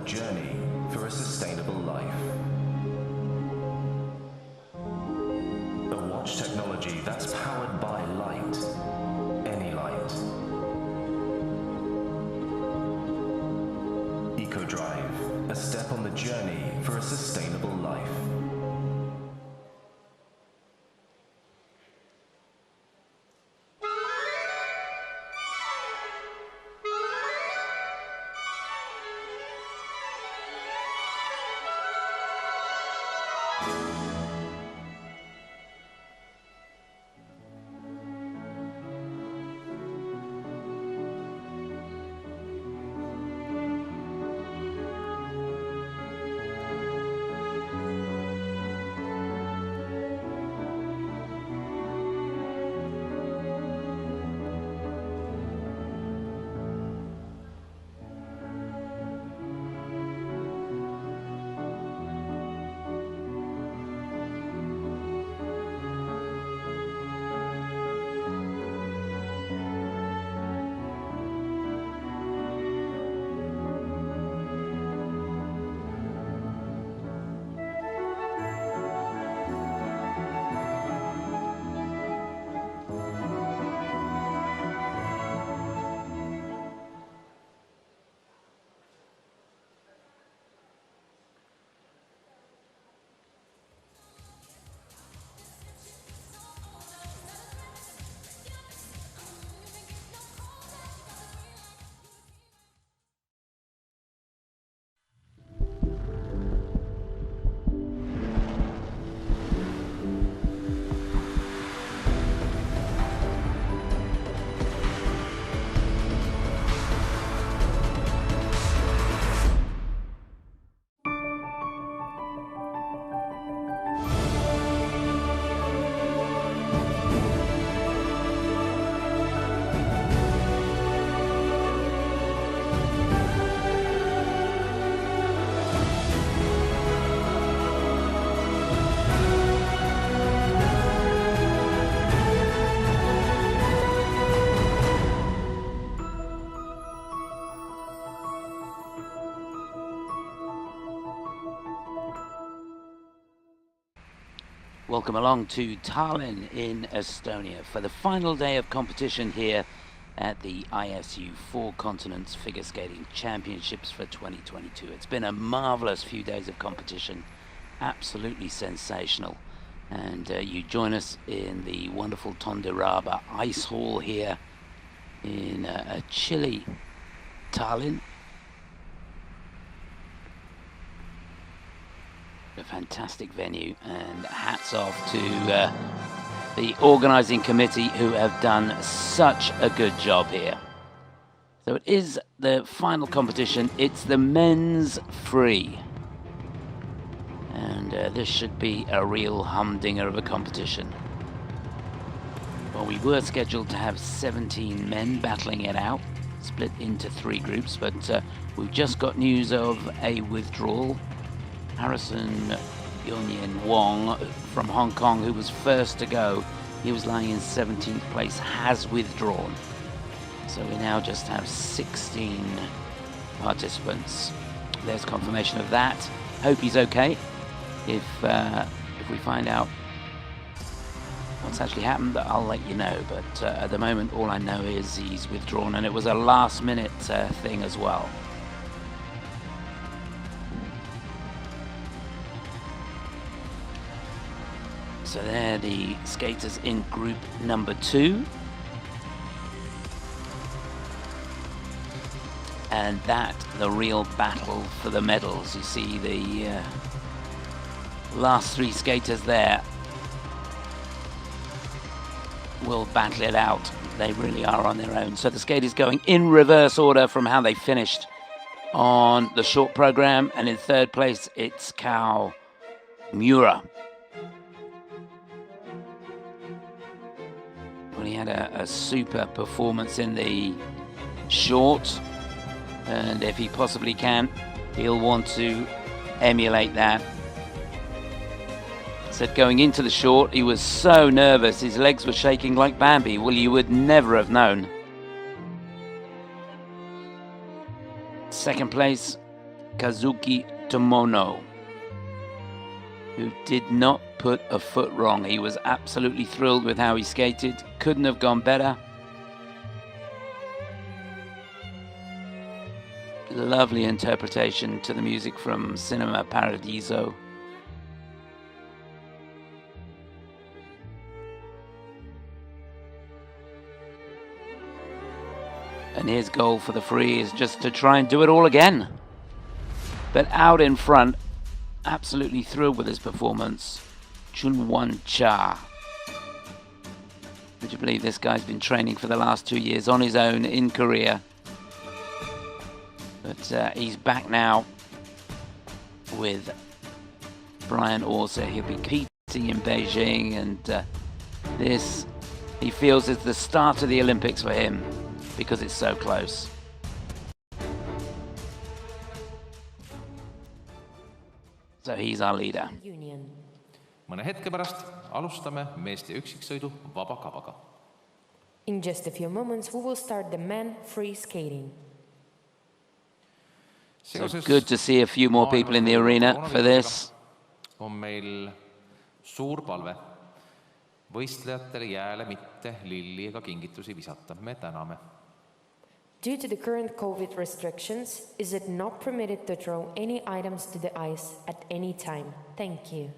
journey for a sustainable life. A watch technology that's powered by light. Any light. EcoDrive, a step on the journey for a sustainable life. Welcome along to Tallinn in Estonia for the final day of competition here at the ISU Four Continents Figure Skating Championships for 2022. It's been a marvellous few days of competition, absolutely sensational. And you join us in the wonderful Tondiraba Ice Hall here in a chilly Tallinn. A fantastic venue, and hats off to the organising committee who have done such a good job here. So it is the final competition. It's the men's free, and this should be a real humdinger of a competition. Well, we were scheduled to have 17 men battling it out, split into 3 groups, but we've just got news of a withdrawal. Harrison Yonyen Wong from Hong Kong, who was first to go, he was lying in 17th place, has withdrawn. So we now just have 16 participants. There's confirmation of that. Hope he's okay. If we find out what's actually happened, I'll let you know. But at the moment, all I know is he's withdrawn, and it was a last-minute thing as well. So they're the skaters in group number 2. And that, the real battle for the medals. You see the last 3 skaters there will battle it out. They really are on their own. So the skaters going in reverse order from how they finished on the short program. And in 3rd place, it's Kao Mura. Well, he had a super performance in the short, and if he possibly can, he'll want to emulate that. Said going into the short, he was so nervous, his legs were shaking like Bambi. Well, you would never have known. 2nd place, Kazuki Tomono, who did not put a foot wrong. He was absolutely thrilled with how he skated. Couldn't have gone better. Lovely interpretation to the music from Cinema Paradiso. And his goal for the free is just to try and do it all again. But out in front, absolutely thrilled with his performance, Chunwon Cha. Would you believe this guy's been training for the last 2 years on his own in Korea? But he's back now with Brian Orser. He'll be competing in Beijing, and this, he feels, is the start of the Olympics for him because it's so close. So he's our leader. Mõne hetke pärast alustame meeste üksiksõidu vabakavaga. In just a few moments, we will start the men free skating. So good to see a few more people in the arena for this. On meil suur palve võistlejatele jääle mitte lilli ega kingitusi visata. Me täname. Due to the current COVID restrictions, is it not permitted to throw any items to the ice at any time? Thank you.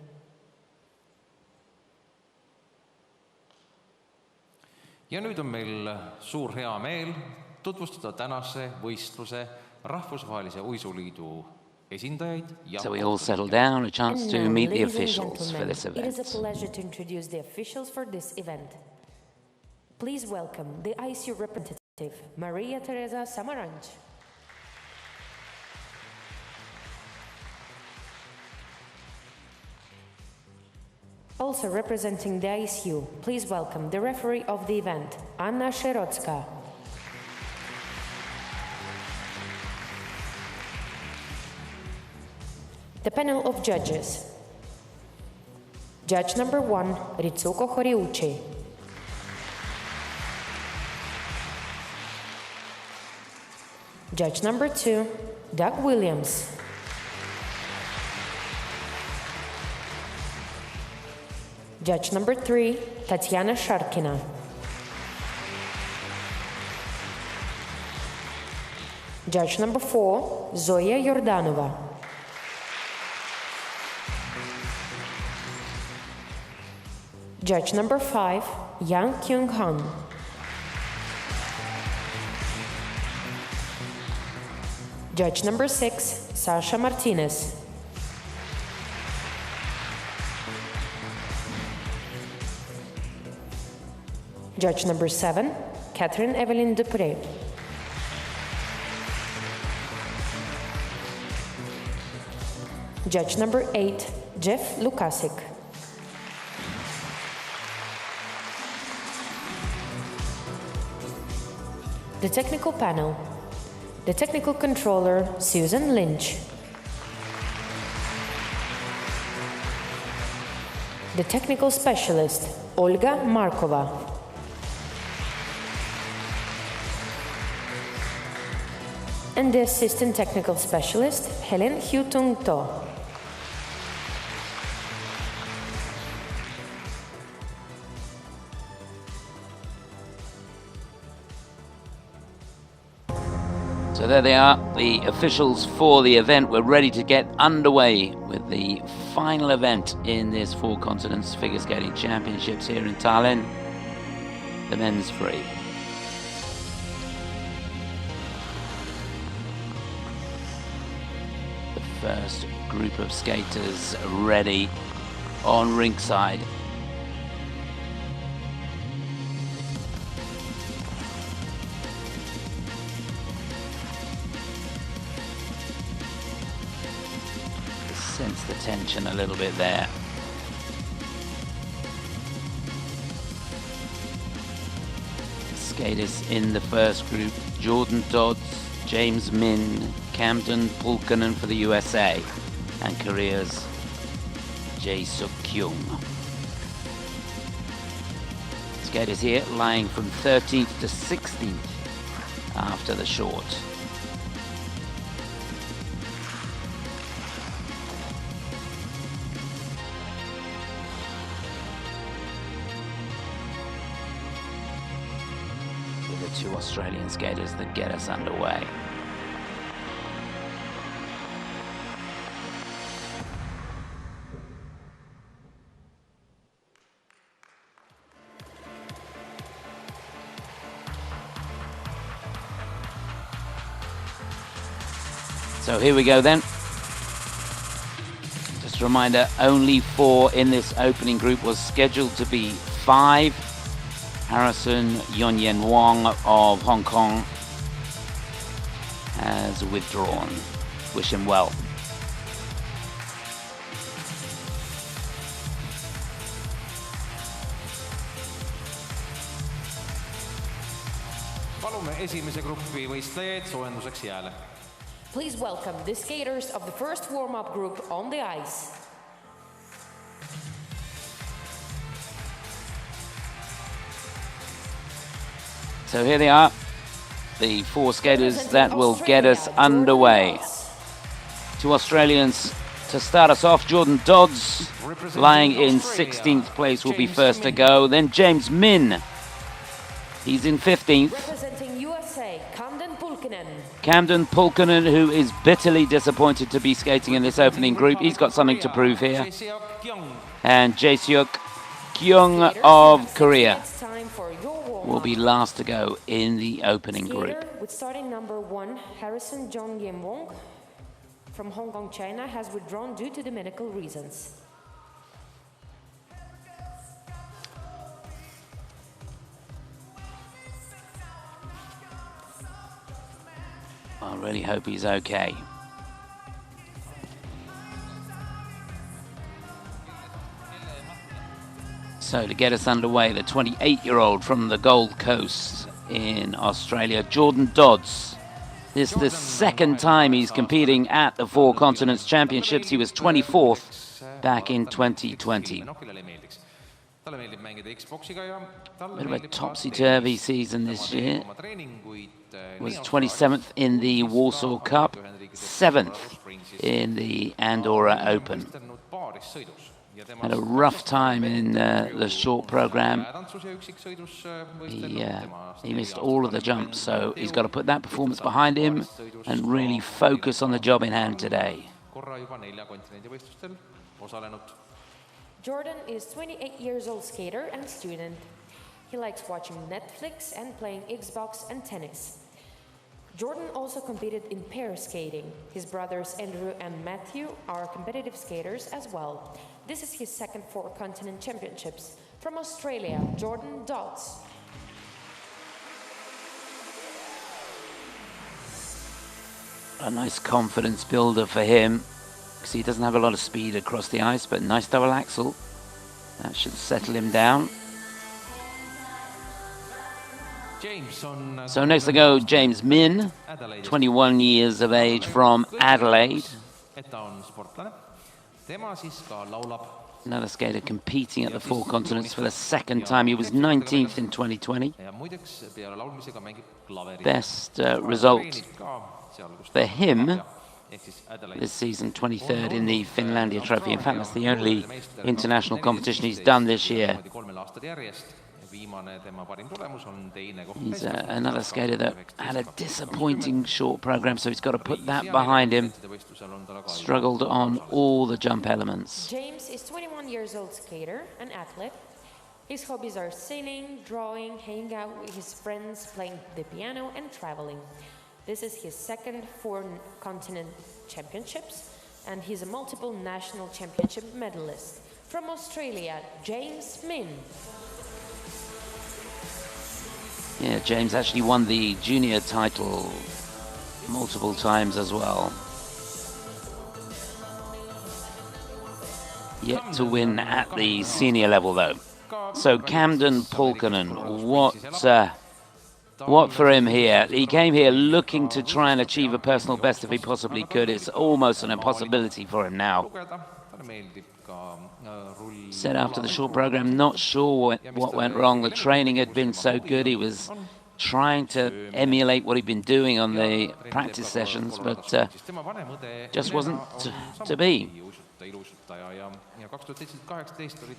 Ja nüüd on meil suur hea meel tutvustada tänase võistluse rahvusvahelise uisuliidu esindajaid. So we all settle down, a chance to meet the officials for this event. It is a pleasure to introduce the officials for this event. Please welcome the ISU representative, Maria Teresa Samaranch. Also representing the ISU, please welcome the referee of the event, Anna Szerocka. The panel of judges. Judge number 1, Ritsuko Horiuchi. Judge number 2, Doug Williams. Judge number 3, Tatiana Sharkina. Judge number 4, Zoya Yordanova. Judge number 5, Yang Kyung-han. Judge number 6, Sasha Martinez. Judge number 7, Catherine Evelyn Dupré. Judge number 8, Jeff Lukasik. The technical panel. The technical controller, Susan Lynch. The technical specialist, Olga Markova. And the assistant technical specialist, Helen Hyutung To. So there they are, the officials for the event. We're ready to get underway with the final event in this Four Continents Figure Skating Championships here in Tallinn, the men's free. The first group of skaters ready on rinkside. Sense the tension a little bit there. Skaters in the first group, Jordan Dodds, James Min, Camden Pulkkanen for the USA, and Korea's Jae-suk Kyung. Skaters here lying from 13th to 16th after the short. the two Australian skaters that get us underway. So here we go then. Just a reminder, only 4 in this opening group, was scheduled to be 5. Harrison Yonyen Wong of Hong Kong has withdrawn. Wish him well. Palume esimese grupi võistlejaid soojenduseks jääle. Please welcome the skaters of the first warm-up group on the ice. So here they are, the 4 skaters that will get us underway. 2 Australians to start us off. Jordan Dodds, lying in 16th place, will be first to go. Then James Min, he's in 15th. Representing USA, Camden Pulkkinen, who is bitterly disappointed to be skating in this opening group. He's got something to prove here. And Jae-seok Kyung of Korea will be last to go in the opening group. With starting number 1, Harrison John Yem Wong from Hong Kong, China, has withdrawn due to the medical reasons. I really hope he's okay. So to get us underway, the 28-year-old from the Gold Coast in Australia, Jordan Dodds. This is the second time he's competing at the Four Continents Championships. He was 24th back in 2020. Bit of a topsy-turvy season this year. Was 27th in the Warsaw Cup, 7th in the Andorra Open. Had a rough time in the short program. He missed all of the jumps, so he's got to put that performance behind him and really focus on the job in hand today. Jordan is 28 years old skater and student. He likes watching Netflix and playing Xbox and tennis. Jordan also competed in pair skating. His brothers Andrew and Matthew are competitive skaters as well. This is his second Four Continent Championships. From Australia, Jordan Dodds. A nice confidence builder for him, because he doesn't have a lot of speed across the ice, but nice double axel. That should settle him down. So next to go, James Min, 21 years of age, from Adelaide. Another skater competing at the Four Continents for the second time. He was 19th in 2020. Best result for him this season, 23rd in the Finlandia Trophy. In fact, that's the only international competition he's done this year. He's another skater that had a disappointing short program, so he's got to put that behind him. Struggled on all the jump elements. James is 21 years old skater, an athlete. His hobbies are sailing, drawing, hanging out with his friends, playing the piano, and traveling. This is his second Four Continent Championships, and he's a multiple national championship medalist. From Australia, James Min. Yeah, James actually won the junior title multiple times as well. Yet to win at the senior level, though. So Camden Pulkkinen, what for him here? He came here looking to try and achieve a personal best if he possibly could. It's almost an impossibility for him now. Said after the short program, not sure what went wrong. The training had been so good. He was trying to emulate what he'd been doing on the practice sessions, but just wasn't to be.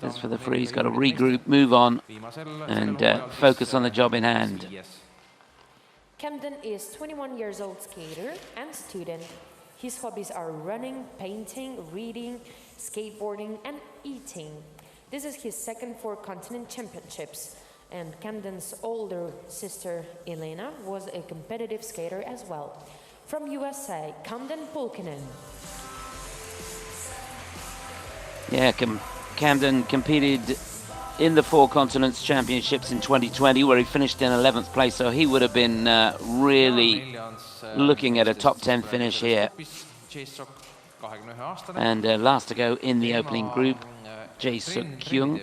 As for the free, he's got to regroup, move on, and focus on the job in hand. Camden is 21 years old skater and student. His hobbies are running, painting, reading, skateboarding and eating. This is his second four-continent championships, and Camden's older sister Elena was a competitive skater as well. From USA, Camden Pulkkinen. Yeah, Camden competed in the Four Continents Championships in 2020, where he finished in 11th place, so he would have been really looking at a top 10 finish here. And last to go in the opening group, Jae-suk Kyung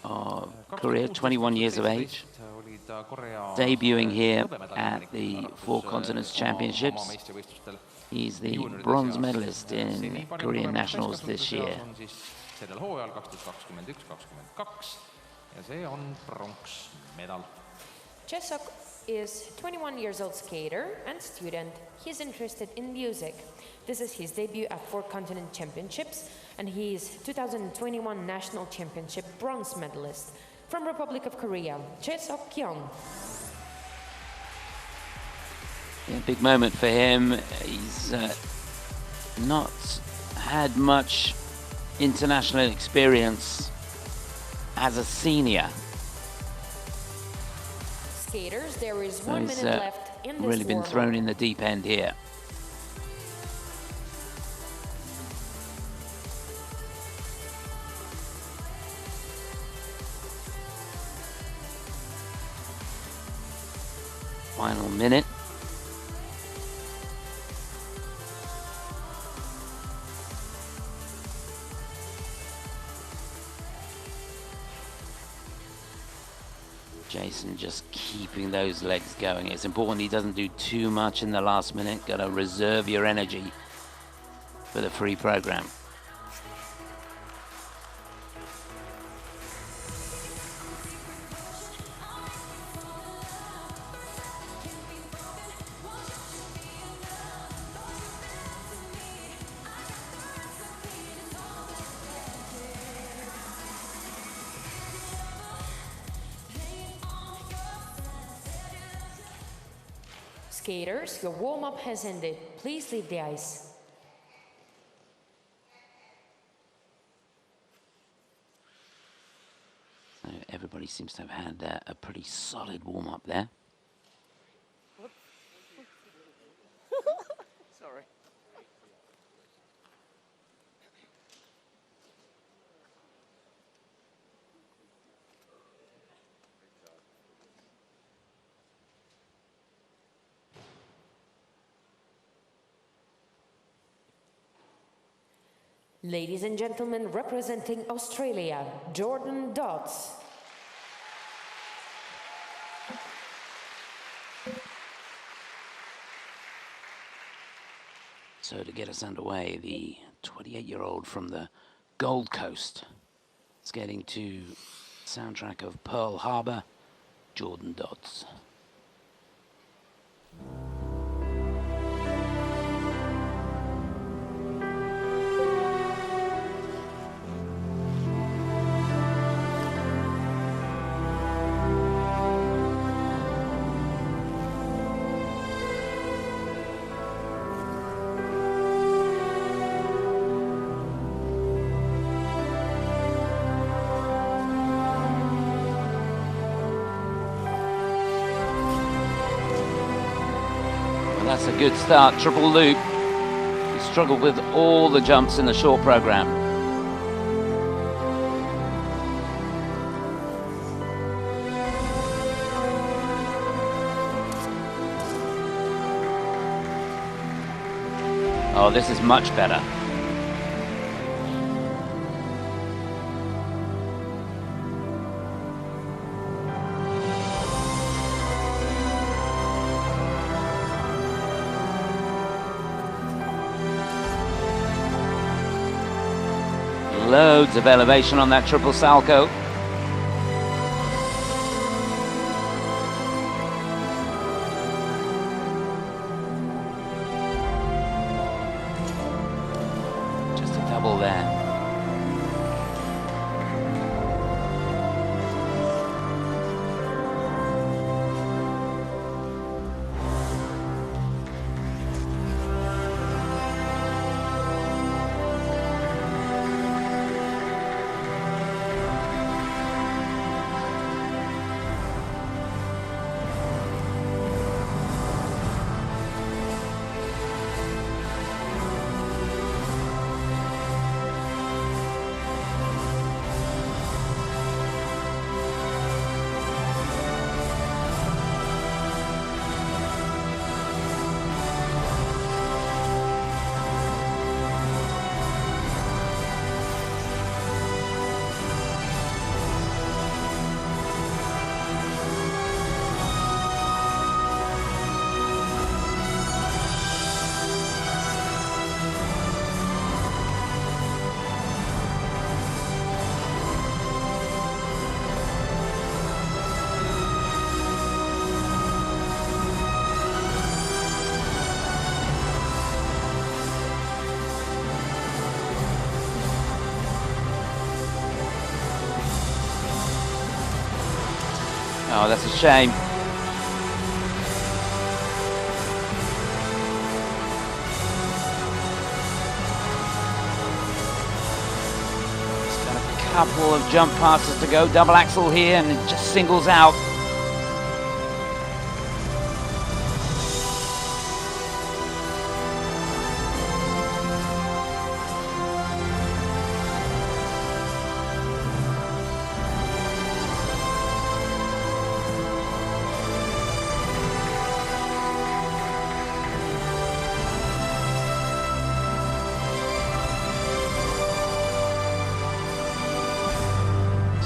of Korea, 21 years of age, debuting here at the Four Continents Championships. He's the bronze medalist in Korean Nationals this year. sellel hooajal 2021-22 ja see on pronksmedal. Jae-suk is 21 years old skater and student. He's interested in music. This is his debut at Four Continent Championships, and he is 2021 National Championship bronze medalist. From Republic of Korea, Jae-suk Kyung. Yeah, big moment for him. He's not had much international experience as a senior. Skaters, there is 1 minute left in this really been warm-up. thrown in the deep end here. Final minute. Jason just keeping those legs going. It's important he doesn't do too much in the last minute. Got to reserve your energy for the free program. Skaters, your warm-up has ended. Please leave the ice. So everybody seems to have had a pretty solid warm-up there. Sorry. Ladies and gentlemen, representing Australia, Jordan Dodds. So to get us underway, the 28-year-old from the Gold Coast is getting to soundtrack of Pearl Harbor, Jordan Dodds. That's a good start, triple loop. He struggled with all the jumps in the short program. Oh, this is much better. Loads of elevation on that triple salcho. Just a double there. Oh, that's a shame. He's got a couple of jump passes to go. Double axel here, and it just singles out.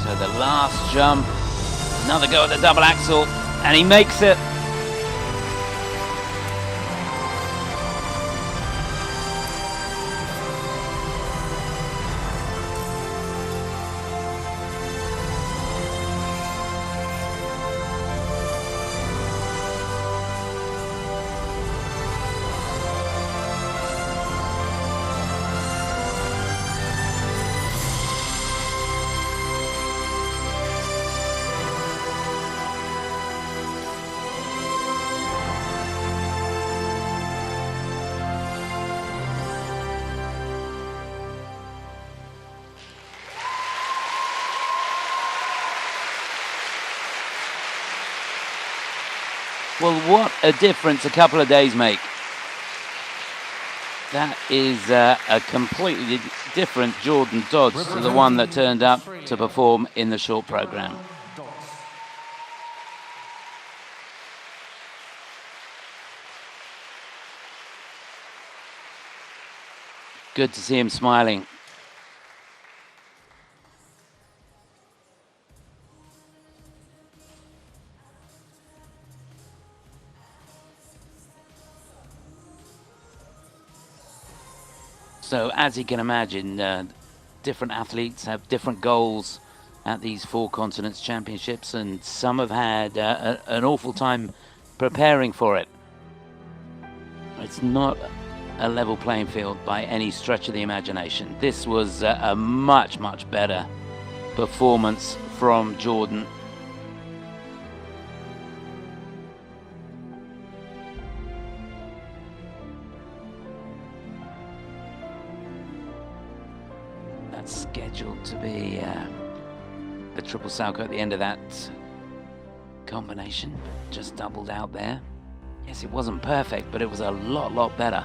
So the last jump, another go at the double axel, and he makes it. Well, what a difference a couple of days make. That is a completely different Jordan Dodds to the one that turned up to perform in the short program. Good to see him smiling. So, as you can imagine, different athletes have different goals at these Four Continents Championships, and some have had an awful time preparing for it. It's not a level playing field by any stretch of the imagination. This was a much, much better performance from Jordan. Scheduled to be the triple salchow at the end of that combination. Just doubled out there. Yes, it wasn't perfect, but it was a lot better.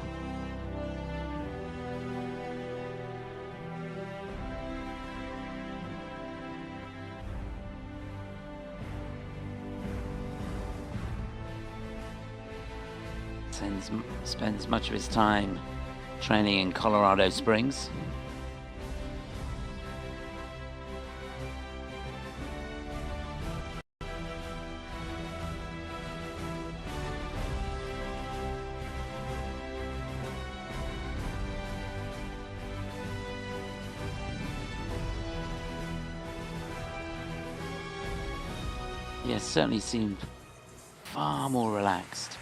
Spends much of his time training in Colorado Springs. Yes, certainly seemed far more relaxed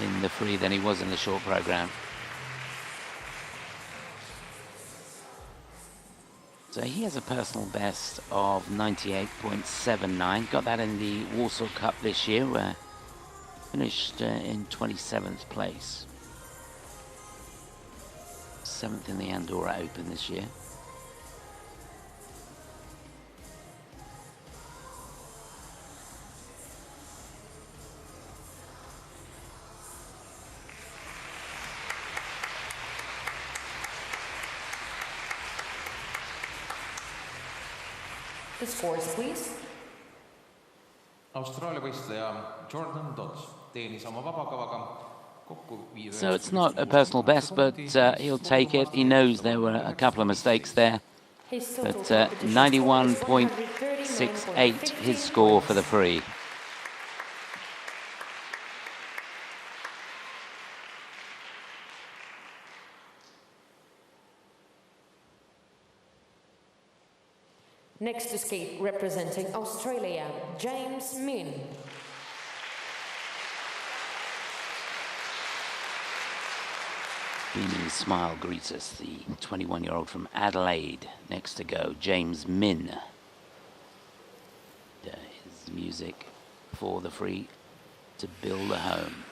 in the free than he was in the short program. So he has a personal best of 98.79. Got that in the Warsaw Cup this year, where finished in 27th place. 7th in the Andorra Open this year. The scores, please. Austraalia võistleja Jordan Dodds teenis oma vabakavaga kokku 5. So it's not a personal best, but he'll take it. He knows there were a couple of mistakes there. But 91.68 his score for the free. Next to skate, representing Australia, James Min. Beaming smile greets us, the 21-year-old from Adelaide. Next to go, James Min. music for the free to build a home.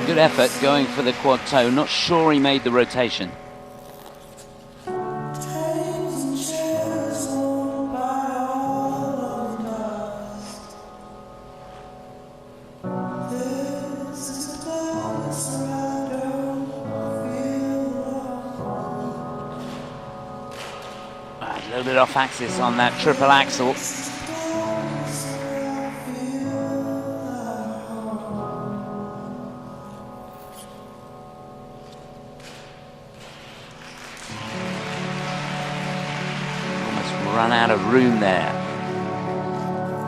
Good effort going for the quad toe. Not sure he made the rotation. A little bit off axis on that triple axel. Run out of room there.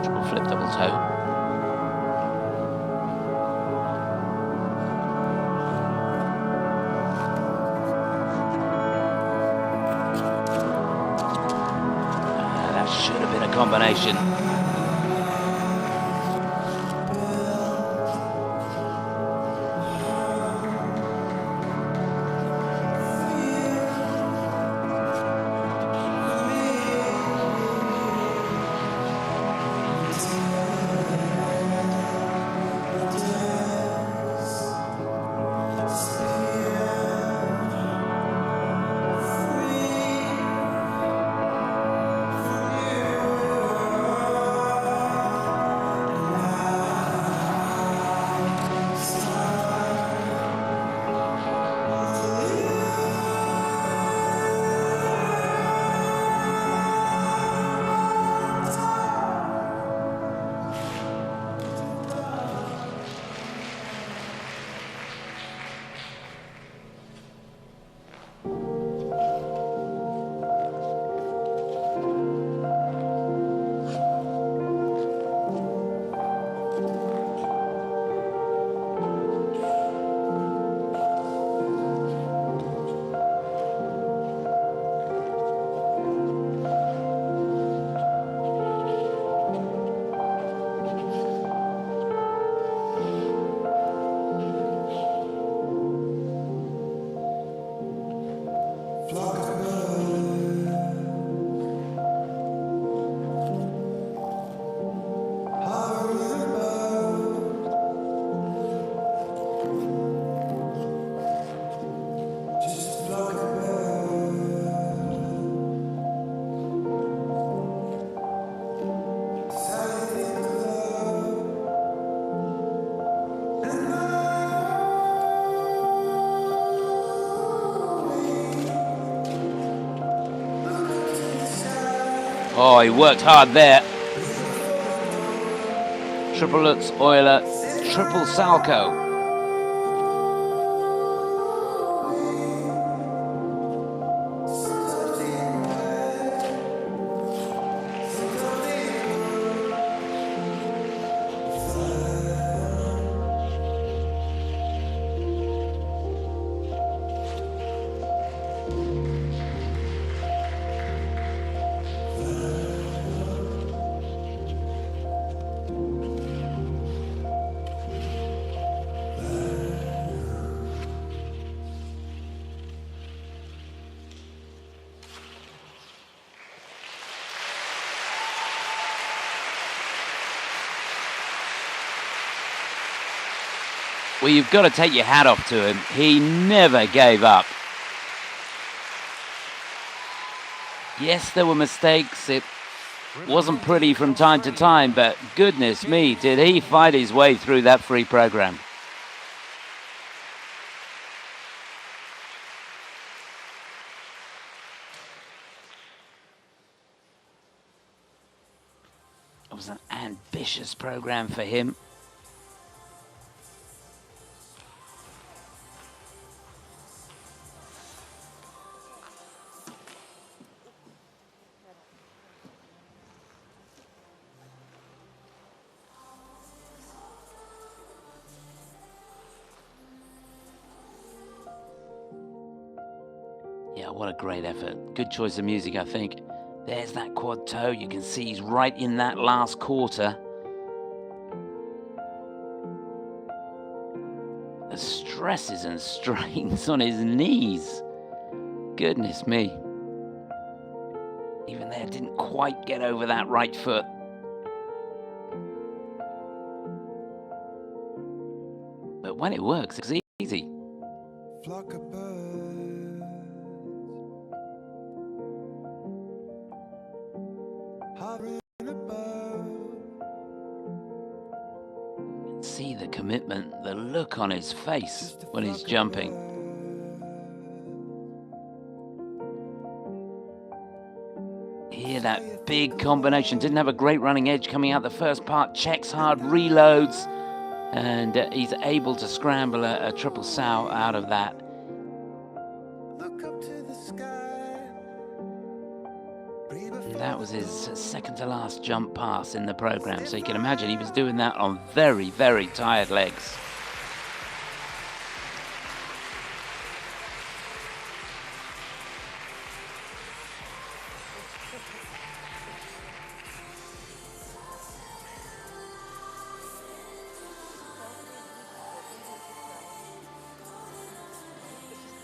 Triple flip, double toe. That should have been a combination. Oh, he worked hard there. Triple Lutz, Euler, triple Salchow. Well, you've got to take your hat off to him. He never gave up. Yes, there were mistakes. It wasn't pretty from time to time, but goodness me, did he fight his way through that free program. It was an ambitious program for him. Yeah, what a great effort. Good choice of music, I think. There's that quad toe. You can see he's right in that last quarter. The stresses and strains on his knees. Goodness me. Even there, didn't quite get over that right foot. But when it works, it's easy. Flock of birds hovering above. See the commitment, the look on his face when he's jumping. Hear that big combination. Didn't have a great running edge coming out the first part. Checks hard, reloads, and he's able to scramble a triple sow out of that. Look up to the sky. And that was his second to last jump pass in the program. So you can imagine he was doing that on very, very tired legs.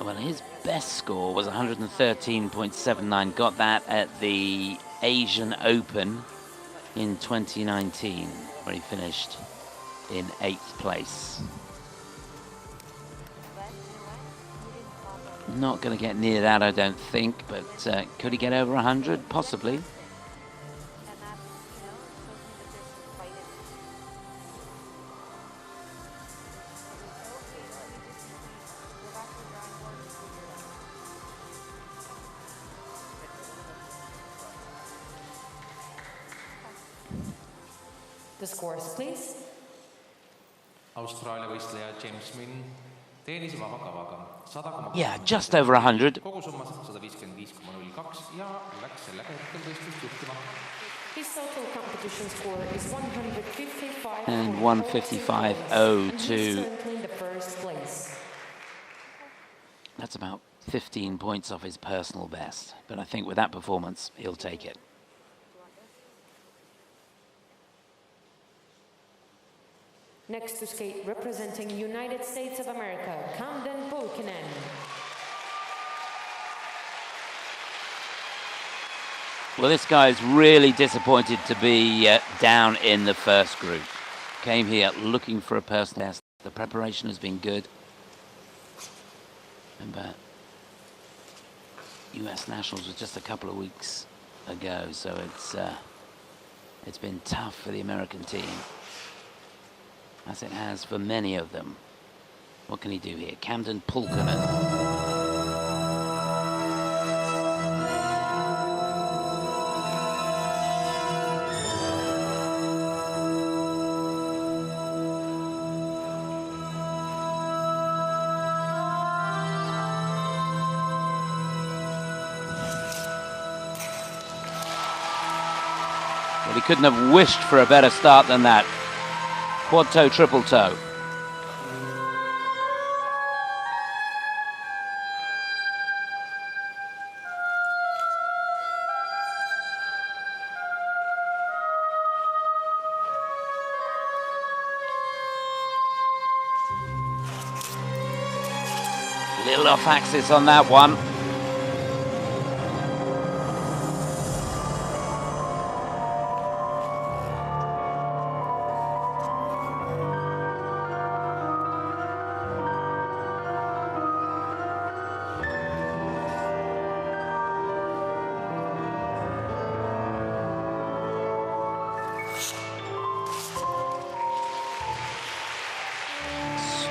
Well, his best score was 113.79. Got that at the Asian Open in 2019, where he finished in 8th place. Not going to get near that, I don't think, but could he get over 100? Possibly. The scores, please. Austraalia võistleja James Minn teenis vaba kavaga 100,. Yeah, just over 100. Kogusummas 155,02 ja läks sellega hetkel võistlust juhtima. His total competition score is 155. And He's 155.02. currently in the first place. That's about 15 points off his personal best. But I think with that performance, he'll take it. Next to skate, representing United States of America, Camden Pulkkinen. Well, this guy's really disappointed to be down in the first group. Came here looking for a personal best. The preparation has been good. Remember, US Nationals was just a couple of weeks ago, so it's been tough for the American team, as it has for many of them. What can he do here? Camden Pulkkinen. Well, he couldn't have wished for a better start than that. Quad toe, triple toe. Little off axis on that one.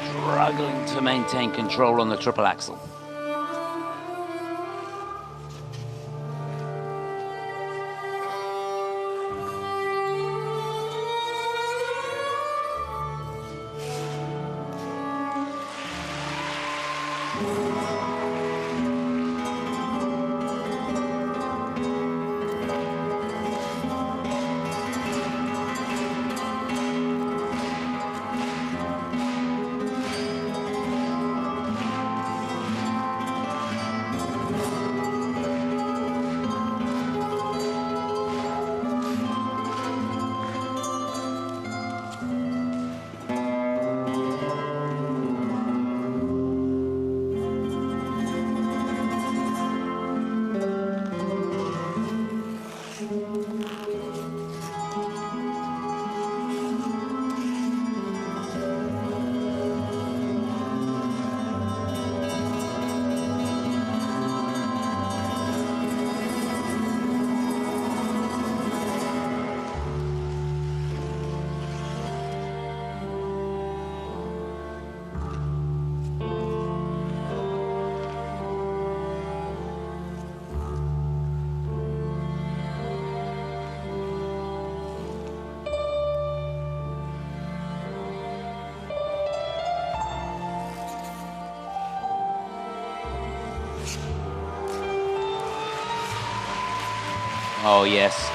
Struggling to maintain control on the triple axel. Oh yes,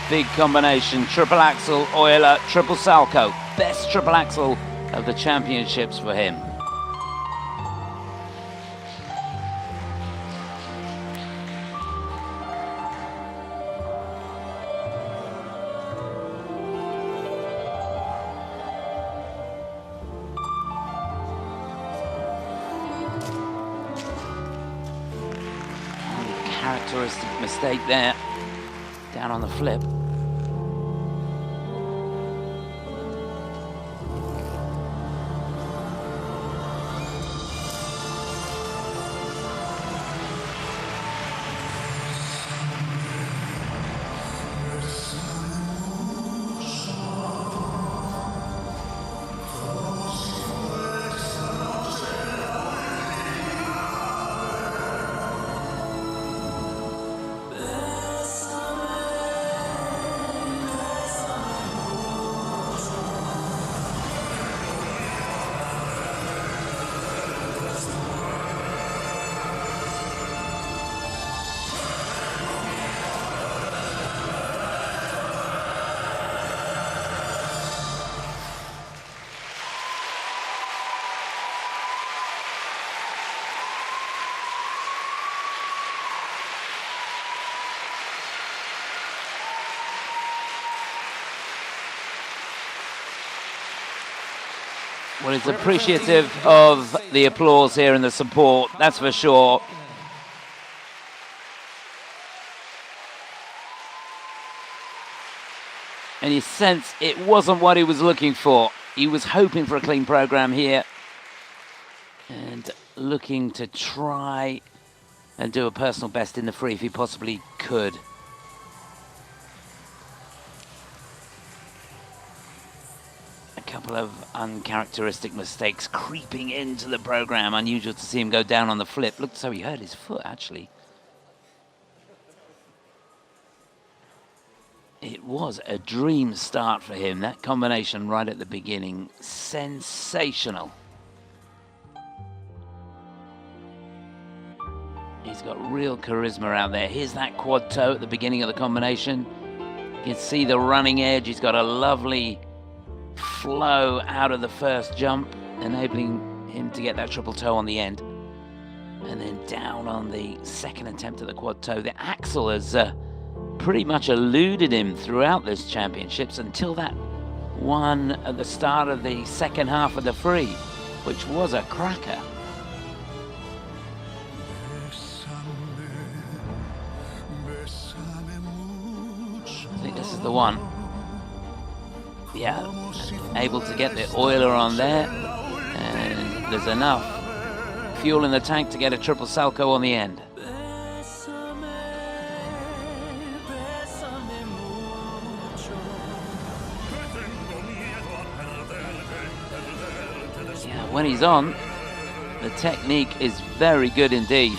big combination, triple axel, Euler, triple salcho. Best triple axel of the championships for him. Characteristic mistake there, down on the flip. Well, it's appreciative of the applause here and the support, that's for sure. And you sense it wasn't what he was looking for. He was hoping for a clean program here and looking to try and do a personal best in the free if he possibly could. Couple of uncharacteristic mistakes creeping into the program. Unusual to see him go down on the flip. Looked so he hurt his foot, actually. It was a dream start for him. That combination right at the beginning, sensational. He's got real charisma out there. Here's that quad toe at the beginning of the combination. You can see the running edge. He's got a lovely flow out of the first jump, enabling him to get that triple toe on the end. And then down on the second attempt at the quad toe. The axle has pretty much eluded him throughout this championships until that one at the start of the second half of the free, which was a cracker. I think this is the one. Yeah, able to get the Euler on there, and there's enough fuel in the tank to get a triple salcho on the end. Yeah, when he's on, the technique is very good indeed.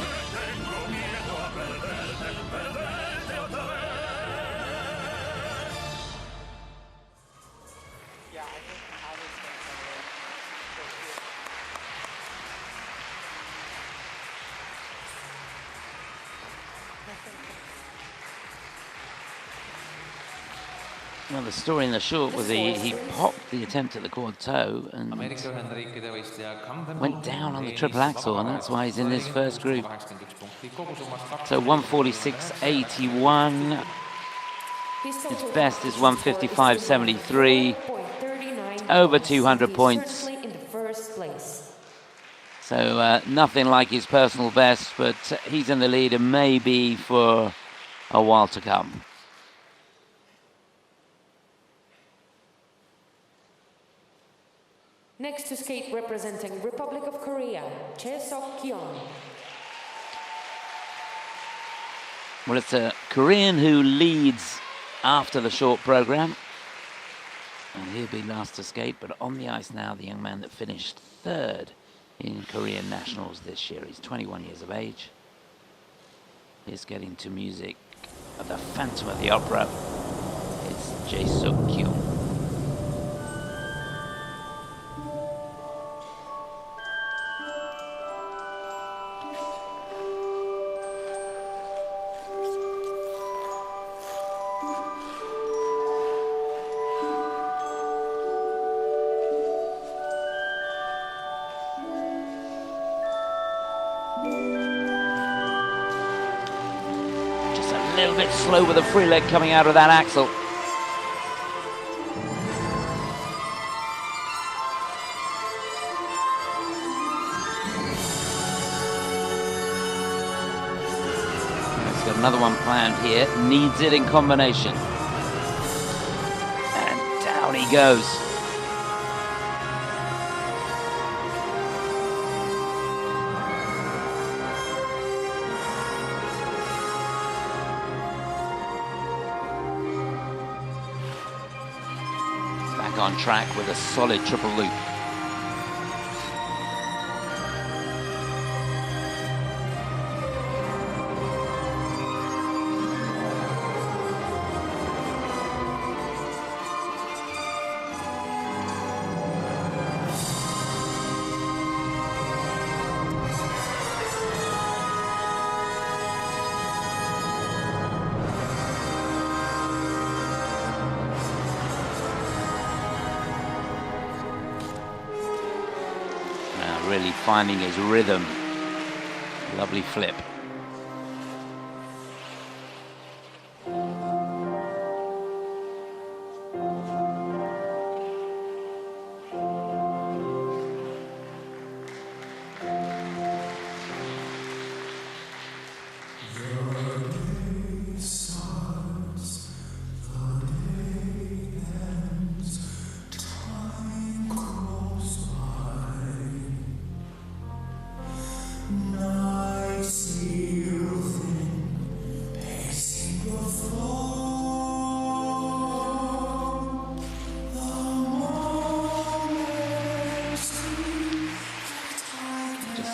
Well, the story in the short was he popped the attempt at the quad toe and went down on the triple axel, and that's why he's in this first group. So 146.81. His best is 155.73. Over 200 points. So nothing like his personal best, but he's in the lead and maybe for a while to come. Next to skate representing Republic of Korea, Chae-Sok-Kyung. Well, it's a Korean who leads after the short program. And he'll be last to skate, but on the ice now, the young man that finished third in Korean Nationals this year. He's 21 years of age. He's getting to music of the Phantom of the Opera. It's Chae-Sok-Kyung. little bit slow with the free leg coming out of that axle. He's got another one planned here, needs it in combination. And down he goes. On track with a solid triple loop. Really finding his rhythm. Lovely flip.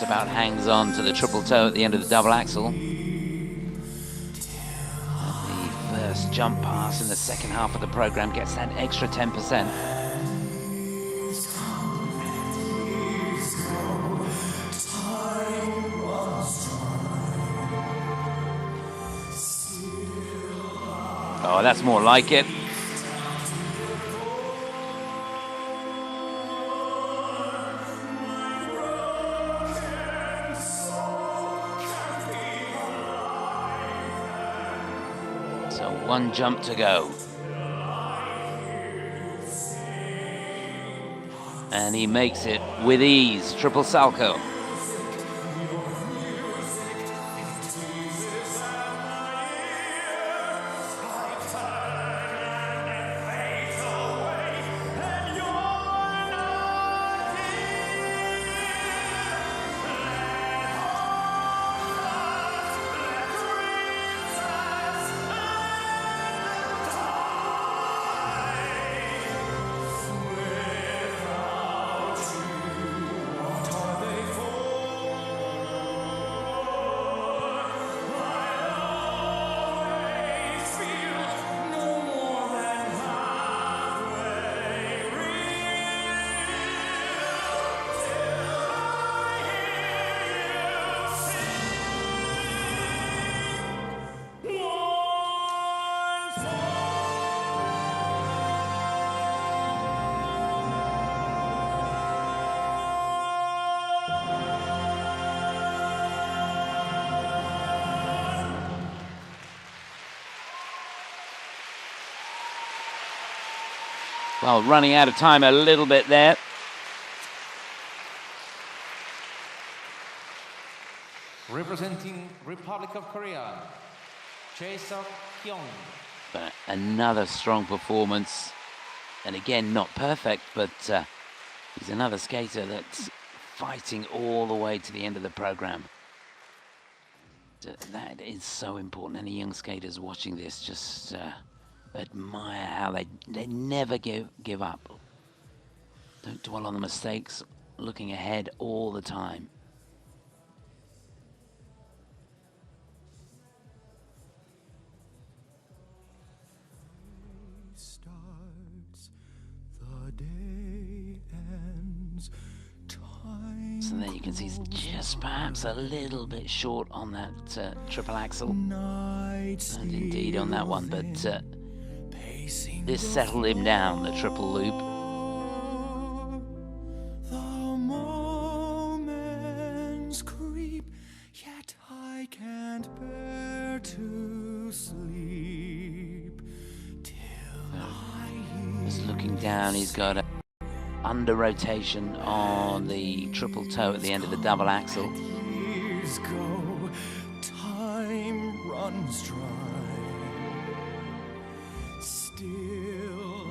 About hangs on to the triple toe at the end of the double axle. And the first jump pass in the second half of the program gets that extra 10%. Oh, that's more like it. So one jump to go. And he makes it with ease, triple salcho. Well, running out of time a little bit there. Representing Republic of Korea, Jae-suk Hyung. But another strong performance. And again, not perfect, but he's another skater that's fighting all the way to the end of the program. That is so important. Any young skaters watching this, just admire how they never give up. Don't dwell on the mistakes, looking ahead all the time. So there you can see he's just perhaps a little bit short on that triple axle. And indeed on that one, but this settled him down, the triple loop. The moments creep, yet I can't bear to sleep. Looking down, he's got a under rotation on the triple toe at the end of the double axle. Years go, time runs dry. Still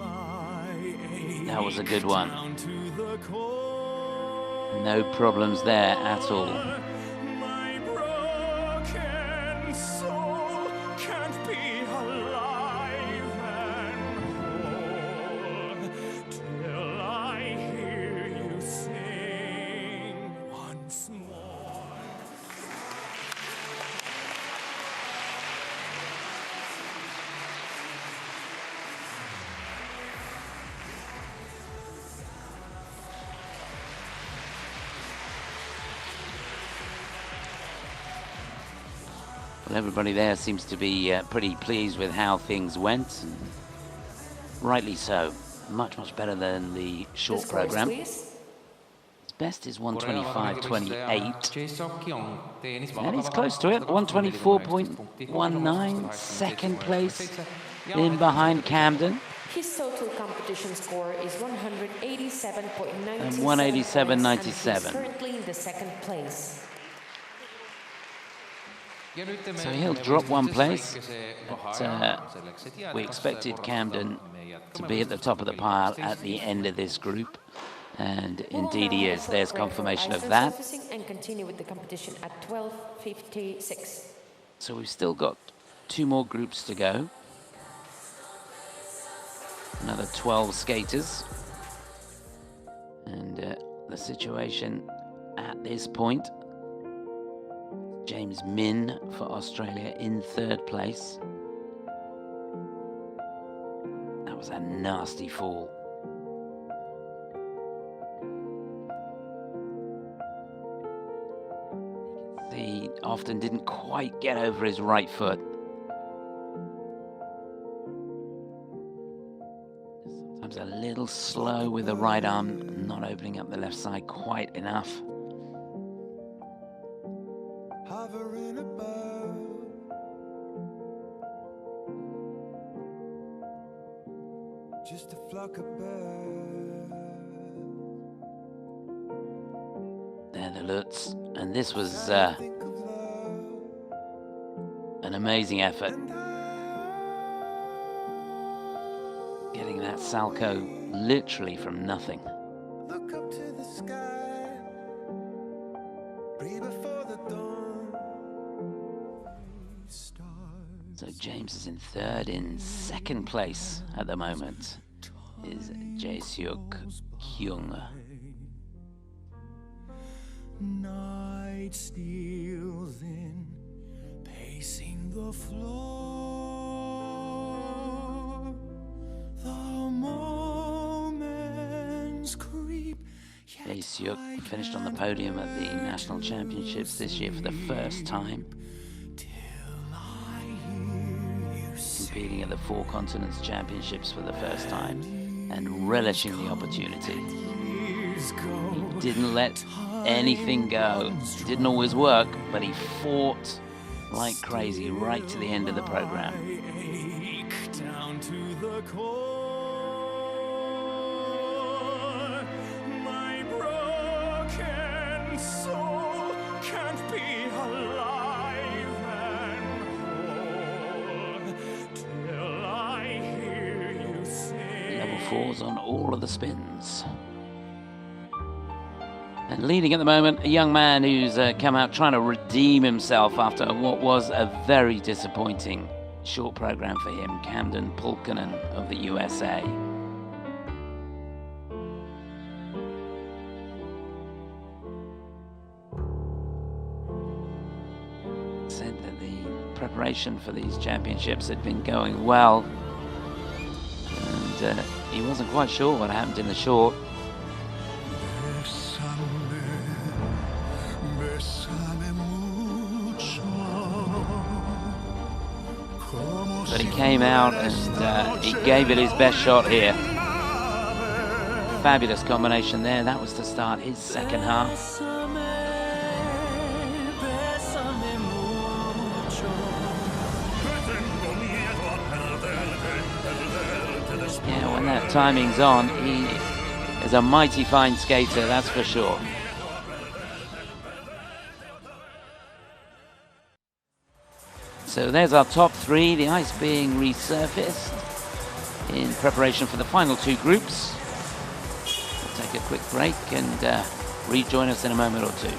That was a good one. down to the core. No problems there at all. My broken soul can't be alive and whole till I hear you sing once more. Well, everybody there seems to be pretty pleased with how things went. And rightly so. Much, much better than the short The scores, program. please. His best is 125.28. And he's he's close to it, 124.19, second place in behind Camden. His total competition score is 187.97. And 187.97. He's currently in the second place. So he'll drop one place. But, we expected Camden to be at the top of the pile at the end of this group. And indeed he is. There's confirmation of that. Resurfacing and continue with the competition at 12:56. So we've still got 2 more groups to go. Another 12 skaters. And the situation at this point, James Min for Australia in 3rd place. That was a nasty fall. He often didn't quite get over his right foot. Sometimes a little slow with the right arm, not opening up the left side quite enough. Hovering above, just a flock of birds. There the Lutz, and this was Think of love, an amazing effort. and Getting that Salco literally from nothing. look up to the sky, breathe before the dawn. Stars So James is in 3rd. In 2nd place at the moment is Jae-seok Hyung. Night steals in, pacing the floor. The moments creep. yet Jae-seok I finished on the podium at the National Championships this year for the first time, till I hear you sing. competing at the 4 Continents Championships for the first time, and relishing the opportunity. Years go, He didn't let anything go. It didn't always work, but he fought like crazy right to the end of the program. ache down to the core. My broken soul can't be alive and whole till I hear you sing. Level 4s on all of the spins. And leading at the moment, a young man who's come out trying to redeem himself after what was a very disappointing short program for him, Camden Pulkinen of the USA. Said that the preparation for these championships had been going well, and he wasn't quite sure what happened in the short. But he came out and he gave it his best shot here. Fabulous combination there. That was to start his 2nd half. Yeah, When that timing's on, he is a mighty fine skater, that's for sure. So there's our top three, the ice being resurfaced in preparation for the final two groups. We'll take a quick break and rejoin us in a moment or two.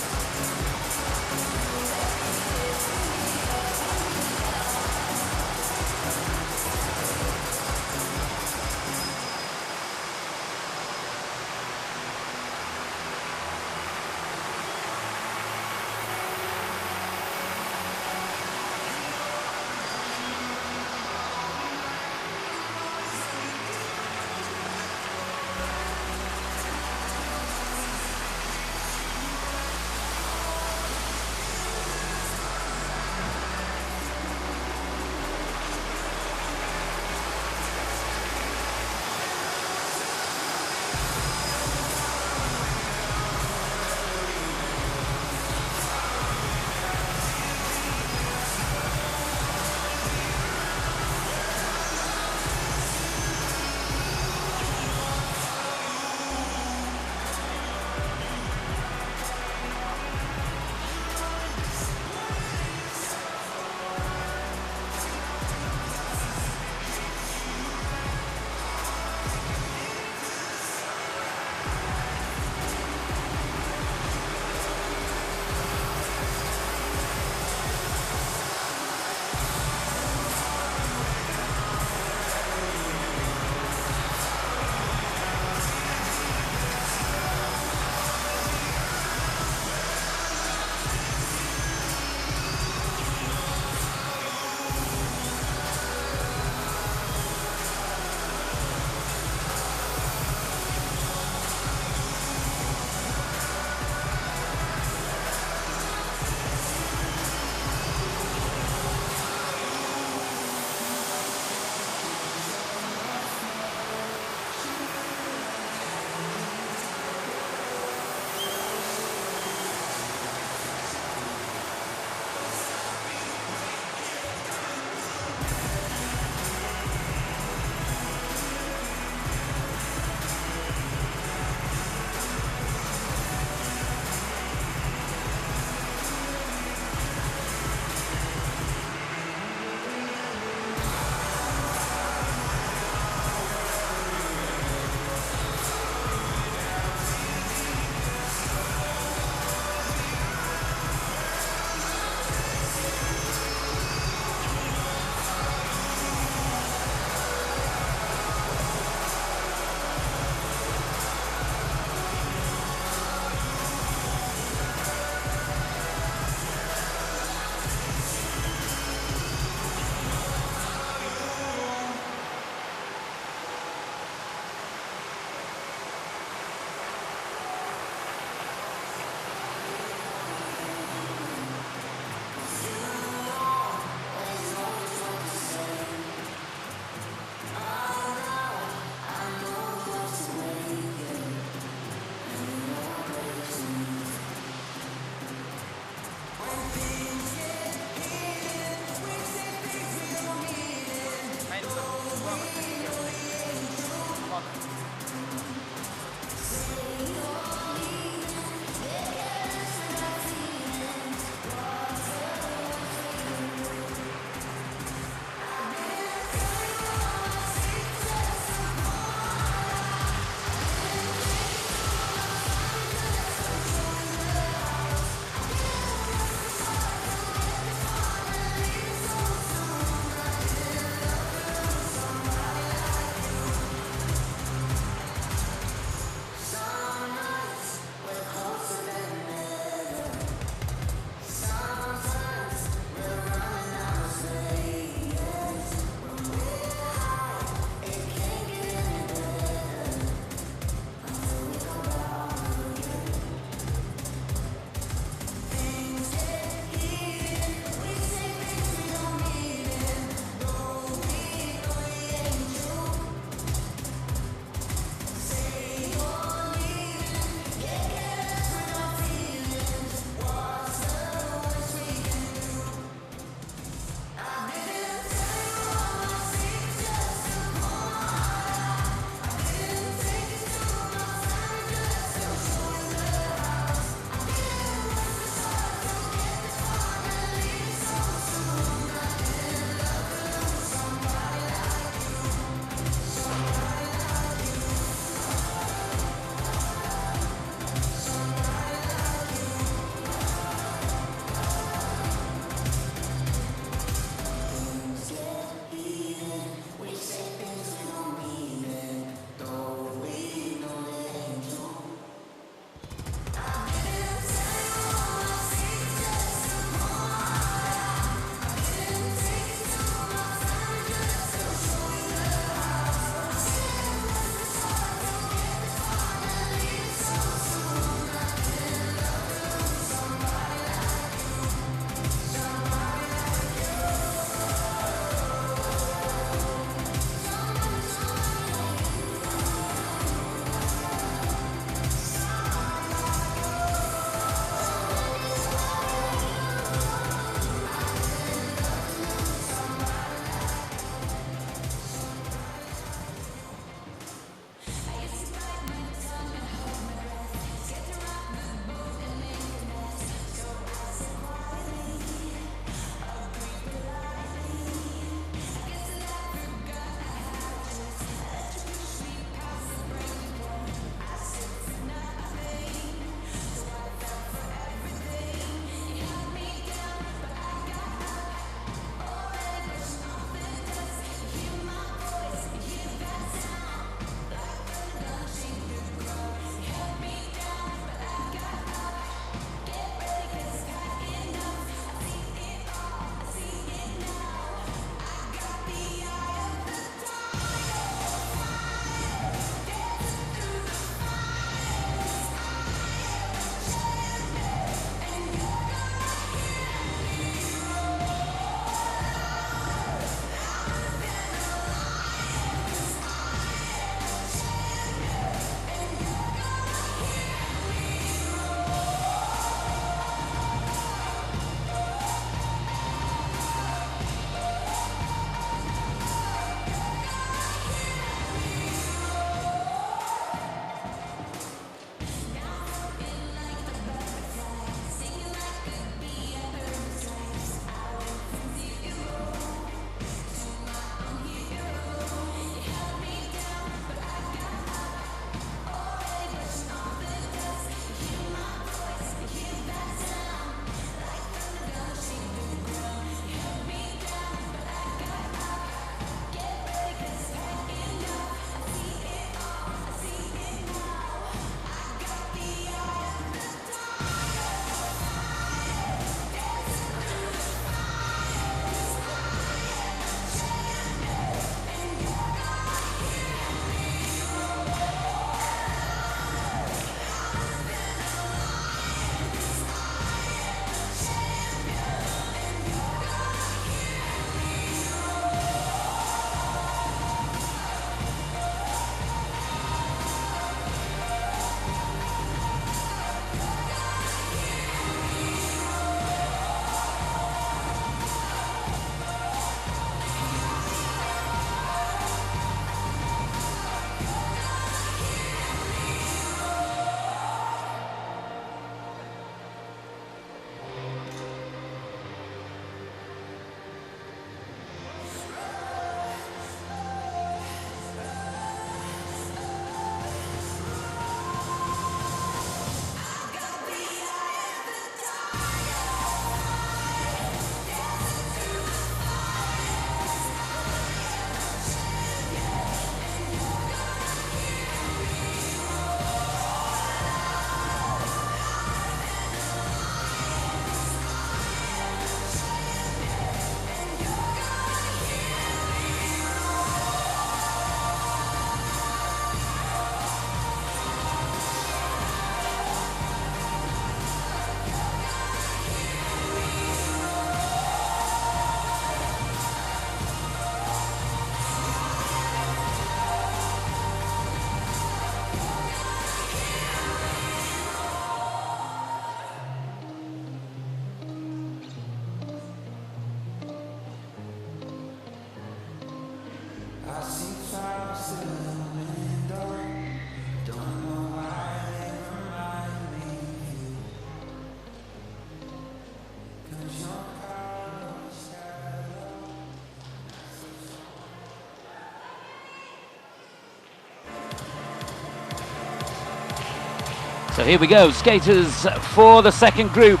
So here we go, skaters for the second group,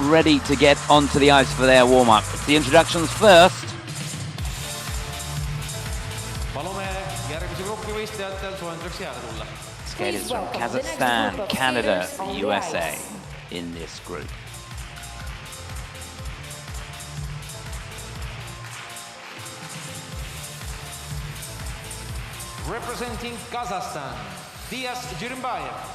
ready to get onto the ice for their warm-up. The introductions first. palume järgmise grupi võistlejatel soojenduseks jääle tulla. Skaters from Kazakhstan, Canada, USA in this group. Representing Kazakhstan, Dias Jirimbayev.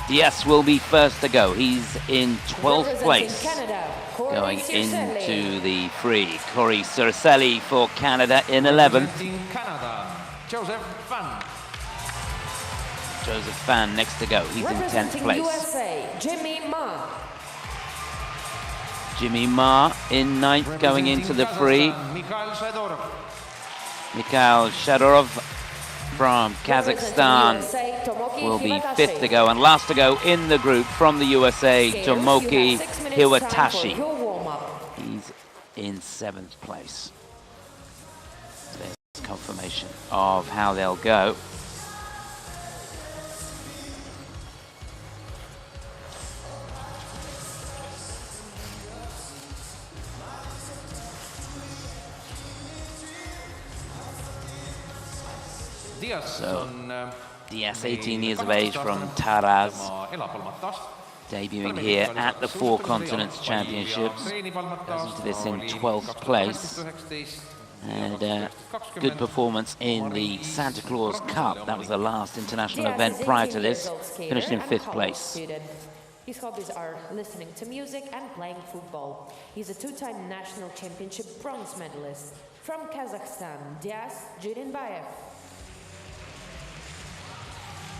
Dias will be first to go. He's in 12th place, Canada, going into the free. Corey Circelli for Canada in 11th. Representing Canada, Joseph Fan. Joseph Fan next to go. He's in 10th place. USA, Jimmy Ma. Jimmy Ma in 9th, going into the free. Mikhail Shadorov. Mikhail Shadorov from Kazakhstan will be 5th to go, and last to go in the group from the USA, Tomoki Hiwatashi. He's in 7th place. There's confirmation of how they'll go. So, Dias, 18 years of age from Taraz, debuting here at the Four Continents Championships. Goes into this in 12th place. And good performance in the Santa Claus Cup. That was the last international event prior to this. Finished in 5th place. His hobbies are listening to music and playing football. He's a two-time national championship bronze medalist. From Kazakhstan, Dias Jirinbayev.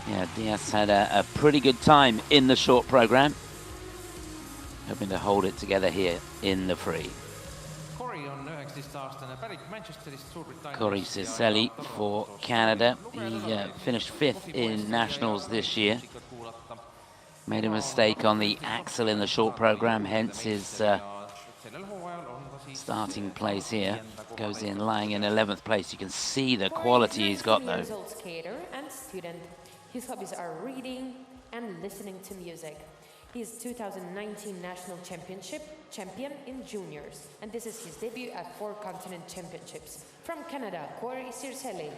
Yeah, Dias had a pretty good time in the short program. Hoping to hold it together here in the free. Corey Circelli for Canada. He finished 5th in nationals this year. Made a mistake on the axle in the short program, hence his starting place here. Goes in lying in 11th place. You can see the quality he's got though. His hobbies are reading and listening to music. He's 2019 National Champion in juniors, and this is his debut at Four Continent Championships. From Canada, Corey Circelli.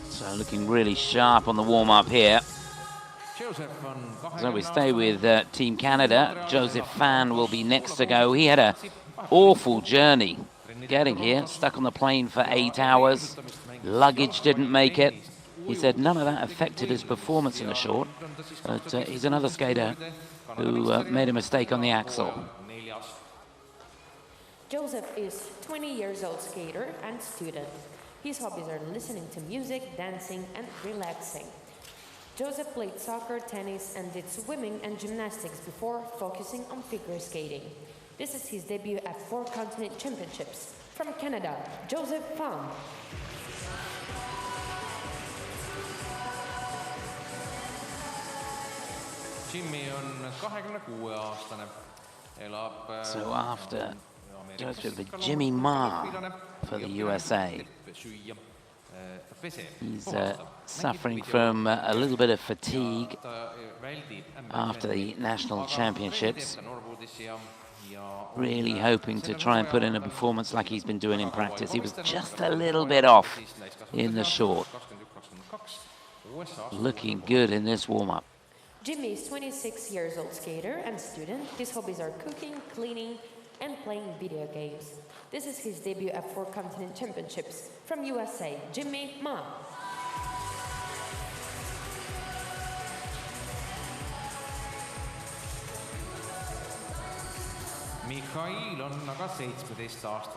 So looking really sharp on the warm-up here. So we stay with Team Canada. Joseph Fan will be next to go. He had an awful journey getting here, stuck on the plane for 8 hours. Luggage didn't make it. He said none of that affected his performance in the short, but he's another skater who made a mistake on the axle. Joseph is 20 years old skater and student. His hobbies are listening to music, dancing and relaxing. Joseph played soccer, tennis and did swimming and gymnastics before focusing on figure skating. This is his debut at Four Continent Championships. From Canada, Joseph Fan. Jimmy on 26-aastane. So after Joseph, Jimmy Ma for the USA. He's suffering from a little bit of fatigue after the national championships. Really hoping to try and put in a performance like he's been doing in practice. He was just a little bit off in the short. Looking good in this warm-up. Jimmy is 26 years old skater and student. His hobbies are cooking, cleaning and playing video games. This is his debut at Four Continent Championships. From USA, Jimmy Ma.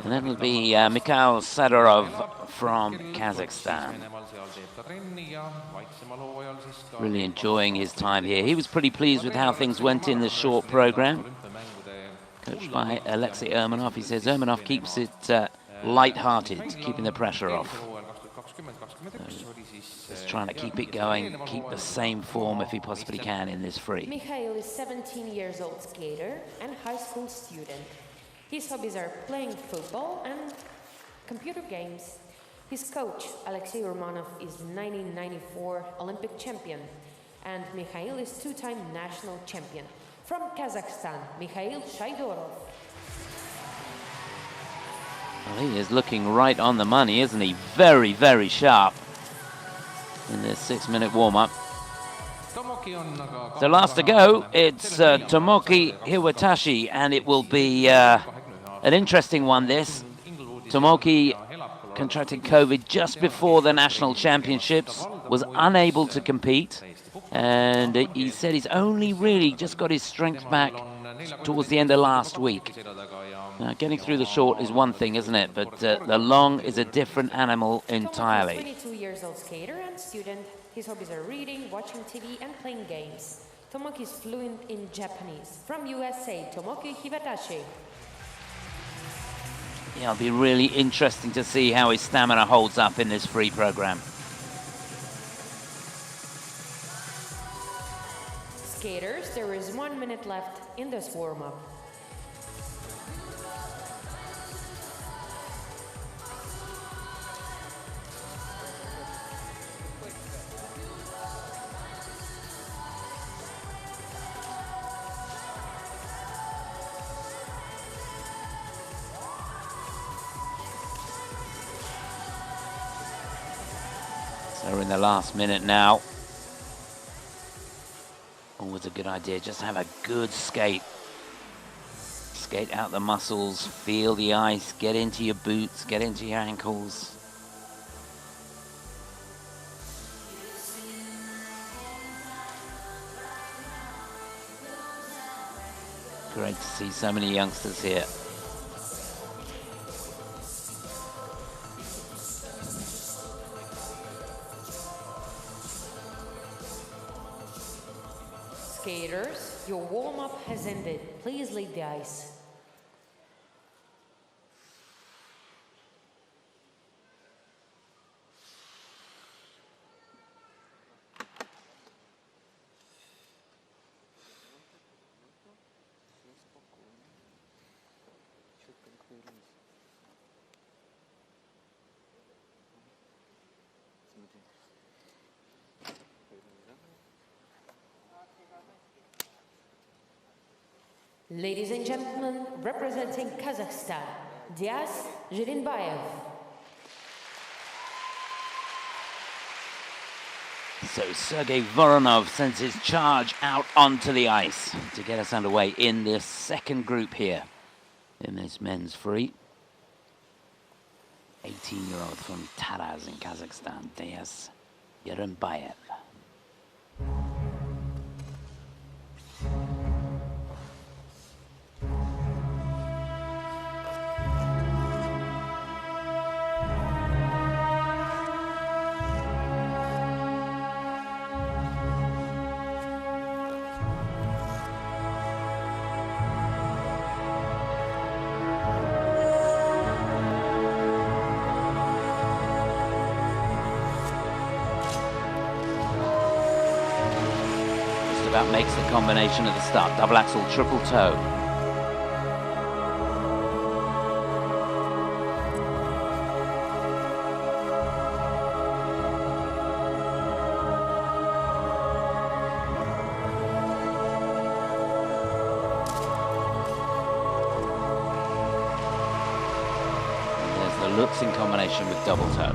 And that will be Mikhail Sadorov from Kazakhstan. Really enjoying his time here. He was pretty pleased with how things went in the short program. coached by Alexei Ermanov. He says Ermanov keeps it light-hearted, keeping the pressure off. Just trying to keep it going, keep the same form if he possibly can in this free. Mikhail is 17 years old skater and high school student. His hobbies are playing football and computer games. His coach, Alexei Romanov, is 1994 Olympic champion, and Mikhail is two-time national champion. From Kazakhstan, Mikhail Shaidorov. Well, he is looking right on the money, isn't he? Very, very sharp in this 6-minute warm-up. So last to go, it's Tomoki Hiwatashi, and it will be an interesting one, this. Tomoki contracted COVID just before the national championships, was unable to compete, and he said he's only really just got his strength back towards the end of last week. Now, getting through the short is one thing, isn't it? But the long is a different animal entirely. Tomoki is 22 years old skater and student. His hobbies are reading, watching TV, and playing games. Tomoki is fluent in Japanese. From USA, Tomoki Hiwatashi. Yeah, it'll be really interesting to see how his stamina holds up in this free program. Skaters, there is 1 minute left in this warm-up. So we're in the last minute now. Always a good idea, just have a good skate. Skate out the muscles, feel the ice, get into your boots, get into your ankles. Great to see so many youngsters here. Skaters, your warm-up has ended. Please leave the ice. Ladies and gentlemen, representing Kazakhstan, Diaz Zhirinbayev. So Sergei Voronov sends his charge out onto the ice to get us underway in this second group here in this men's free. 18-year-old from Taraz in Kazakhstan, Diaz Zhirinbayev. About makes the combination at the start. Double axel, triple toe. And there's the looks in combination with double toe.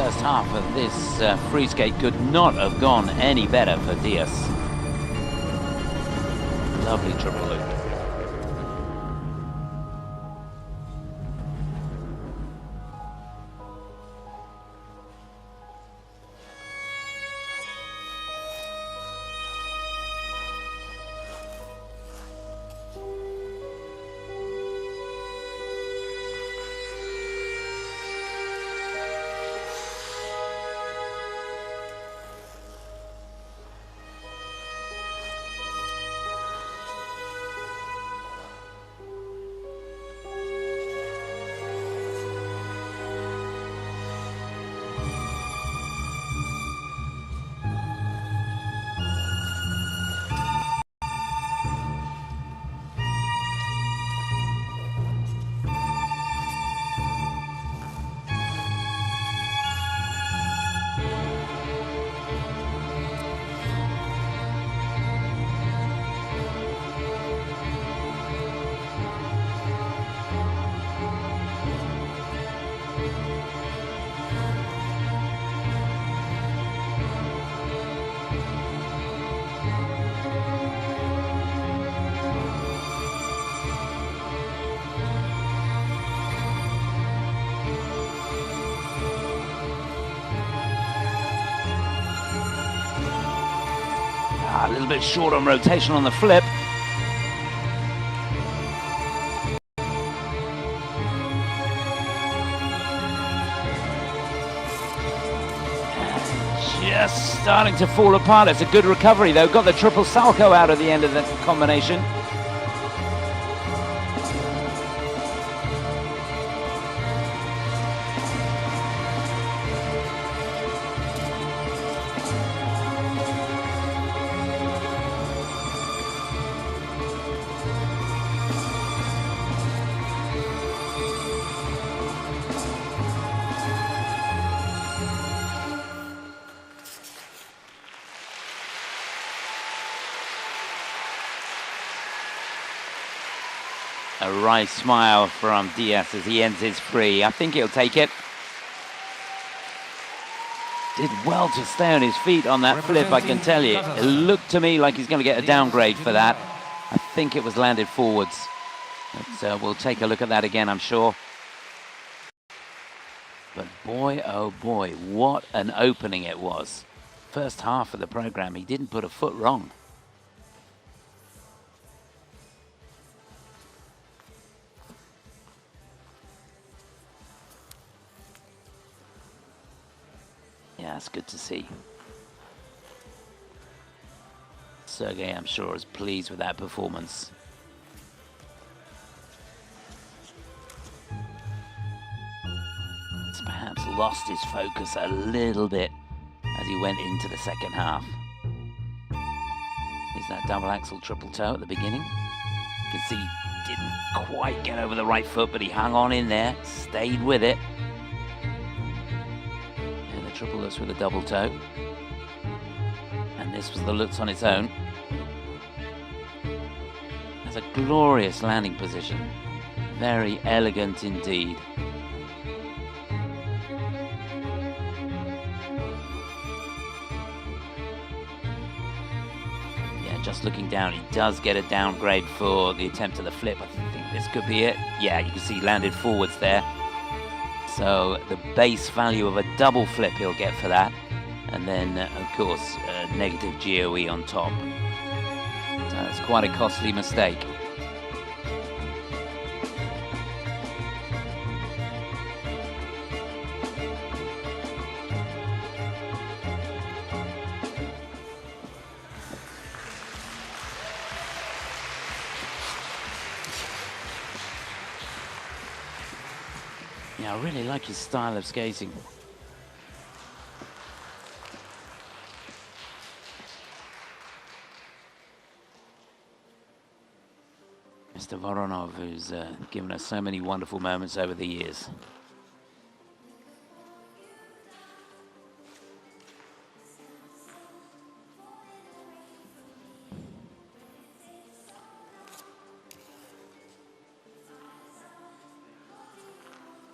first half of this free skate could not have gone any better for Diaz. Lovely triple loop. A little bit short on rotation on the flip. Just starting to fall apart. It's a good recovery though. Got the triple salco out at the end of the combination. A wry smile from Diaz as he ends his free. I think he'll take it. Did well to stay on his feet on that flip, I can tell you. It looked to me like he's going to get a downgrade for that. I think it was landed forwards. But we'll take a look at that again, I'm sure. But boy, oh boy, what an opening it was. First half of the program, he didn't put a foot wrong. Yeah, it's good to see. Sergey, I'm sure, is pleased with that performance. He's perhaps lost his focus a little bit as he went into the second half. Here's that double axel triple toe at the beginning. You can see he didn't quite get over the right foot, but he hung on in there, stayed with it. Triple Lutz with a double toe, and this was the Lutz on its own. That's a glorious landing position, very elegant indeed. Yeah, just looking down, he does get a downgrade for the attempt at the flip. I think this could be it. Yeah, you can see he landed forwards there. So the base value of a double flip he'll get for that. And then, of course, a negative GOE on top. So it's quite a costly mistake. Yeah, I really like his style of skating. Mr. Voronov, who's given us so many wonderful moments over the years.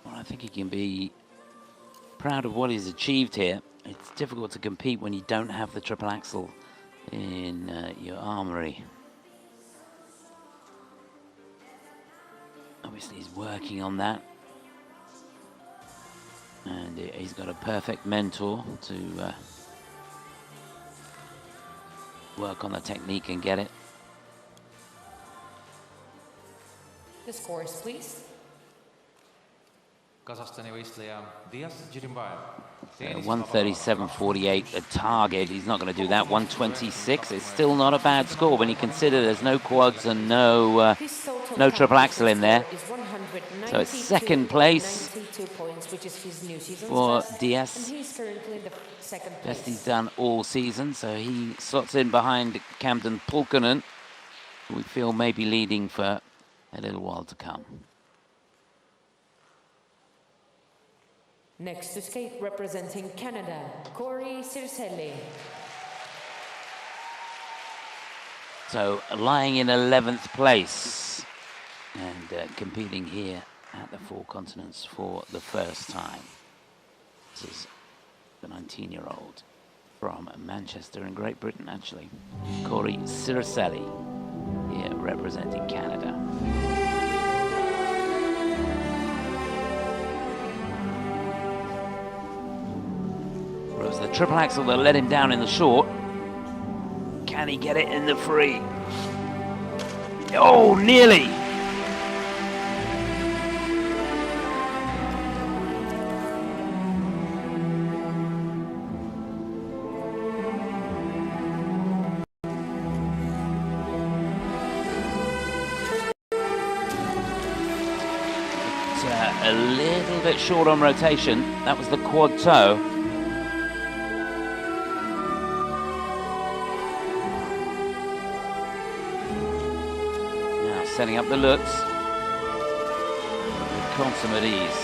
I think he can be proud of what he's achieved here. It's difficult to compete when you don't have the triple axel in your armory. Obviously he's working on that, and he's got a perfect mentor to work on the technique and get it. The scores, please. Kasahstani võistleja Dias Jirimbaev. 137.48 a target. He's not going to do that. 126. It's still not a bad score when you consider there's no quads and no triple axel in there. So it's second place for Dias. Best he's done all season. So he slots in behind Camden Pulkinen, who we feel may be leading for a little while to come. Next to skate, representing Canada, Corey Circelli. So lying in 11th place and competing here at the Four Continents for the first time. This is the 19-year-old from Manchester in Great Britain, actually. Corey Circelli here representing Canada. Whereas the triple axel that let him down in the short. Can he get it in the free? Oh, nearly! A little bit short on rotation. That was the quad toe. Now setting up the lutz. Consummate ease.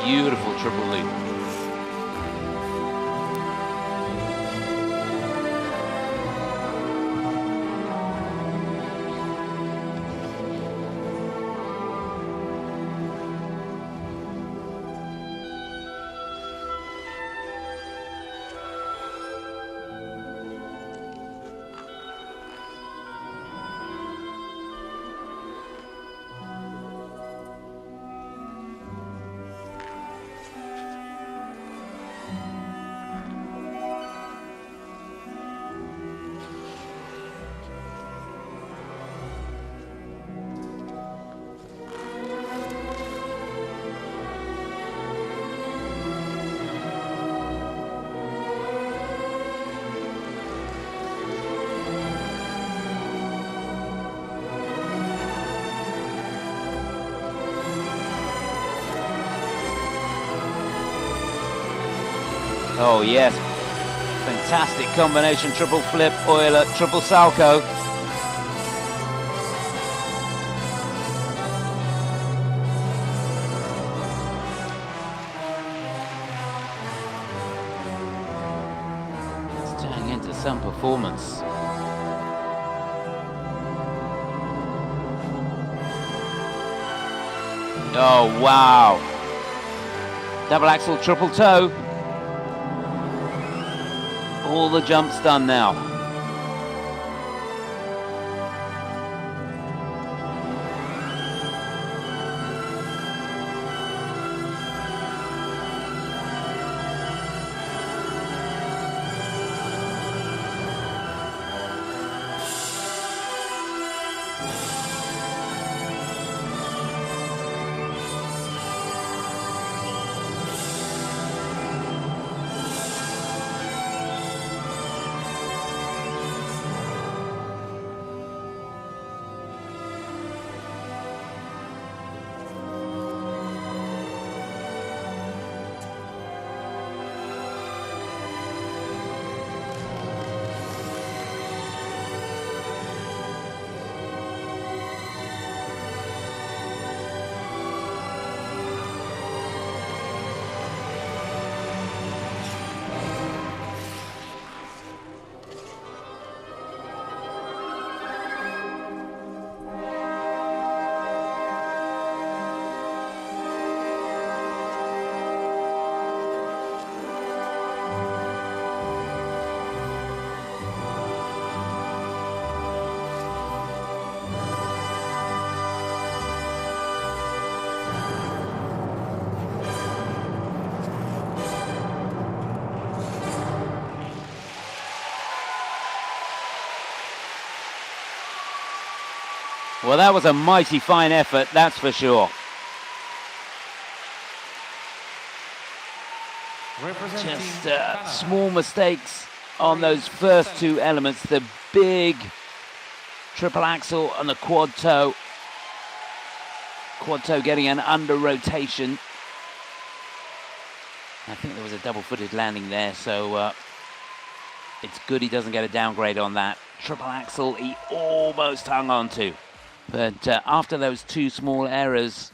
Beautiful triple loop. Oh yes, fantastic combination, triple flip, Euler, triple salco. It's turning into some performance. Oh wow, double axel, triple toe. All the jumps done now. Well, that was a mighty fine effort, that's for sure. Representing Just Canada. small mistakes on those first two elements, the big triple axel and the quad toe. Quad toe getting an under rotation. I think there was a double-footed landing there, so it's good he doesn't get a downgrade on that. Triple axel he almost hung on to. But after those two small errors,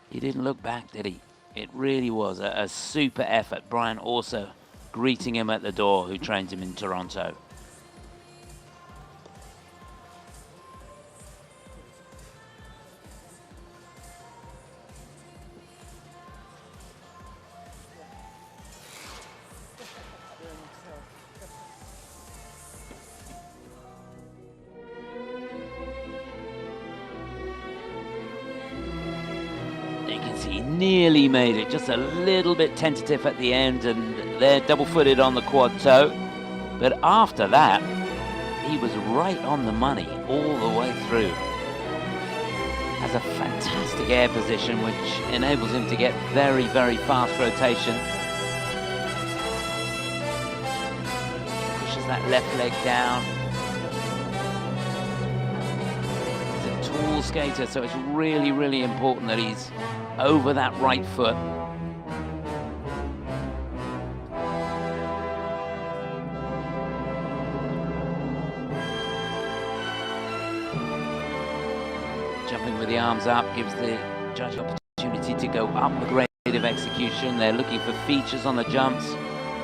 he didn't look back, did he? It really was a super effort. Brian also greeting him at the door, who trained him in Toronto. Nearly made it, just a little bit tentative at the end, and they're double-footed on the quad toe. But after that, he was right on the money all the way through. Has a fantastic air position, which enables him to get very, very fast rotation. Pushes that left leg down. He's a tall skater, so it's really, really important that he's over that right foot. Jumping with the arms up gives the judge opportunity to go up the grade of execution. They're looking for features on the jumps.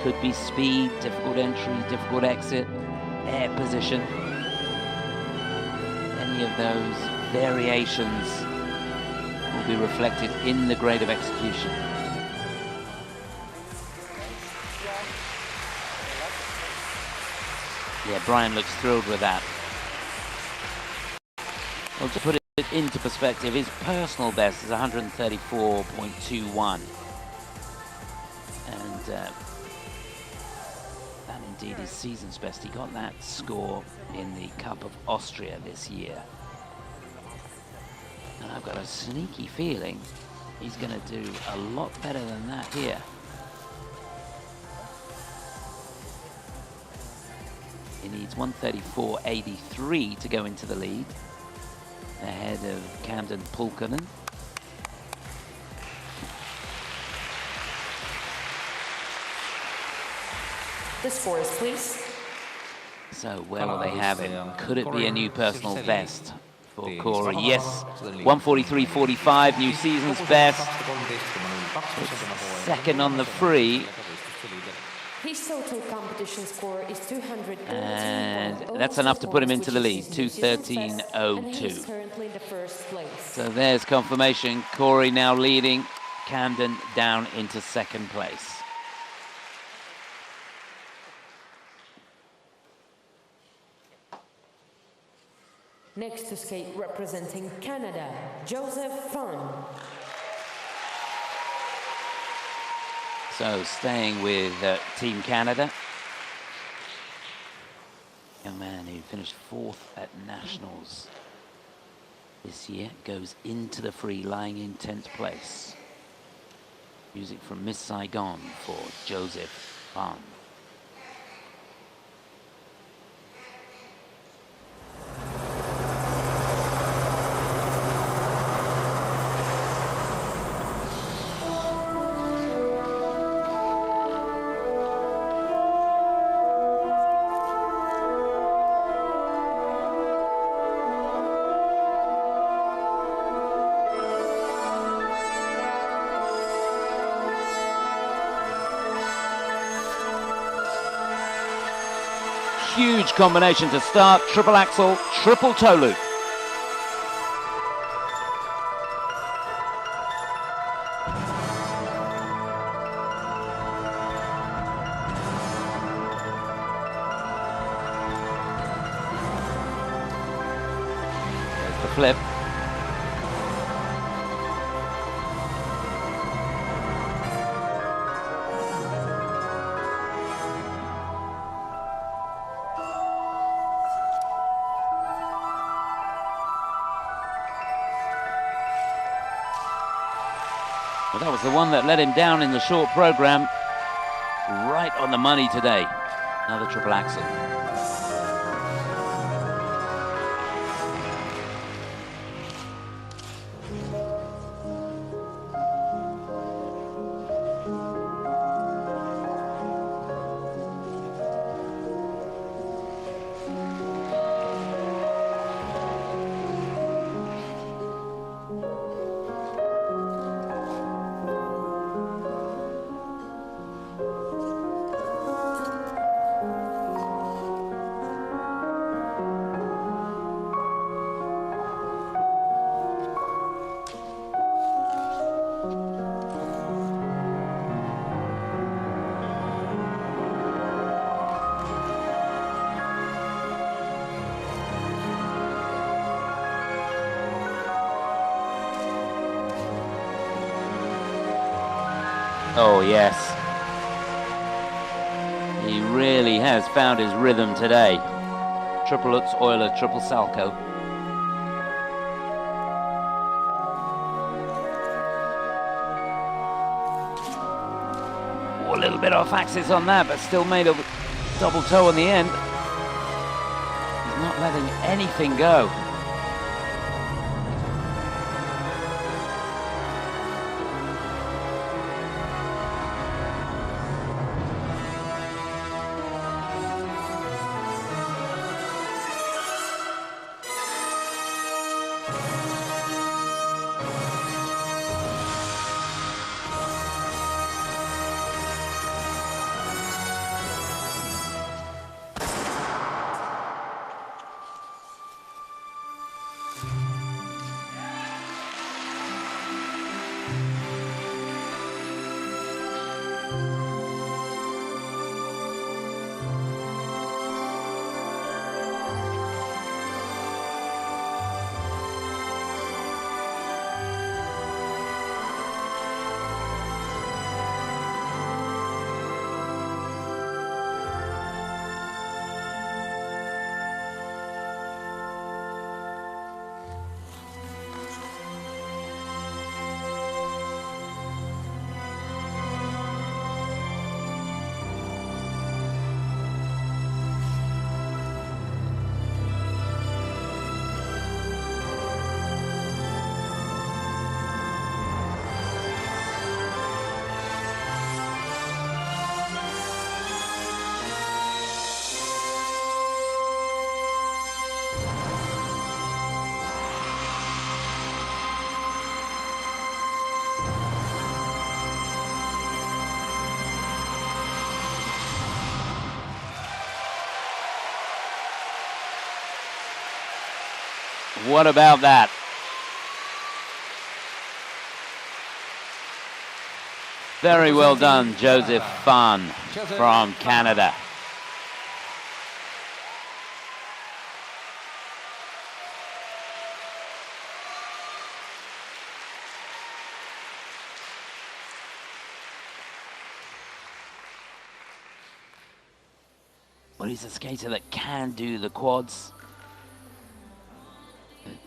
Could be speed, difficult entry, difficult exit, air position. Any of those variations will be reflected in the grade of execution. Yeah, Brian looks thrilled with that. Well, to put it into perspective, his personal best is 134.21. And that indeed is season's best. He got that score in the Cup of Austria this year. And I've got a sneaky feeling he's going to do a lot better than that here. He needs 134.83 to go into the lead, ahead of Camden Pulkkanen. The scores, please. So where will they have it? Could it be a new personal best for Corey? Yes, 143.45, new season's best. Second on the free. His total competition score is 218. And that's enough to put him into the lead, 213.02. And he's currently in the first place. So there's confirmation. Corey now leading, Camden down into second place. Next to skate representing Canada, Joseph Fun. So staying with Team Canada. Young man who finished 4th at Nationals this year goes into the free, lying in 10th place. Music from Miss Saigon for Joseph Fun. Huge combination to start, triple axel, triple toe loop. There's the flip. Well, that was the one that let him down in the short program. Right on the money today. Another triple axel. Oh, yes. He really has found his rhythm today. Triple Lutz, Euler, triple Salchow. Oh, a little bit off axis on that, but still made a double toe on the end. He's not letting anything go. What about that? Very well done, Joseph Fan from Canada. Well, he's a skater that can do the quads.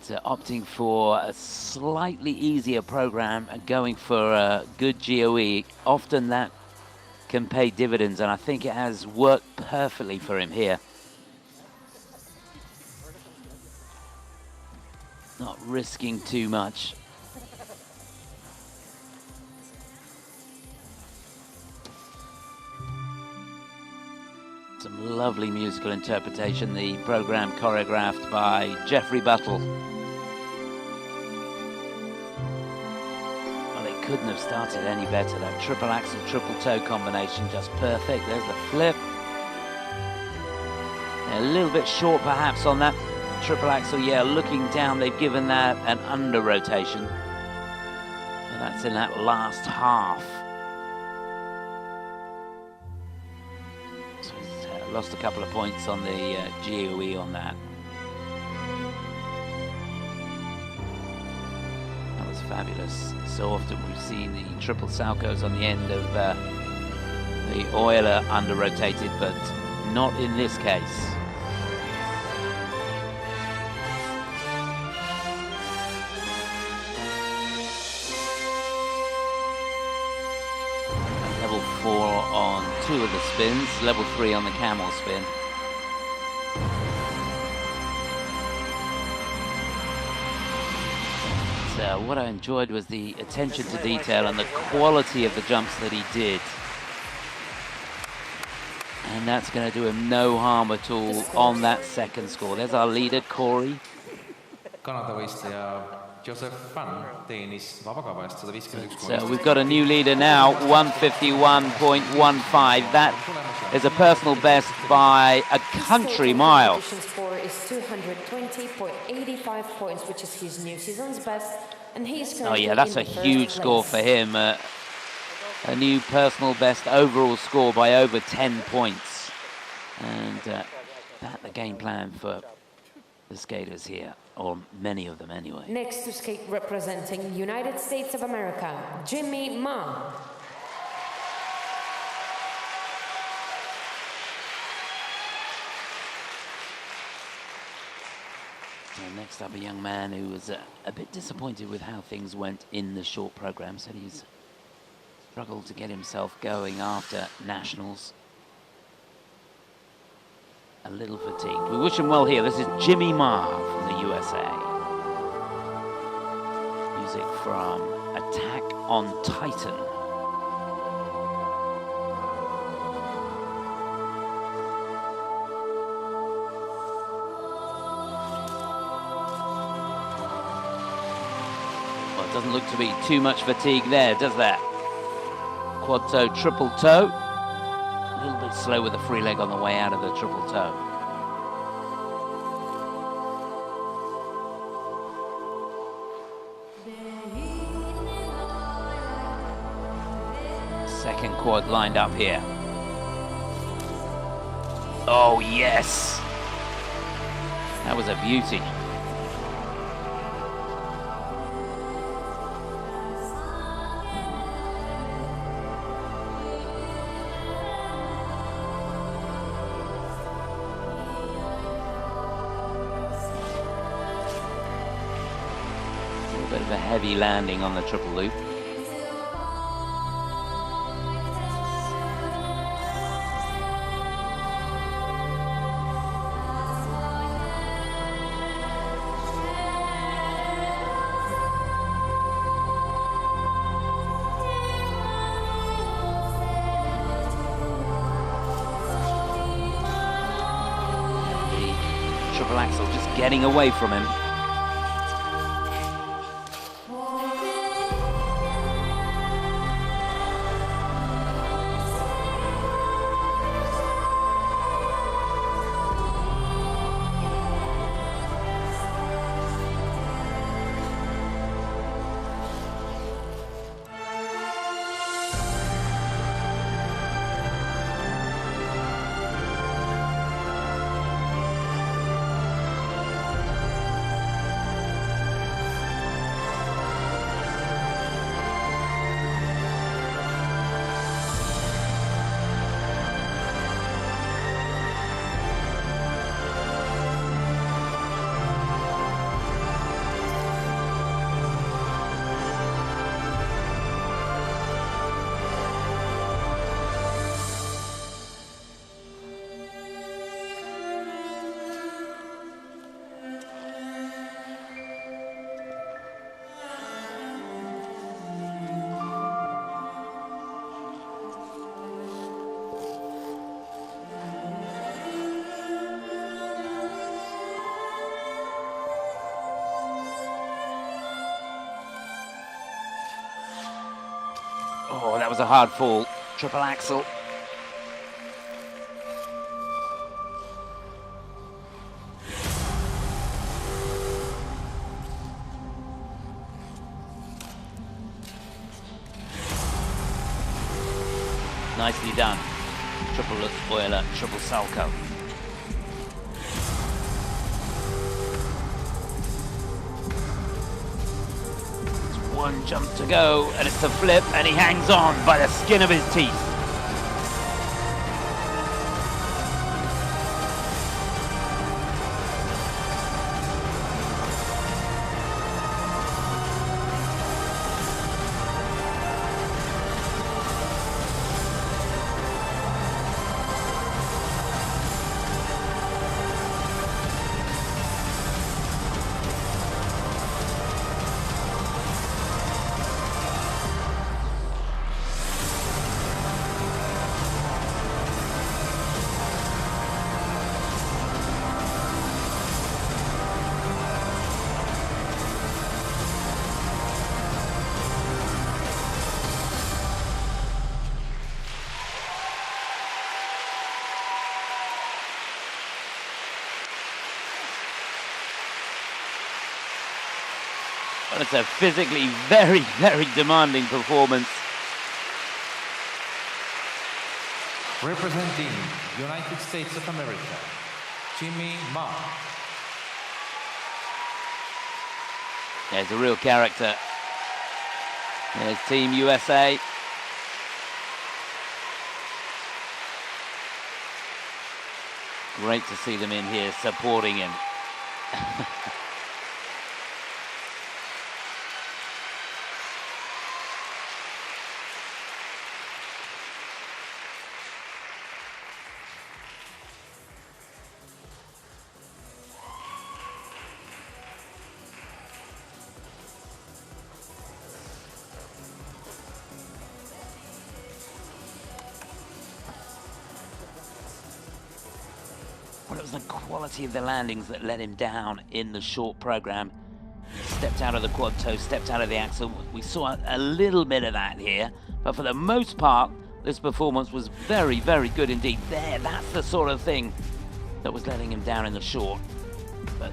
But, opting for a slightly easier program and going for a good GOE, often that can pay dividends, and I think it has worked perfectly for him here. Not risking too much. Some lovely musical interpretation, the program choreographed by Jeffrey Buttle. Well, it couldn't have started any better. That triple axel, triple toe combination, just perfect. There's the flip. A little bit short perhaps on that triple axel. Yeah, looking down, they've given that an under rotation. And that's in that last half. Lost a couple of points on the GOE on that. That was fabulous. So often we've seen the triple Salchows on the end of the Euler under-rotated, but not in this case. 2 of the spins, level 3 on the camel spin. So what I enjoyed was the attention to detail and the quality of the jumps that he did. And that's going to do him no harm at all on that second score. There's our leader, Corey. Kanada võistleja Joseph Fan teenis vabakava eest 151. So we've got a new leader now, 151.15. That is a personal best by a country mile. His score is 220.85 points, which is his new season's best. And he's Oh currently yeah, that's in a the first huge score place. for him. A new personal best overall score by over 10 points. And that's the game plan for the skaters here, or many of them anyway. Next to skate representing United States of America, Jimmy Ma. So next up, a young man who was a bit disappointed with how things went in the short program. Said he's struggled to get himself going after nationals. A little fatigued. We wish him well here. This is Jimmy Ma from the USA. Music from Attack on Titan. Well, it doesn't look to be too much fatigue there, does that? Quad toe, triple toe. A little bit slow with the free leg on the way out of the triple toe. Second quad lined up here. Oh yes! That was a beauty. Bit of a heavy landing on the triple loop. The triple axel just getting away from him. Oh, that was a hard fall. Triple axel. Nicely done. Triple spoiler, triple salco. One jump to go, and it's a flip, and he hangs on by the skin of his teeth. But it's a physically very, very demanding performance. Representing United States of America, Jimmy Ma. There's a real character. There's Team USA. Great to see them in here supporting him. Well, it was the quality of the landings that let him down in the short program. He stepped out of the quad toe, stepped out of the axle. We saw a little bit of that here, but for the most part, this performance was very, very good indeed. That's the sort of thing that was letting him down in the short. But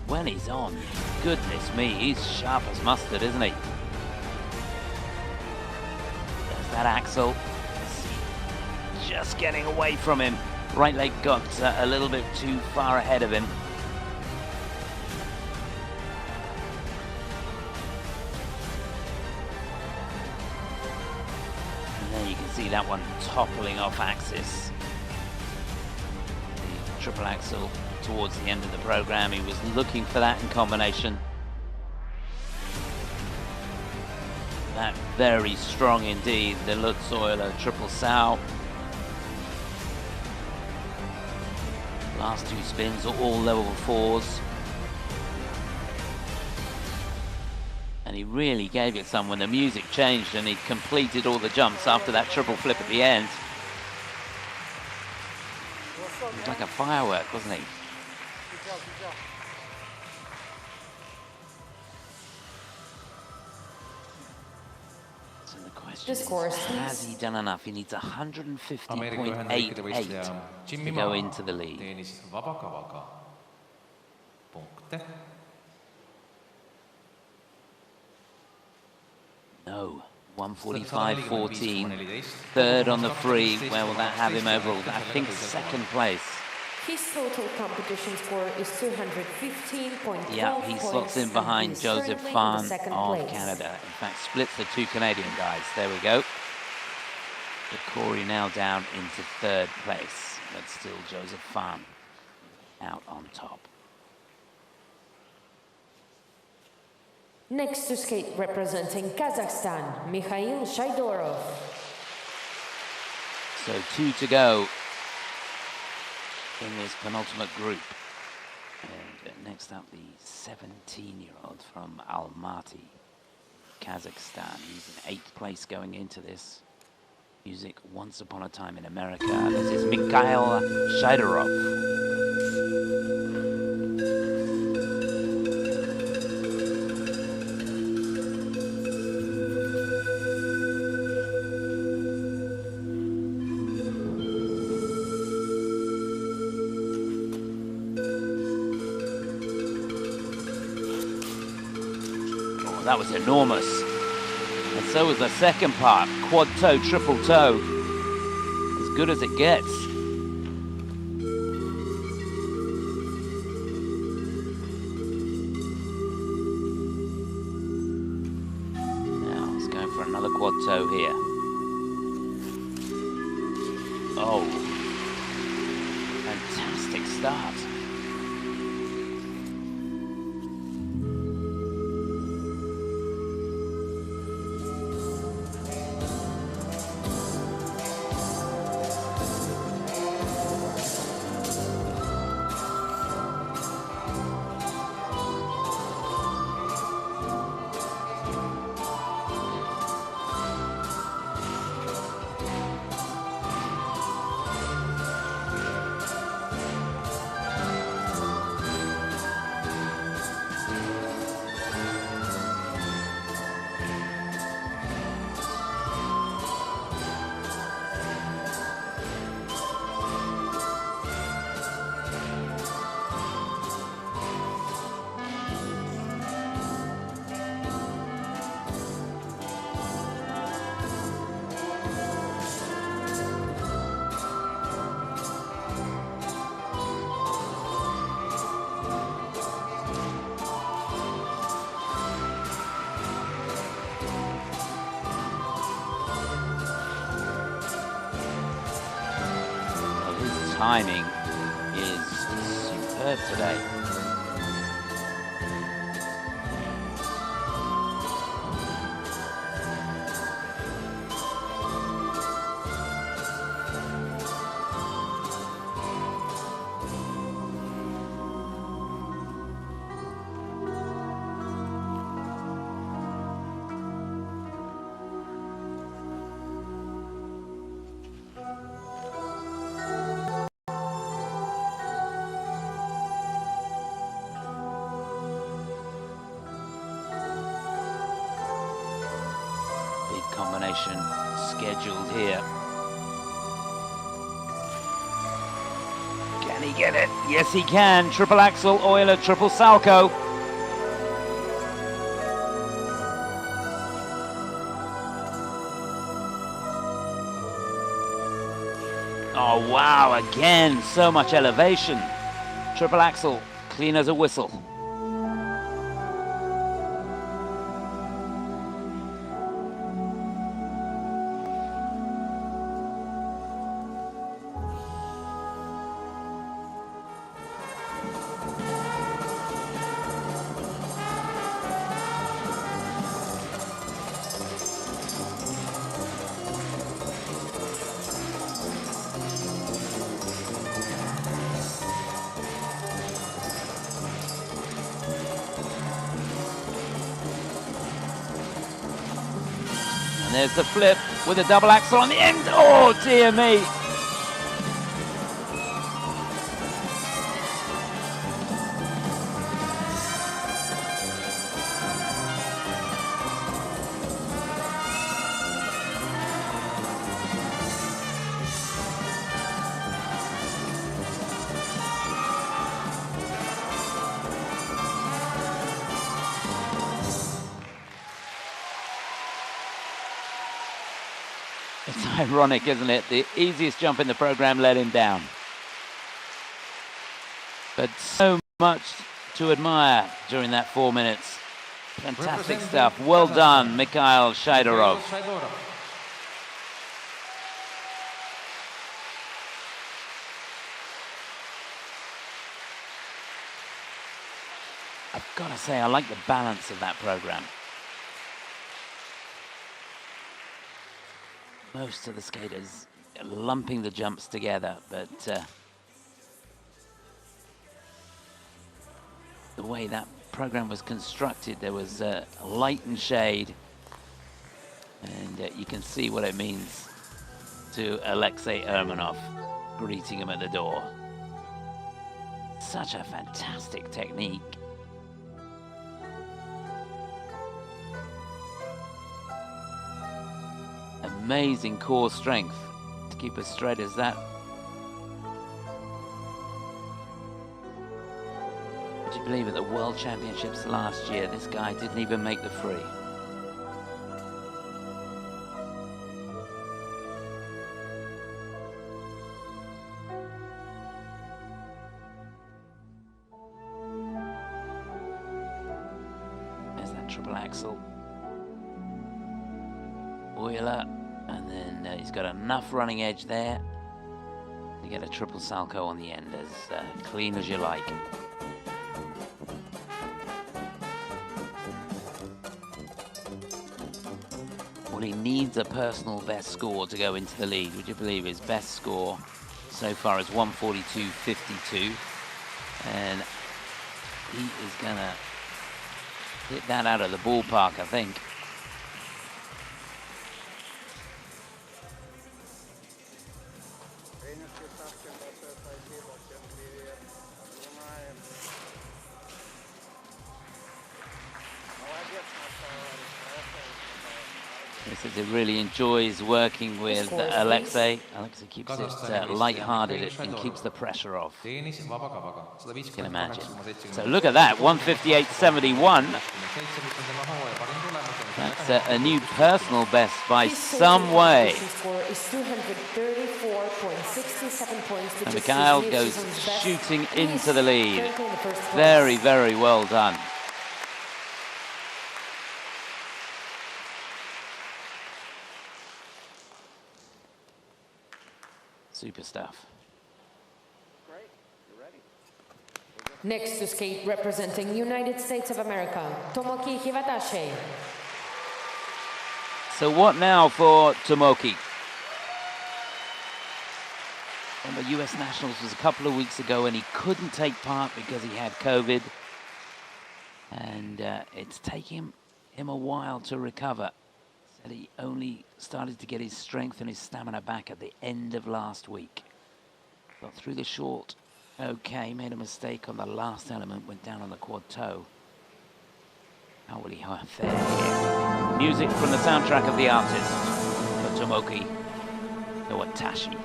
when he's on, goodness me, he's sharp as mustard, isn't he? There's that axle. Just getting away from him. Right leg got a little bit too far ahead of him. And there you can see that one toppling off axis. The triple axle towards the end of the program. He was looking for that in combination. That very strong indeed. The Lutz Euler triple sow. Last two spins are all level 4s. And he really gave it some when the music changed and he completed all the jumps after that triple flip at the end. It was like a firework, wasn't he? So the question is, has he done enough? He needs 150.88 to go into the lead. Teenis vabakavaga punkte. No, 145.14. Third on the free. Where will that have him overall? I think second place. His total competition score is 215.12 Yeah, he slots in behind Joseph Fan of Canada. In fact, splits the two Canadian guys. There we go. But Corey now down into third place. But still Joseph Fan out on top. Next to skate representing Kazakhstan, Mikhail Shaidorov. So 2 to go in this penultimate group. And next up, the 17-year-old from Almaty, Kazakhstan. He's in 8th place going into this. Music Once Upon a Time in America. This is Mikhail Shaidorov. That was enormous. And so was the second part. Quad toe, triple toe. As good as it gets. Now let's go for another quad toe here. Oh. Fantastic start. timing is superb today. Combination scheduled here. Can he get it? Yes, he can. Triple axel, Euler, triple salcho. Oh, wow, again, so much elevation. Triple axel, clean as a whistle. And there's the flip with a double axel on the end. Oh, dear me. It's ironic, isn't it? The easiest jump in the program let him down. But so much to admire during that 4 minutes. Fantastic stuff. Well done, Mikhail Shaidorov. I've got to say, I like the balance of that program. Most of the skaters lumping the jumps together, but the way that program was constructed, there was light and shade, and you can see what it means to Alexei Ermanov, greeting him at the door. Such a fantastic technique. Amazing core strength to keep as straight as that. Would you believe at the World Championships last year, this guy didn't even make the free? There's that triple axel. Euler. And then he's got enough running edge there to get a triple salcho on the end, as clean as you like. Well, he needs a personal best score to go into the lead. Would you believe his best score so far is 142.52, and he is gonna hit that out of the ballpark, I think. He really enjoys working with Alexei. Alexei keeps it light-hearted and keeps the pressure off. You can imagine. So look at that, 158.71. That's a new personal best by some way. And Mikhail goes shooting into the lead. Very, very well done. Super stuff. Next to skate representing United States of America, Tomoki Hiwatashi. So what now for Tomoki? Well, the US Nationals was a couple of weeks ago and he couldn't take part because he had COVID. And it's taken him a while to recover. Said he only started to get his strength and his stamina back at the end of last week. Got through the short, okay, made a mistake on the last element, went down on the quad toe. How will he fare here? Music from the soundtrack of The Artist for Tomoki Hiwatashi.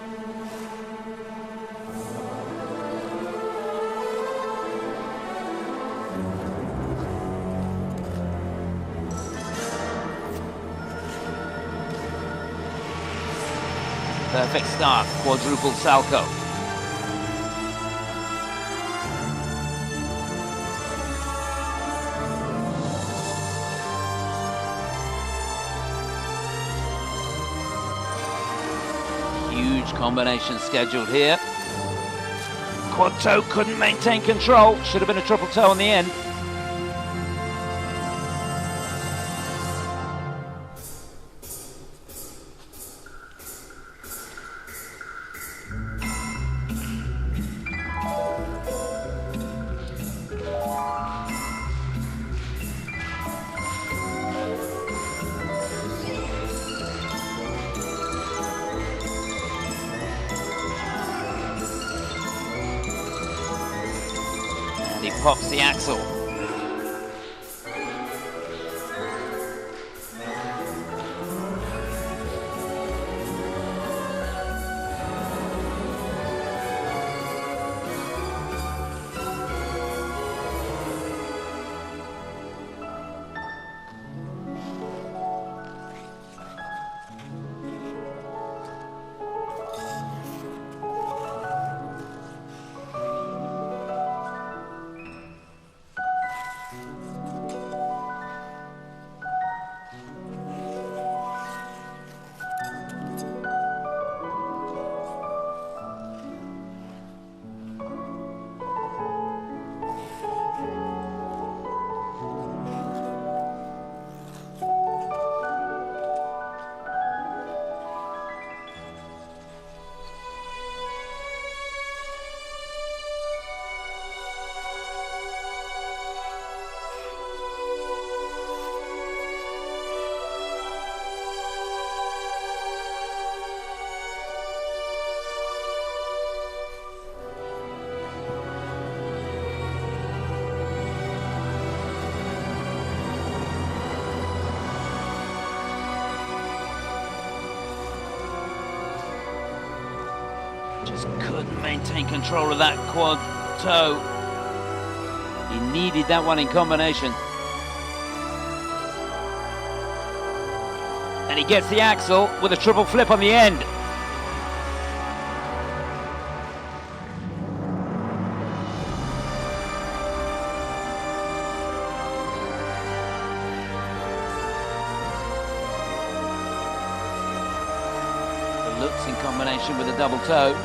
Perfect start, quadruple salto. Huge combination scheduled here. Quad toe couldn't maintain control. Should have been a triple toe in the end. He pops the axle. Just couldn't maintain control of that quad toe. He needed that one in combination. And he gets the axle with a triple flip on the end. The looks in combination with a double toe.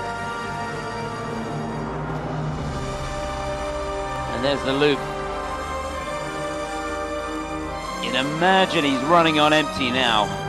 And there's the loop. You can imagine he's running on empty now.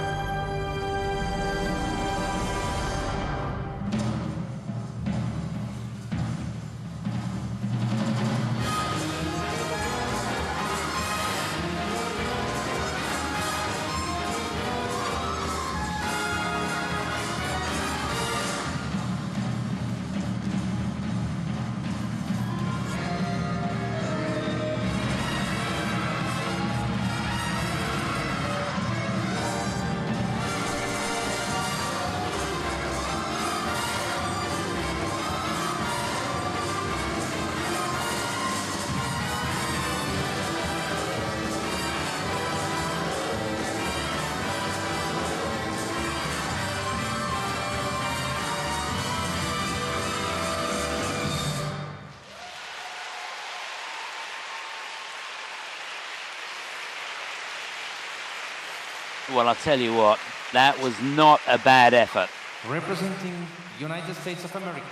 Well, I'll tell you what, that was not a bad effort. Representing United States of America,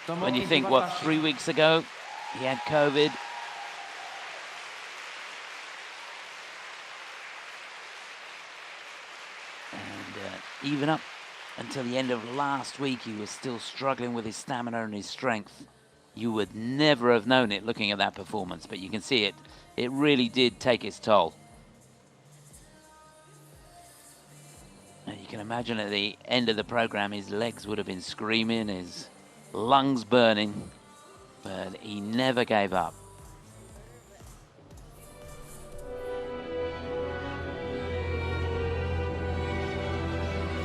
When you Tomoki think, what, Hiwatashi. 3 weeks ago, He had COVID. And even up until the end of last week, he was still struggling with his stamina and his strength. You would never have known it looking at that performance, but you can see it. It really did take its toll. And you can imagine at the end of the program, his legs would have been screaming, his lungs burning, but he never gave up.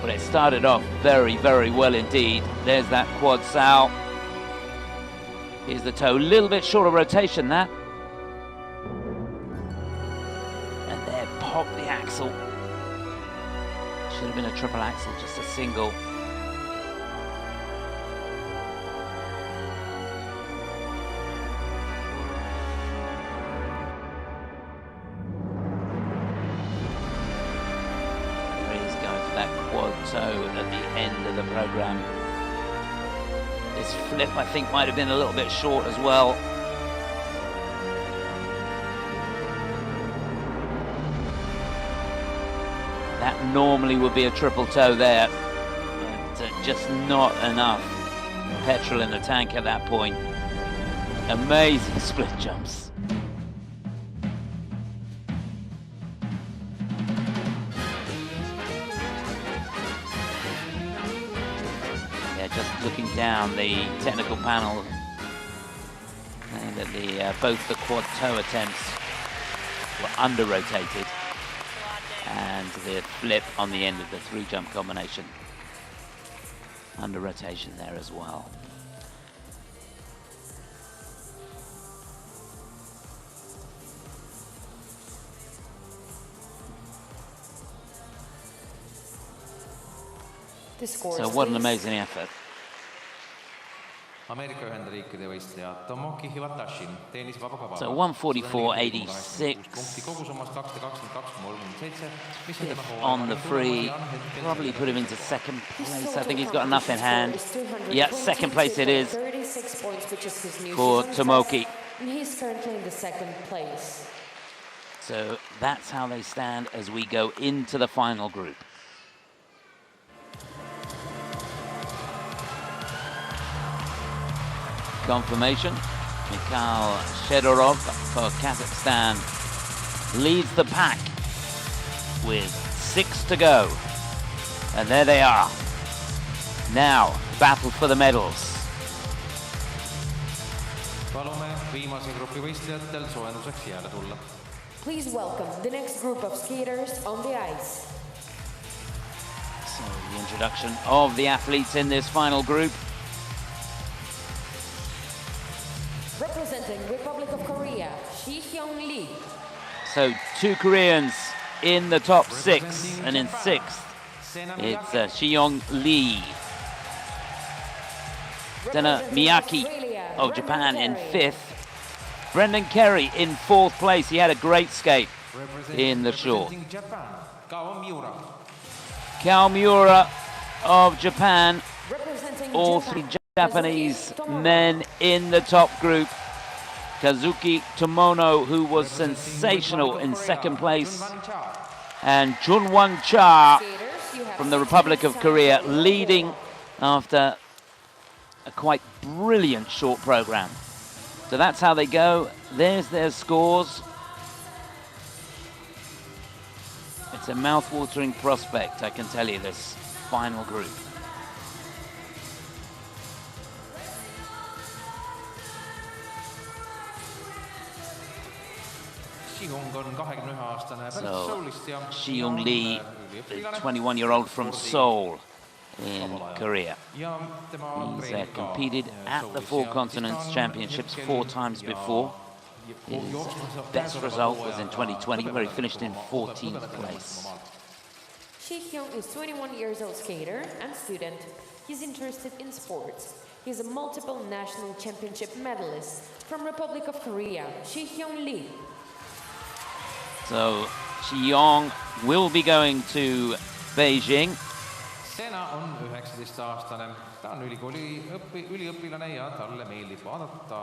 Well, it started off very, very well indeed. There's that quad sow. Here's the toe, a little bit short of rotation, that. And there, pop the axle. Should have been a triple axle, just a single. Toe at the end of the program. This flip, I think, might have been a little bit short as well. That normally would be a triple toe there, but just not enough petrol in the tank at that point. Amazing split jumps. Just looking down the technical panel, saying that both the quad toe attempts were under rotated, and the flip on the end of the 3-jump combination under rotation there as well. So what an amazing effort. Ameerika Ühendriikide võistleja Tomoki Hiwatashin teenis vabakavale. So 144.86. On the free, probably put him into second place. I think he's got enough in hand. Yeah, second place it is 36 points, which is his new for season Tomoki. best, and he's currently in the second place. So that's how they stand as we go into the final group. Confirmation, Mikhail Shedorov for Kazakhstan leads the pack with 6 to go. And there they are. Now, battle for the medals. Please welcome the next group of skaters on the ice. So the introduction of the athletes in this final group. Representing Republic of Korea, Shi-Hyung Lee. So 2 Koreans in the top 6, and in 6th, it's Shi-Hyung Lee. Sena Miyake of Japan in 5th. Brendan Kerry in 4th place. He had a great skate in the short. Kao Miura of Japan. All 3 Japanese men in the top group. Kazuki Tomono, who was sensational in 2nd place. And Junwon Cha from the Republic of Korea leading after a quite brilliant short program. So that's how they go. There's their scores. It's a mouth-watering prospect, I can tell you, this final group. So, Shi-Hyung Lee, the 21-year-old from Seoul in Korea. He's competed at the 4 Continents Championships 4 times before. His best result was in 2020, where he finished in 14th place. Shi-Hyung is 21 years old skater and student. He's interested in sports. He's a multiple national championship medalist from Republic of Korea, Shi-Hyung Lee. So Shi-Hyung will be going to Beijing. Sena on 19-aastane, ta on ülikooli üliõpilane ja talle meeldib vaadata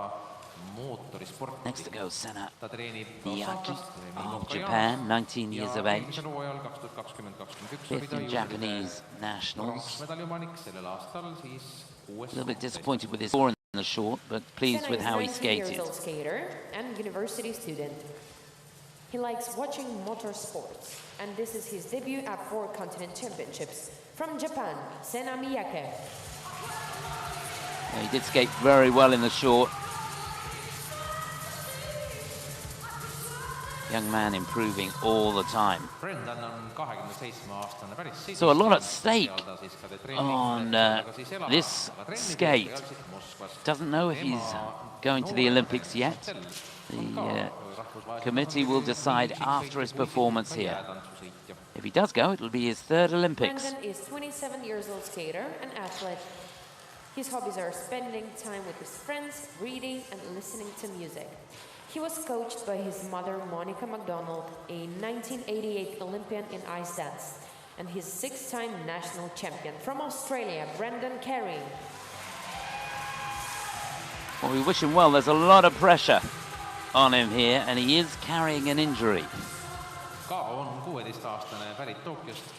mootorisporti. Next to go, Sena Ta treenib Miyaki Osakas, of Japan, 19 years of age. eelmisel hooajal 2020-2021 Fifth in Japanese nationals. pronksmedali omanik sellel aastal siis A uues little bit disappointed with his score in the short, but pleased Sena with is how he 19 skated. years old skater and university student. He likes watching motorsports, and this is his debut at 4 continent championships. From Japan, Sena Miyake. He did skate very well in the short. Young man improving all the time. Brendan on 27-aastane päris Sydneyst. So a lot at stake Seal ta siis ka teeb treeningut, on aga siis elab, this aga trennid skate. käisid Moskvas. Doesn't know if he's going to the Olympics yet. The committee will decide after his performance here. If he does go, it'll be his 3rd Olympics. Brendan is 27 years old skater and athlete. His hobbies are spending time with his friends, reading and listening to music. He was coached by his mother, Monica MacDonald, a 1988 Olympian in ice dance, and his 6-time national champion. From Australia, Brendan Carey. Well, we wish him well. There's a lot of pressure on him here, and he is carrying an injury. Ka on 16-aastane pärit Tokyost,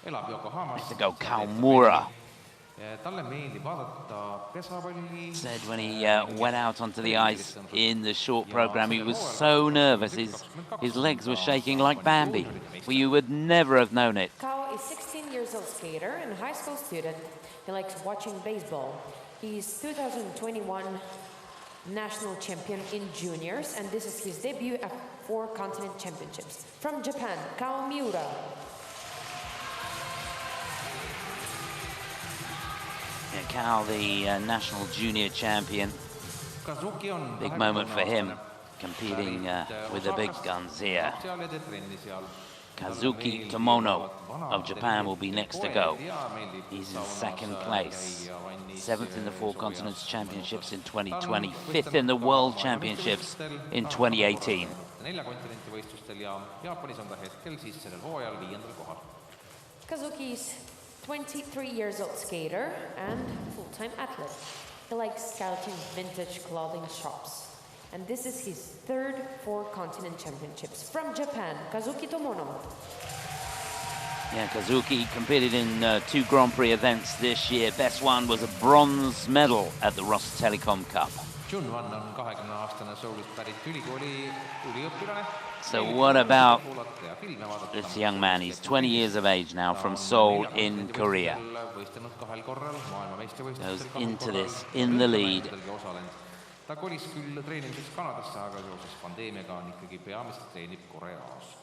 elab Yokohamas. To go Kawamura. Talle meeldib vaadata pesapalli. Said when he went out onto the ice in the short program, he was so nervous. His legs were shaking like Bambi. Well, you would never have known it. Kao is 16 years old skater and high school student. He likes watching baseball. He's 2021 national champion in juniors, and this is his debut at 4 continent championships. From Japan, Kao Miura. Yeah, Cal, the national junior champion. Kazuki on Big moment for him, competing with the big guns here. Kazuki Tomono of Japan will be next to go. He's in 2nd place. 7th in the 4 continents championships in 2020, 5th in the world championships in 2018. 4 kontinenti võistlustel ja Jaapanis on ta hetkel siis sellel hooajal 5. kohal. Kazuki is 23 years old skater and full-time athlete. He likes scouting vintage clothing shops. And this is his 3rd 4 continent championships. From Japan, Kazuki Tomono. Yeah, Kazuki competed in 2 Grand Prix events this year. Best one was a bronze medal at the Ross Telecom Cup. Junwan on 20-aastane Soulist pärit ülikooli üliõpilane. So what about this young man? He's 20 years of age now, from Seoul in Korea. Goes into this in the lead. Ta kolis küll treenimiseks Kanadasse, aga seoses pandeemiaga on ikkagi peamiselt treenib Koreas.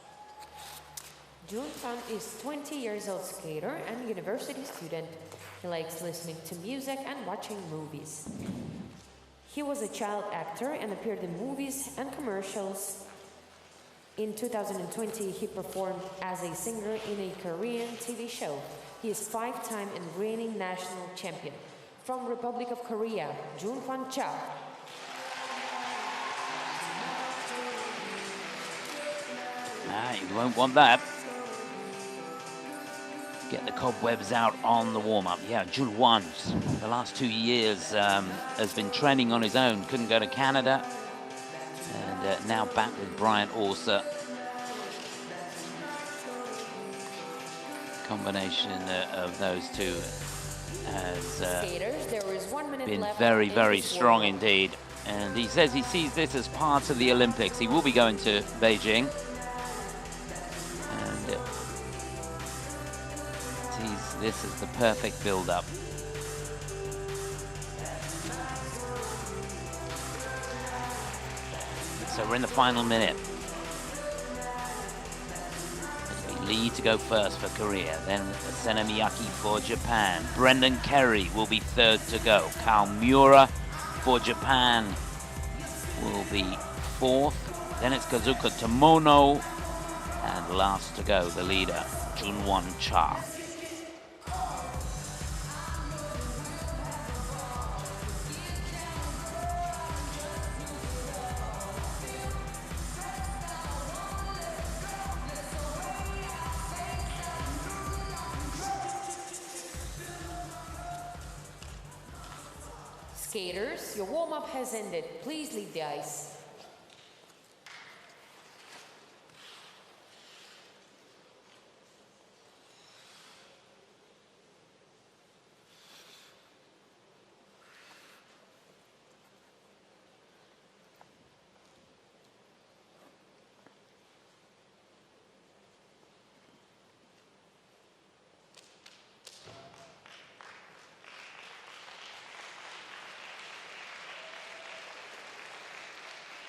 Junfan is 20 years old skater and university student. He likes listening to music and watching movies. He was a child actor and appeared in movies and commercials. In 2020, he performed as a singer in a Korean TV show. He is 5-time and reigning national champion. From Republic of Korea, Junfan Cha. You won't want that. Get the cobwebs out on the warm-up. Yeah, Junwan, the last 2 years, has been training on his own. Couldn't go to Canada. And now back with Brian Orser. Combination of those two has been very, very strong indeed. And he says he sees this as part of the Olympics. He will be going to Beijing. And sees this as the perfect build-up. So we're in the final minute. We lead to go first for Korea, then Sena Miyaki for Japan. Brendan Carey will be 3rd to go. Kawamura for Japan will be 4th. Then it's Kazuka Tomono. And last to go, the leader, Junwan Cha. Skaters, your warm-up has ended. Please leave the ice.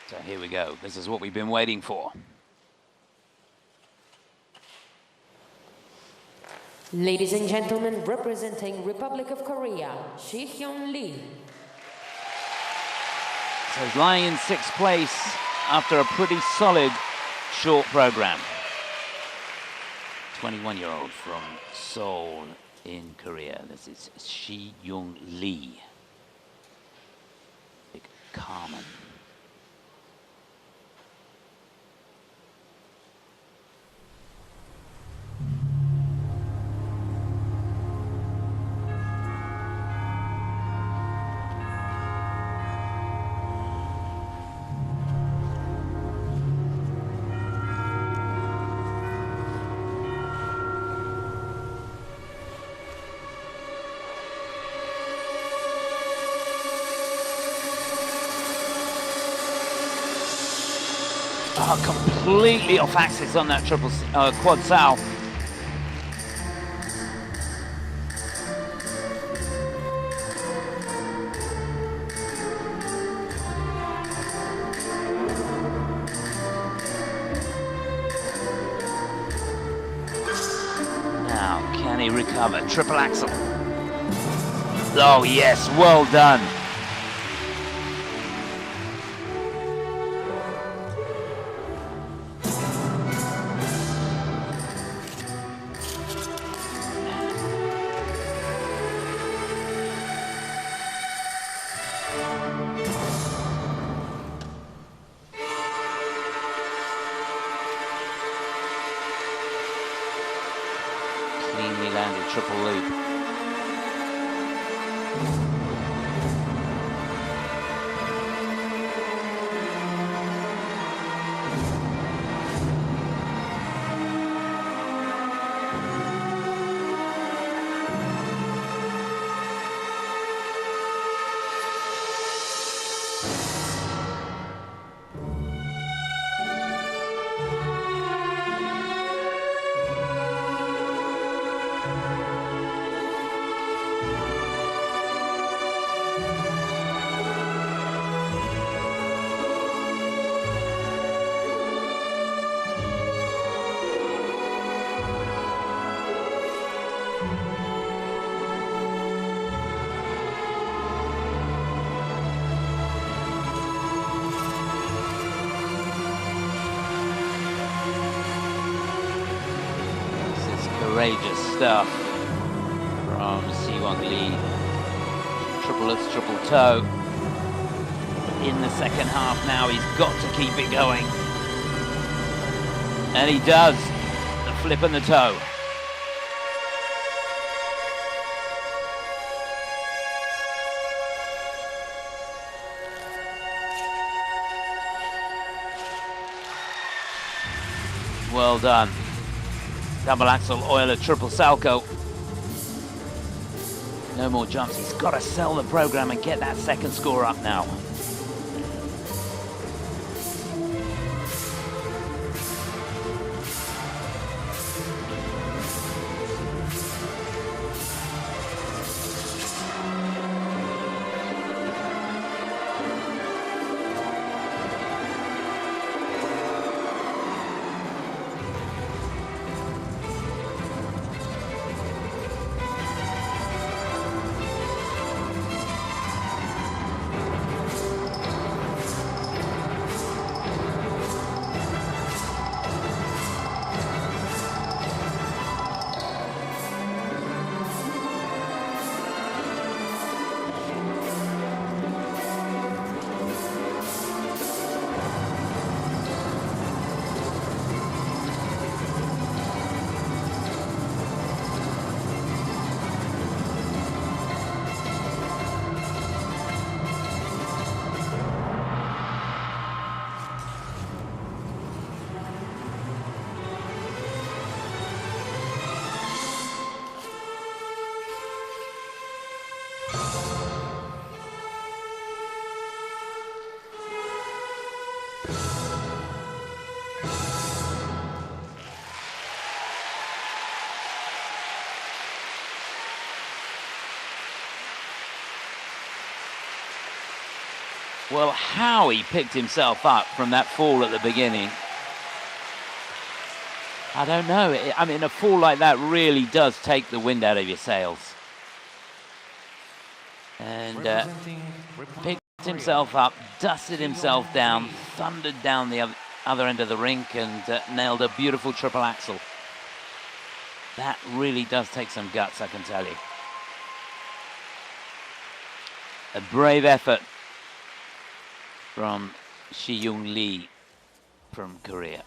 So here we go. This is what we've been waiting for. Ladies and gentlemen, representing Republic of Korea, Ji-hyun Lee. So he's lying in 6th place after a pretty solid short program. 21-year-old from Seoul in Korea. This is Ji-hyun Lee. Big Carmen. Completely off axis on that quad sow. Now, can he recover? Triple axel. Oh yes, well done. Cleanly landed triple loop. Courageous stuff from Ji-hyun Lee. Triple lutz, triple toe. In the second half now, he's got to keep it going. And he does. The flip and the toe. Well done. Double axel, Euler, triple salco. No more jumps. He's got to sell the program and get that second score up now. Well, how he picked himself up from that fall at the beginning, I don't know. I mean, a fall like that really does take the wind out of your sails. And picked himself up, dusted himself down, thundered down the other end of the rink, and nailed a beautiful triple axel. That really does take some guts, I can tell you. A brave effort from Shi-Young Lee from Korea.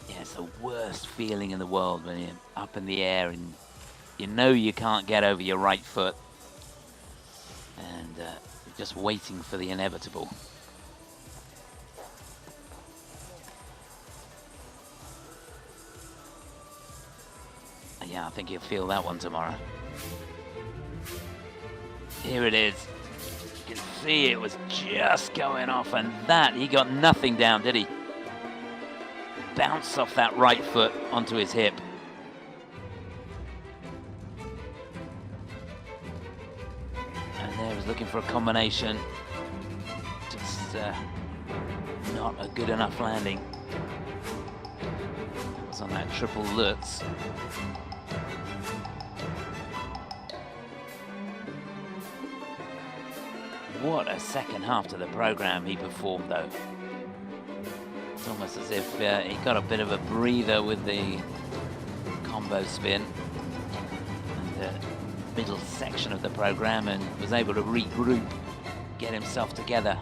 Yeah, it's the worst feeling in the world when you're up in the air and you know you can't get over your right foot, and you're just waiting for the inevitable. Yeah, I think you'll feel that one tomorrow. Here it is. You can see it was just going off, and that, he got nothing down, did he? Bounced off that right foot onto his hip. And there, was looking for a combination. Just not a good enough landing. That was on that triple Lutz. What a second half to the program he performed, though. It's almost as if he got a bit of a breather with the combo spin and the middle section of the program, and was able to regroup, get himself together.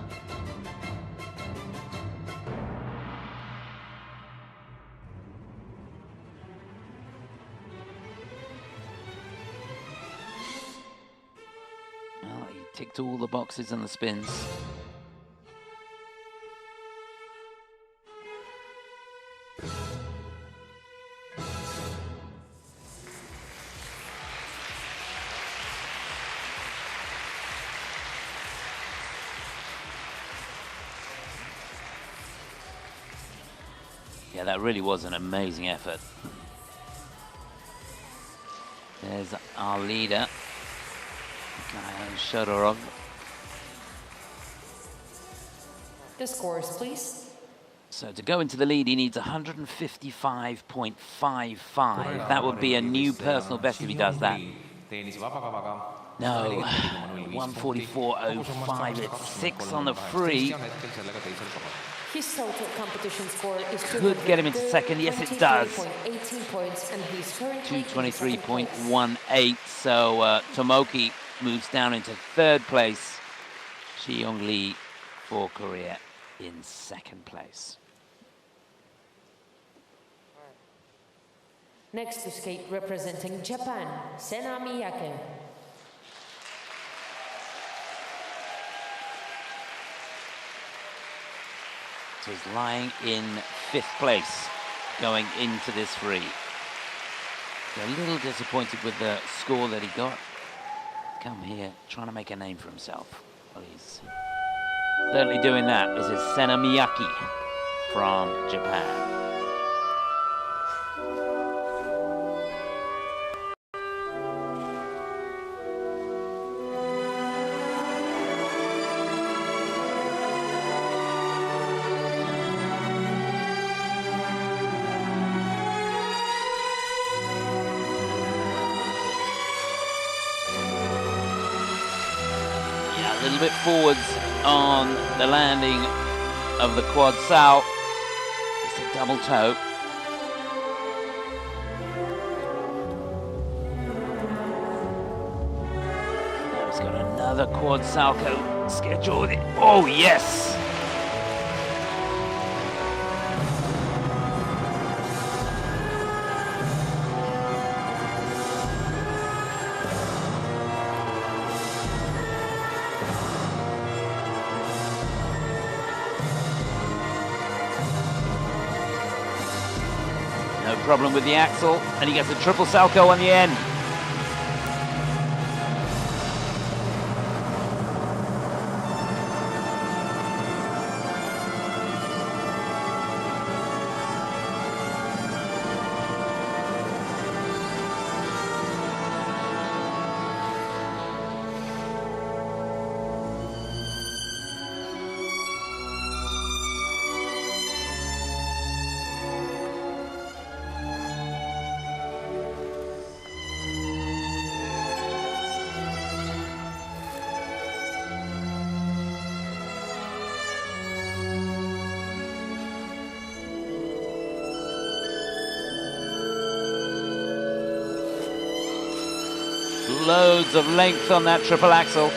Well, he ticked all the boxes and the spins. Yeah, that really was an amazing effort. There's our leader, Shadorog. The scores, please. So to go into the lead, he needs 155.55. That would be a new personal best if he does that. No, 144.05. It's 6 on the free. His total competition score is Could get him into second. Yes, it does. 18 points, and he's currently 223.18. So Tomoki moves down into third place. Shi-Young Lee for Korea in second place. Next to skate representing Japan, Sena Miyake. So he's lying in fifth place going into this free. A little disappointed with the score that he got. Come here, trying to make a name for himself. Well, he's certainly doing that. This is Sena Miyake from Japan. A little bit forwards on the landing of the quad sow. Just a double toe. Now he's got another quad salco scheduled. Oh yes! No problem with the axle, and he gets a triple salco on the end. loads of length on that triple axel.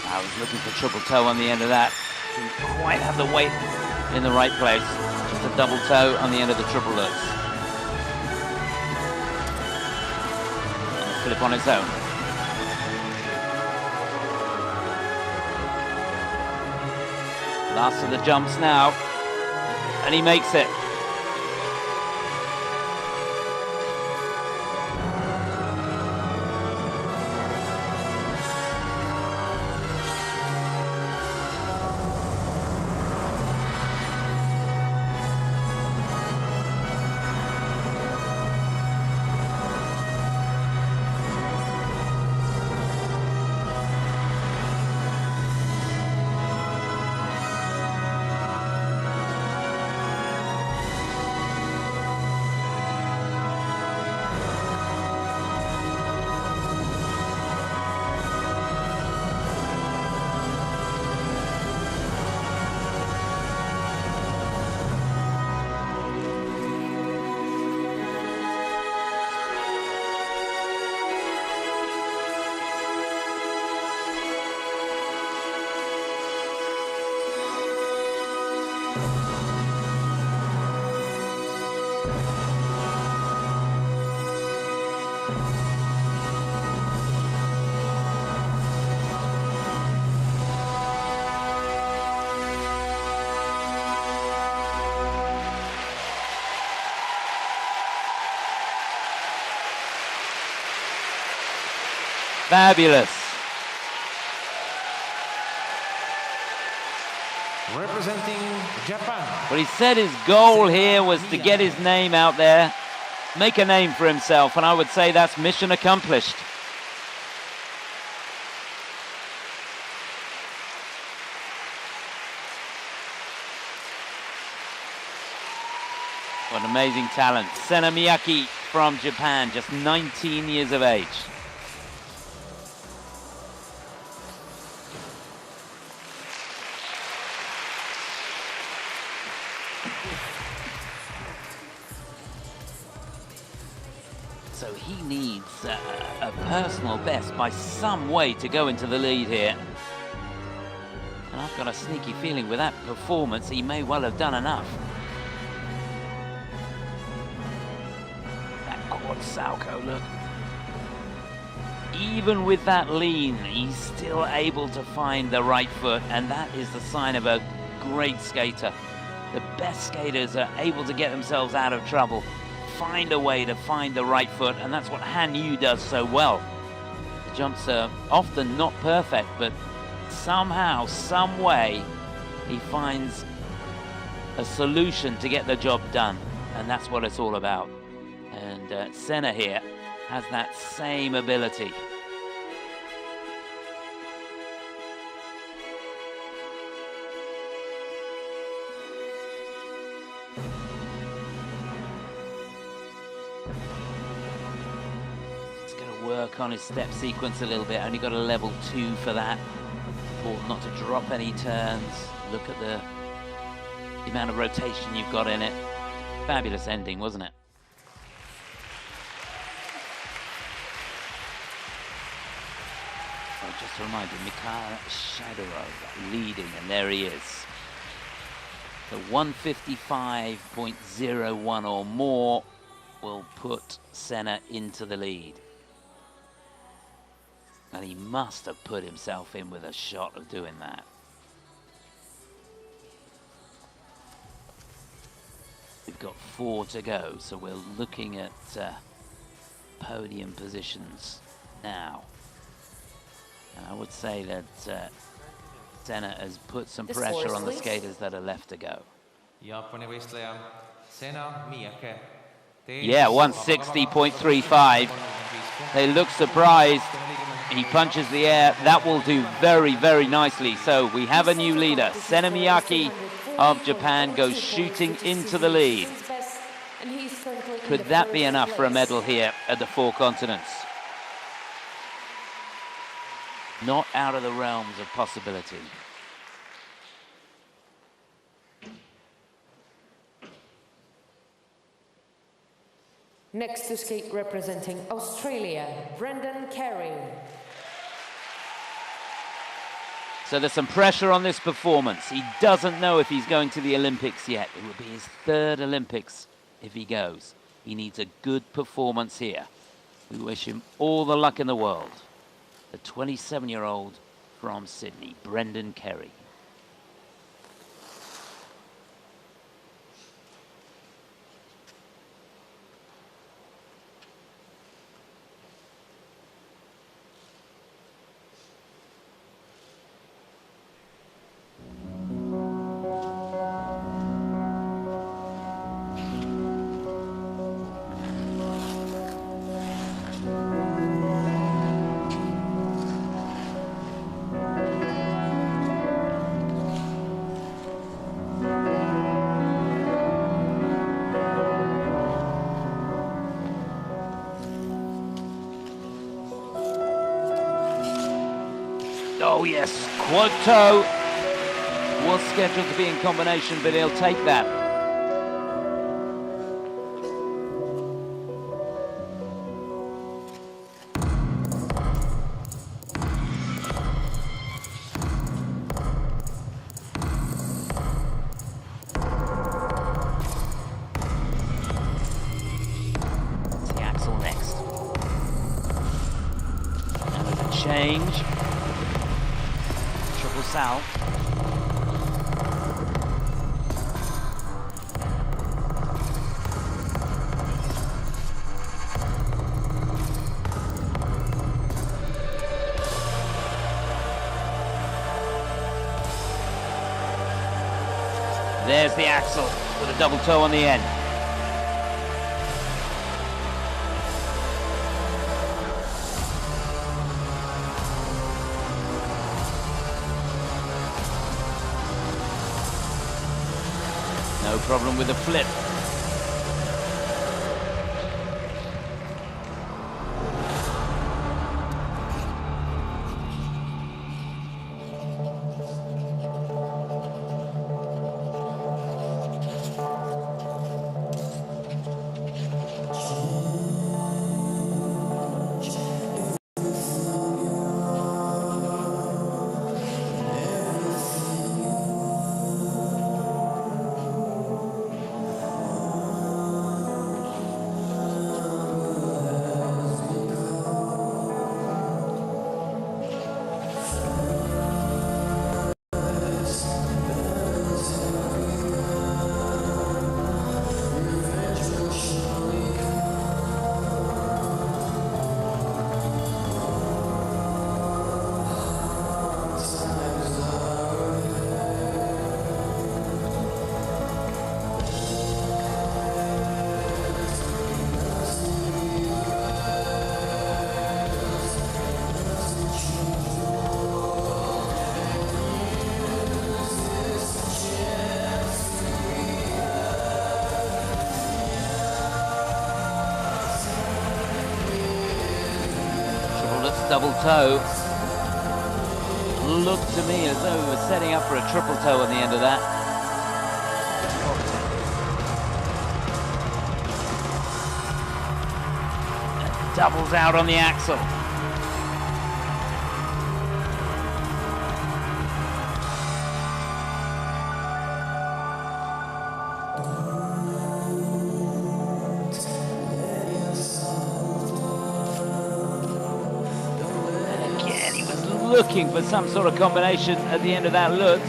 I was looking for triple toe on the end of that. Didn't quite have the weight in the right place. Just a double toe on the end of the triple lutz. And a flip on its own. Last of the jumps now. And he makes it. Fabulous. Representing Japan. Well, he said his goal here was to get his name out there, make a name for himself, and I would say that's mission accomplished. What an amazing talent. Sena Miyake from Japan, just 19 years of age. So he needs a personal best by some way to go into the lead here. And I've got a sneaky feeling with that performance, he may well have done enough. That quad salco, look. Even with that lean, he's still able to find the right foot, and that is the sign of a great skater. The best skaters are able to get themselves out of trouble, find a way to find the right foot, and that's what Han Yu does so well. The jumps are often not perfect, but somehow, some way, he finds a solution to get the job done, and that's what it's all about. And Sena here has that same ability. Work on his step sequence a little bit. Only got a level 2 for that. Important not to drop any turns. Look at the amount of rotation you've got in it. Fabulous ending, wasn't it? So just a reminder, Mikhail Shadorov leading, and there he is. The 155.01 or more will put Sena into the lead. And he must have put himself in with a shot of doing that. We've got 4 to go, so we're looking at podium positions now. And I would say that Sena has put some pressure on the skaters that are left to go. Jaapani võistleja Sena Miyake. Yeah, 160.35. They look surprised. He punches the air. That will do very, very nicely. So we have a new leader. Sena Miyake of Japan goes shooting into the lead. Could that be enough for a medal here at the Four Continents? Not out of the realms of possibility. Next to skate representing Australia, Brendan Carey. So there's some pressure on this performance. He doesn't know if he's going to the Olympics yet. It will be his third Olympics if he goes. He needs a good performance here. We wish him all the luck in the world. The 27-year-old from Sydney, Brendan Carey. Oh yes, quad toe was scheduled to be in combination, but he'll take that. The axle next. And with a change. South. There's the axle with a double toe on the end. No problem with the flip. Double toe. Looked to me as though we were setting up for a triple toe on the end of that. Doubles out on the axle. Looking for some sort of combination at the end of that Lutz.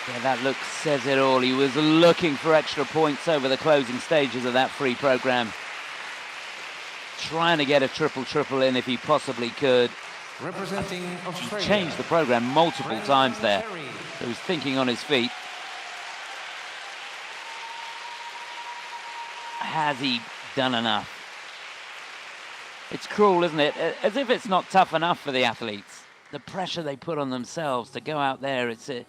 Yeah, that look says it all. He was looking for extra points over the closing stages of that free program. Trying to get a triple in if he possibly could. Representing He Australia. changed the program multiple times there. So he was thinking on his feet. Has he done enough? It's cruel, isn't it? As if it's not tough enough for the athletes. The pressure they put on themselves to go out there, it's a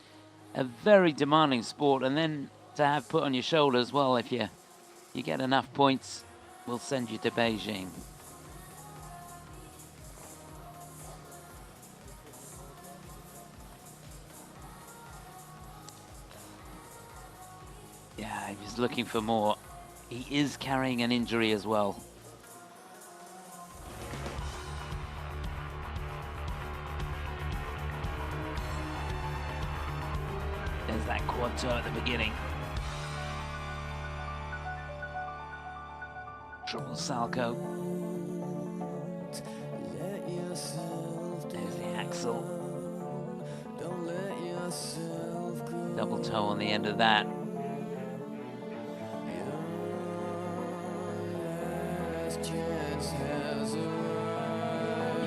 very demanding sport, and then to have put on your shoulders, well, if you get enough points, we'll send you to Beijing. Yeah, he was looking for more. He is carrying an injury as well. There's that quad toe at the beginning. Triple salco. There's the axle. Double toe on the end of that.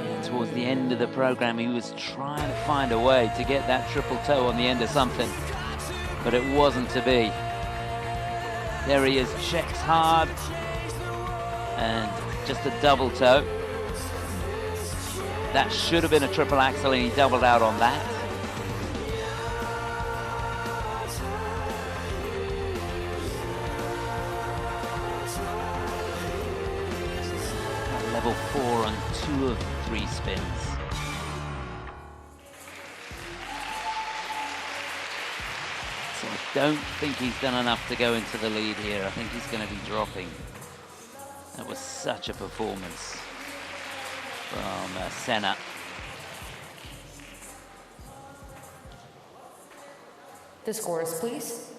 Yeah, towards the end of the program, he was trying to find a way to get that triple toe on the end of something, but it wasn't to be. There he is, checks hard, and just a double toe. That should have been a triple axel, and he doubled out on that. Level 4 on 2 of 3 spins. So I don't think he's done enough to go into the lead here. I think he's going to be dropping. That was such a performance from Senna. The scores, please.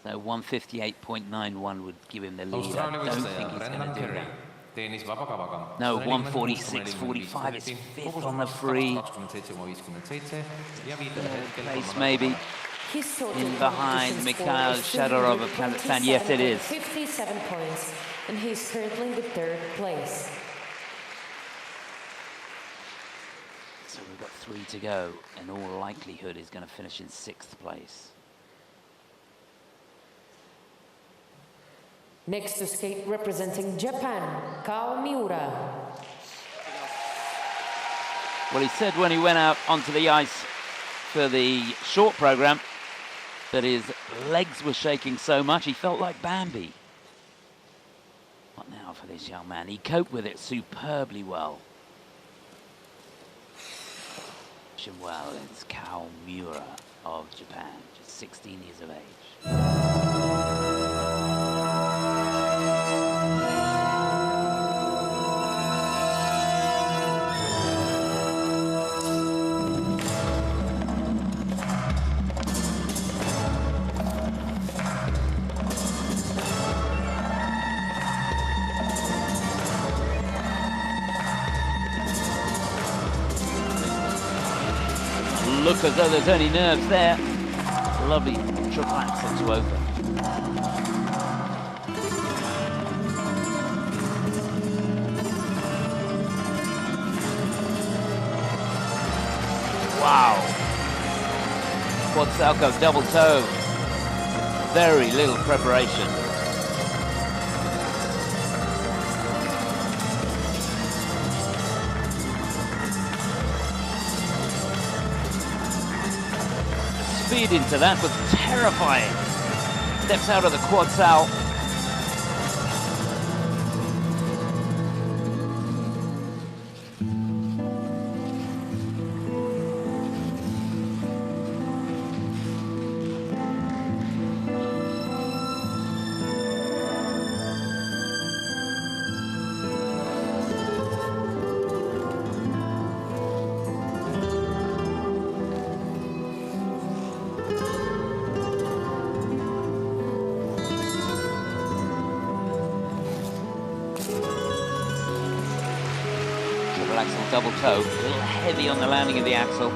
So 158.91 would give him the lead. I Austraalia don't võistleja think he's Brendan going to do Kerry that. teenis vabakavaga. No, 146.45 is fifth on the free. 27,57 ja viidel hetkel Place maybe. His total In behind competition Mikhail score is Shadorov of Kazakhstan. Yes, it is. 57 points, and he's currently in the 3rd place. So we've got 3 to go. In all likelihood, he's going to finish in 6th place. Next to skate, representing Japan, Kao Miura. Well, he said when he went out onto the ice for the short program that his legs were shaking so much he felt like Bambi. What now for this young man? He coped with it superbly well. Well, it's Kao Miura of Japan, just 16 years of age. Look as though there's only nerves there. Lovely triple axel to open. Wow. Quad salco, double toe. Very little preparation. Speed into that was terrifying. Steps out of the quad sal. Axel double toe, a little heavy on the landing of the axle.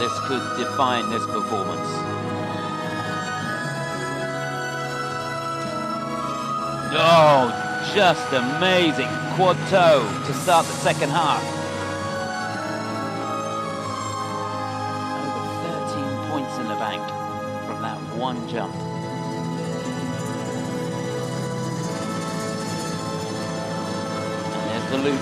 this could define this performance. Oh, just amazing quad toe to start the second half. Over 13 points in the bank from that one jump. And there's the loop.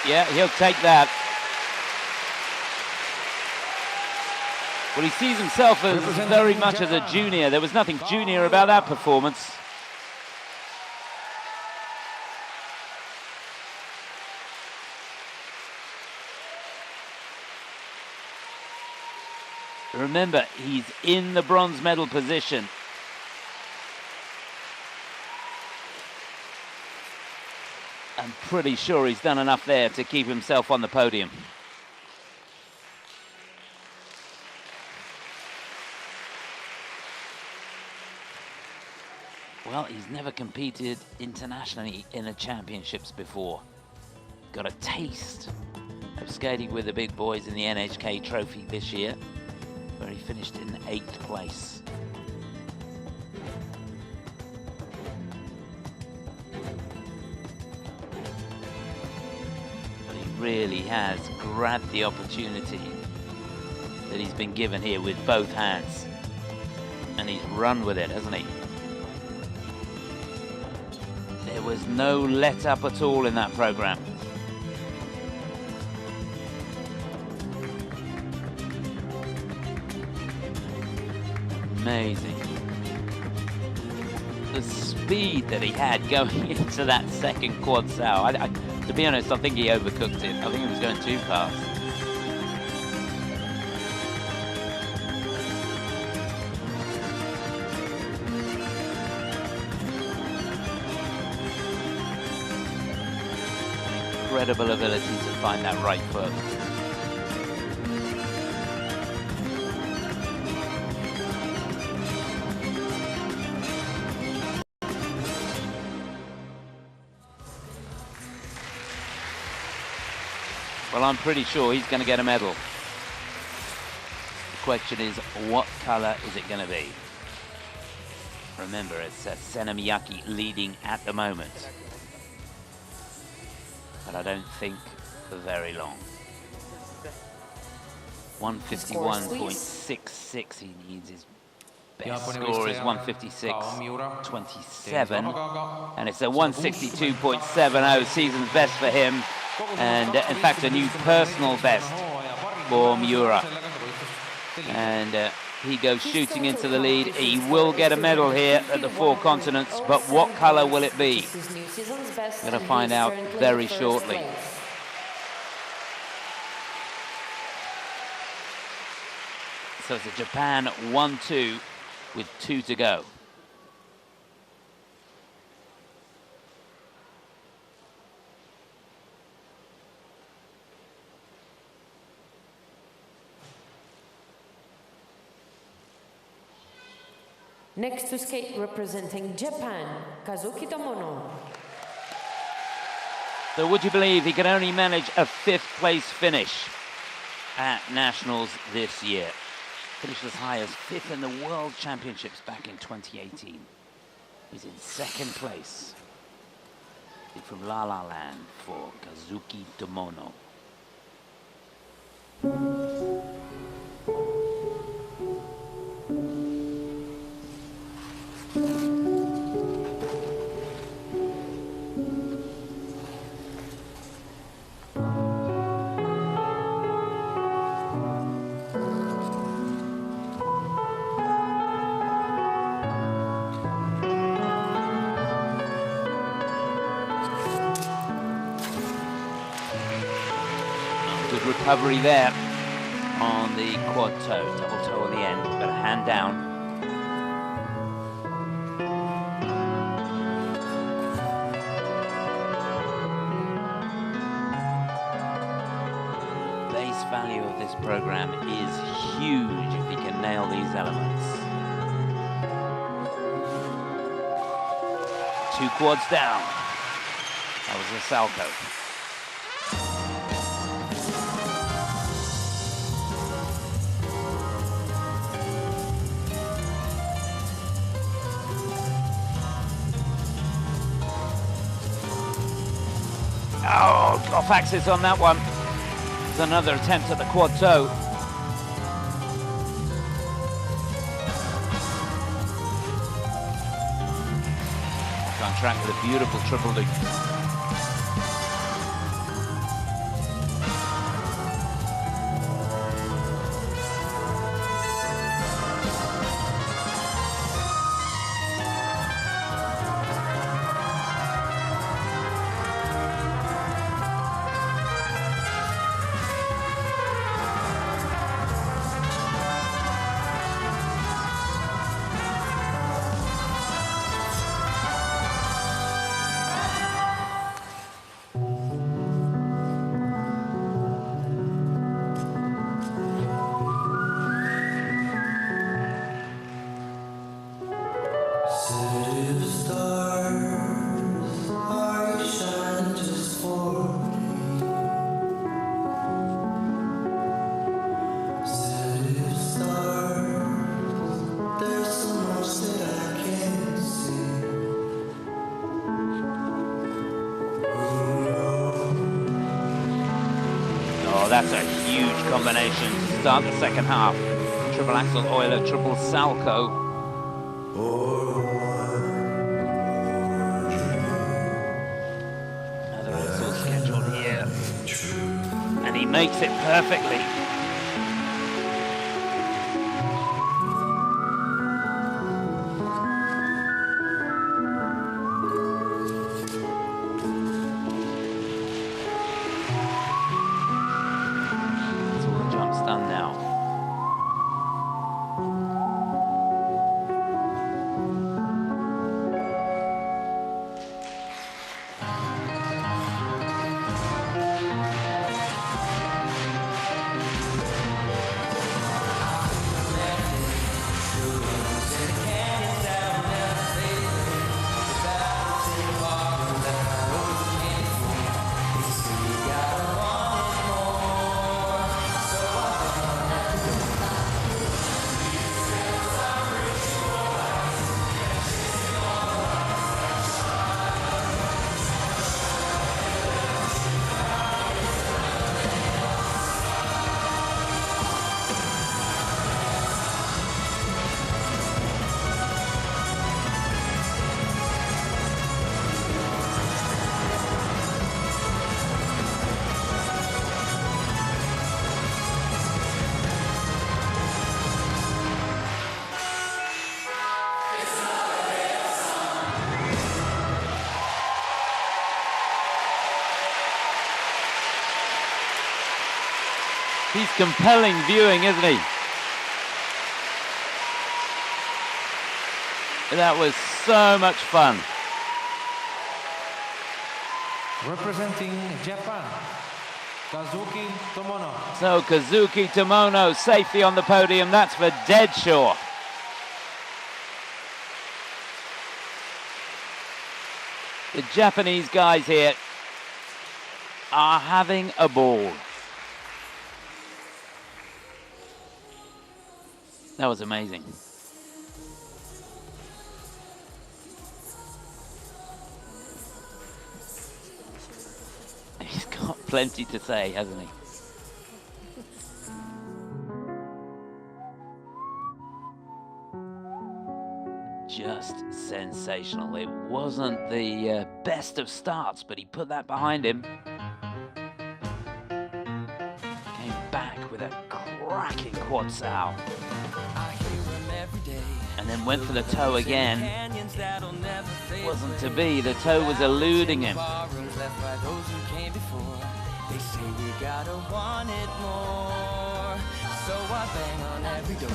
Yeah, he'll take that. Well, he sees himself as very much as a junior. There was nothing junior about that performance. Remember, he's in the bronze medal position. I'm pretty sure he's done enough there to keep himself on the podium. Well, he's never competed internationally in the championships before. Got a taste of skating with the big boys in the NHK Trophy this year, where he finished in 8th place. Really has grabbed the opportunity that he's been given here with both hands, and he's run with it, hasn't he? There was no let up at all in that program. Amazing. The speed that he had going into that second quad sow. To be honest, I think he overcooked it. I think he was going too fast. Incredible ability to find that right foot. Well, I'm pretty sure he's going to get a medal. The question is, what color is it going to be? Remember, it's Senna Miyake leading at the moment. But I don't think for very long. 151.66 he needs. His best score is 156.27. And it's a 162.70 season's best for him. And in fact, a new personal best for Miura. And he goes shooting into the lead. He will get a medal here at the Four Continents, but what color will it be? We're going to find out very shortly. So it's a Japan 1-2 with 2 to go. Next to skate representing Japan, Kazuki Tomono. So would you believe he could only manage a 5th place finish at Nationals this year? Finished as high as 5th in the World Championships back in 2018. He's in 2nd place. From La La Land for Kazuki Tomono. Good recovery there on the quad toe, double toe on the end, got a hand down. Base value of this program is huge if he can nail these elements. 2 quads down. That was a Salco. Oh, off axis on that one. There's another attempt at the quad toe. Back on track with a beautiful triple loop. That's a huge combination to start the second half. Triple axel Euler, triple Salco. Another axel scheduled here. And he makes it perfectly. Done now. He's compelling viewing, isn't he? That was so much fun. Representing Japan, Kazuki Tomono. So Kazuki Tomono safely on the podium. That's for dead sure. The Japanese guys here are having a ball. That was amazing. He's got plenty to say, hasn't he? Just sensational. It wasn't the best of starts, but he put that behind him. Came back with a cracking quad sow. And then went for the toe again. Wasn't to be. The toe was eluding him. They say we gotta want it more, so I bang on every door.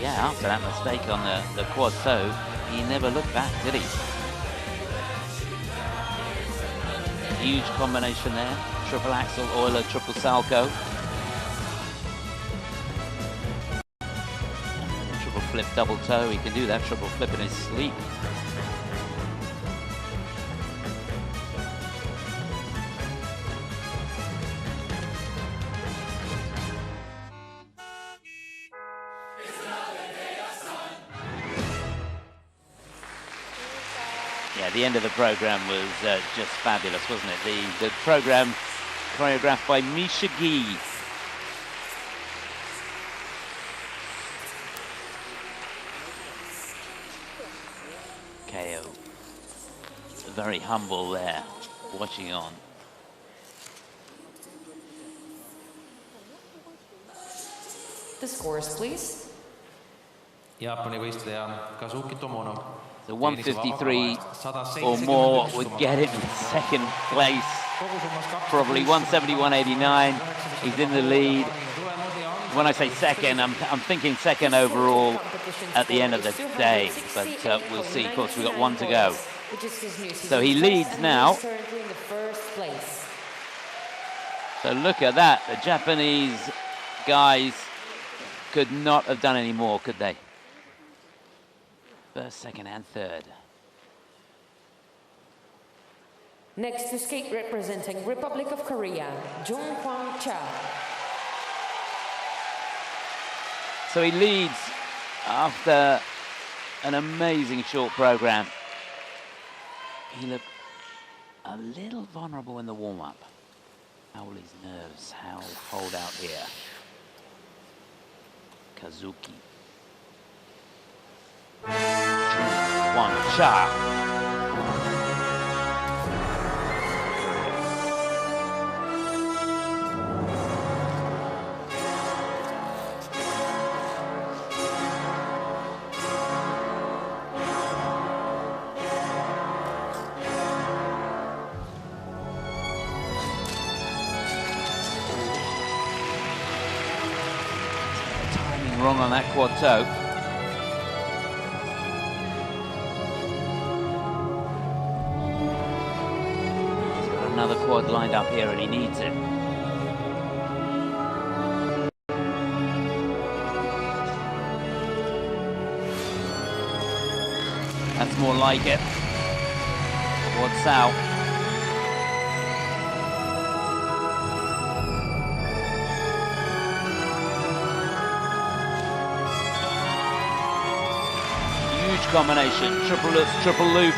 Yeah, after that mistake on the quad toe, he never looked back, did he? Huge combination there. Triple axel, Euler, triple salco. Triple flip, double toe. He can do that triple flip in his sleep. Yeah, the end of the program was just fabulous, wasn't it? The program choreographed by Misha Gee. KO. Very humble there, watching on. The scores, please. Jaapani võistleja Kazuki Tomono. So 153 or more would get him in second place. Probably 170, 189. He's in the lead. When I say second, I'm thinking second overall at the end of the day. But we'll see. Of course, we've got one to go. So he leads now. So look at that. The Japanese guys could not have done any more, could they? First, second, and third. Next to skate representing Republic of Korea, Jung Hwang Cha. So he leads after an amazing short program. He looked a little vulnerable in the warm-up. How will his nerves hold out here? Kazuki. Hwang Cha. Timing wrong on that quad toe. Another quad lined up here and he needs it. That's more like it. Quad sow. Huge combination, triple loop, triple loop.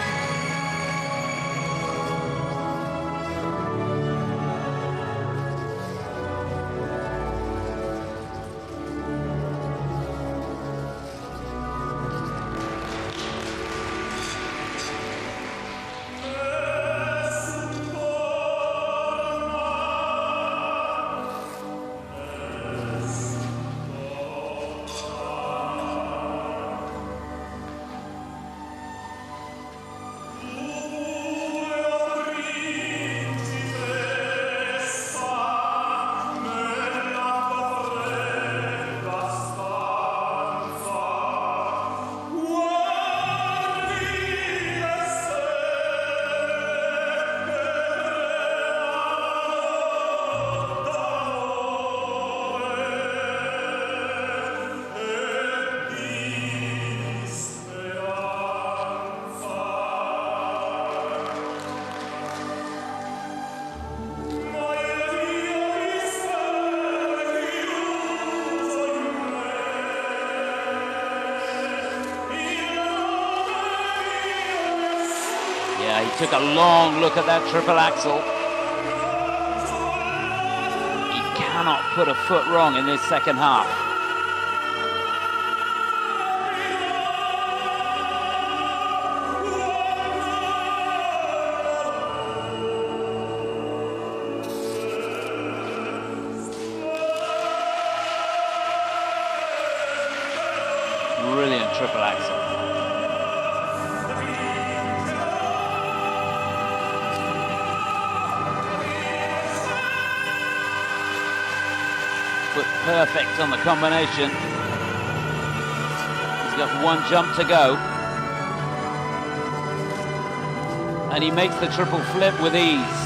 Yeah, he took a long look at that triple axel. He cannot put a foot wrong in this second half. Brilliant triple axel. But perfect on the combination. He's got one jump to go. And he makes the triple flip with ease.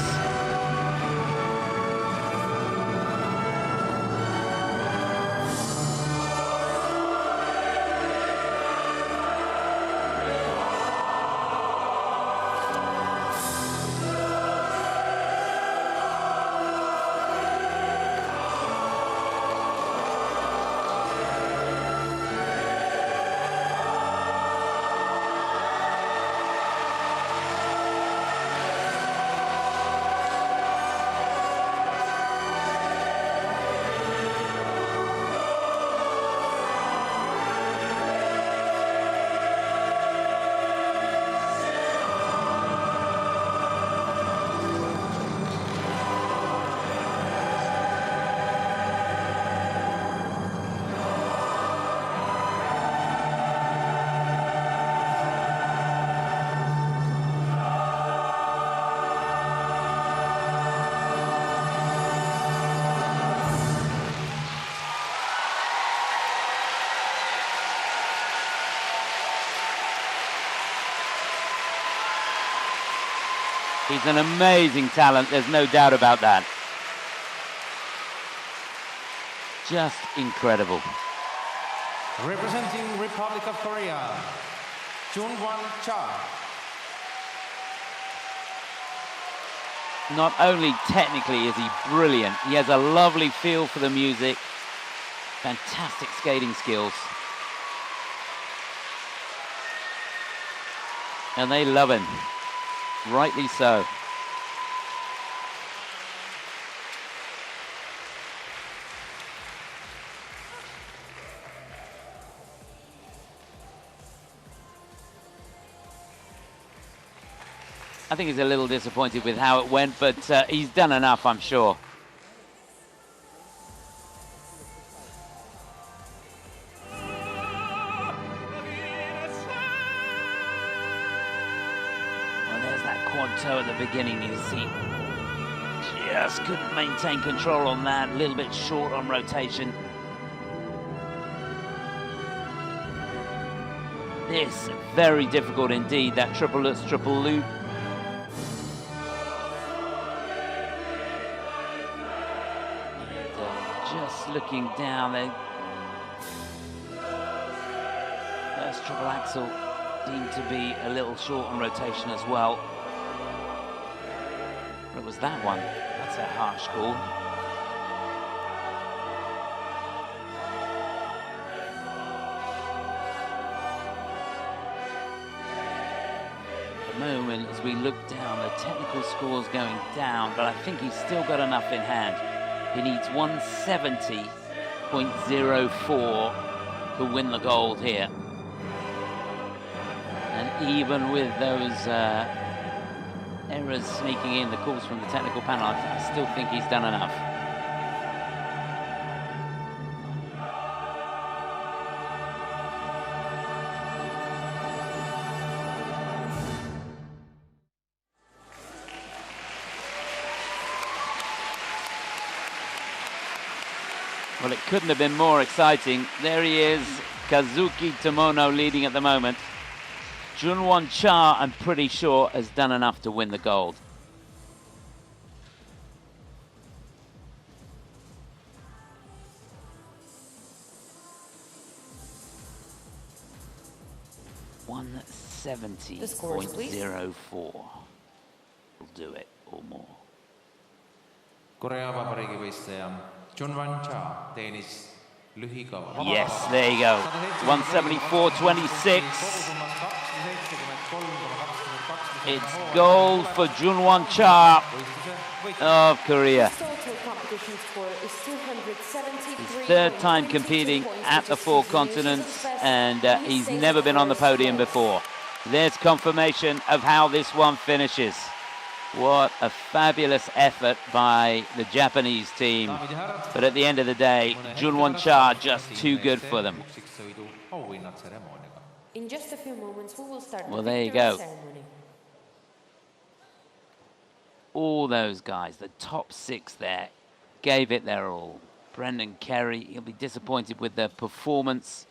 He's an amazing talent, there's no doubt about that. Just incredible. Representing Republic of Korea, Junwon Cha. Not only technically is he brilliant, he has a lovely feel for the music, fantastic skating skills. And they love him. Rightly so. I think he's a little disappointed with how it went, but he's done enough, I'm sure. At the beginning, you see, just couldn't maintain control on that, a little bit short on rotation. This, very difficult indeed, that triple lutz, triple loop. Just looking down there. First triple axel deemed to be a little short on rotation as well. What was that one? That's a harsh call. At the moment, as we look down, the technical score's going down, but I think he's still got enough in hand. He needs 170.04 to win the gold here. And even with those errors sneaking in, the calls from the technical panel, I still think he's done enough. Well, it couldn't have been more exciting. There he is, Kazuki Tomono leading at the moment. Junwon Cha, I'm pretty sure, has done enough to win the gold. The scores, please. 170.04 will do it or more. Korea Vabariigi võistleja Junwon Cha teenis lühikava. Yes, there you go. 174.26. It's gold for Junwon Cha of Korea. His total competition score is 273. His third time competing at the four continents, and he's never been on the podium before. There's confirmation of how this one finishes. What a fabulous effort by the Japanese team. But at the end of the day, Junwon Cha just too good for them. In just a few moments, we will start Well, the there you victory go. ceremony. All those guys, the top six there, gave it their all. Brendan Kerry, he'll be disappointed with the performance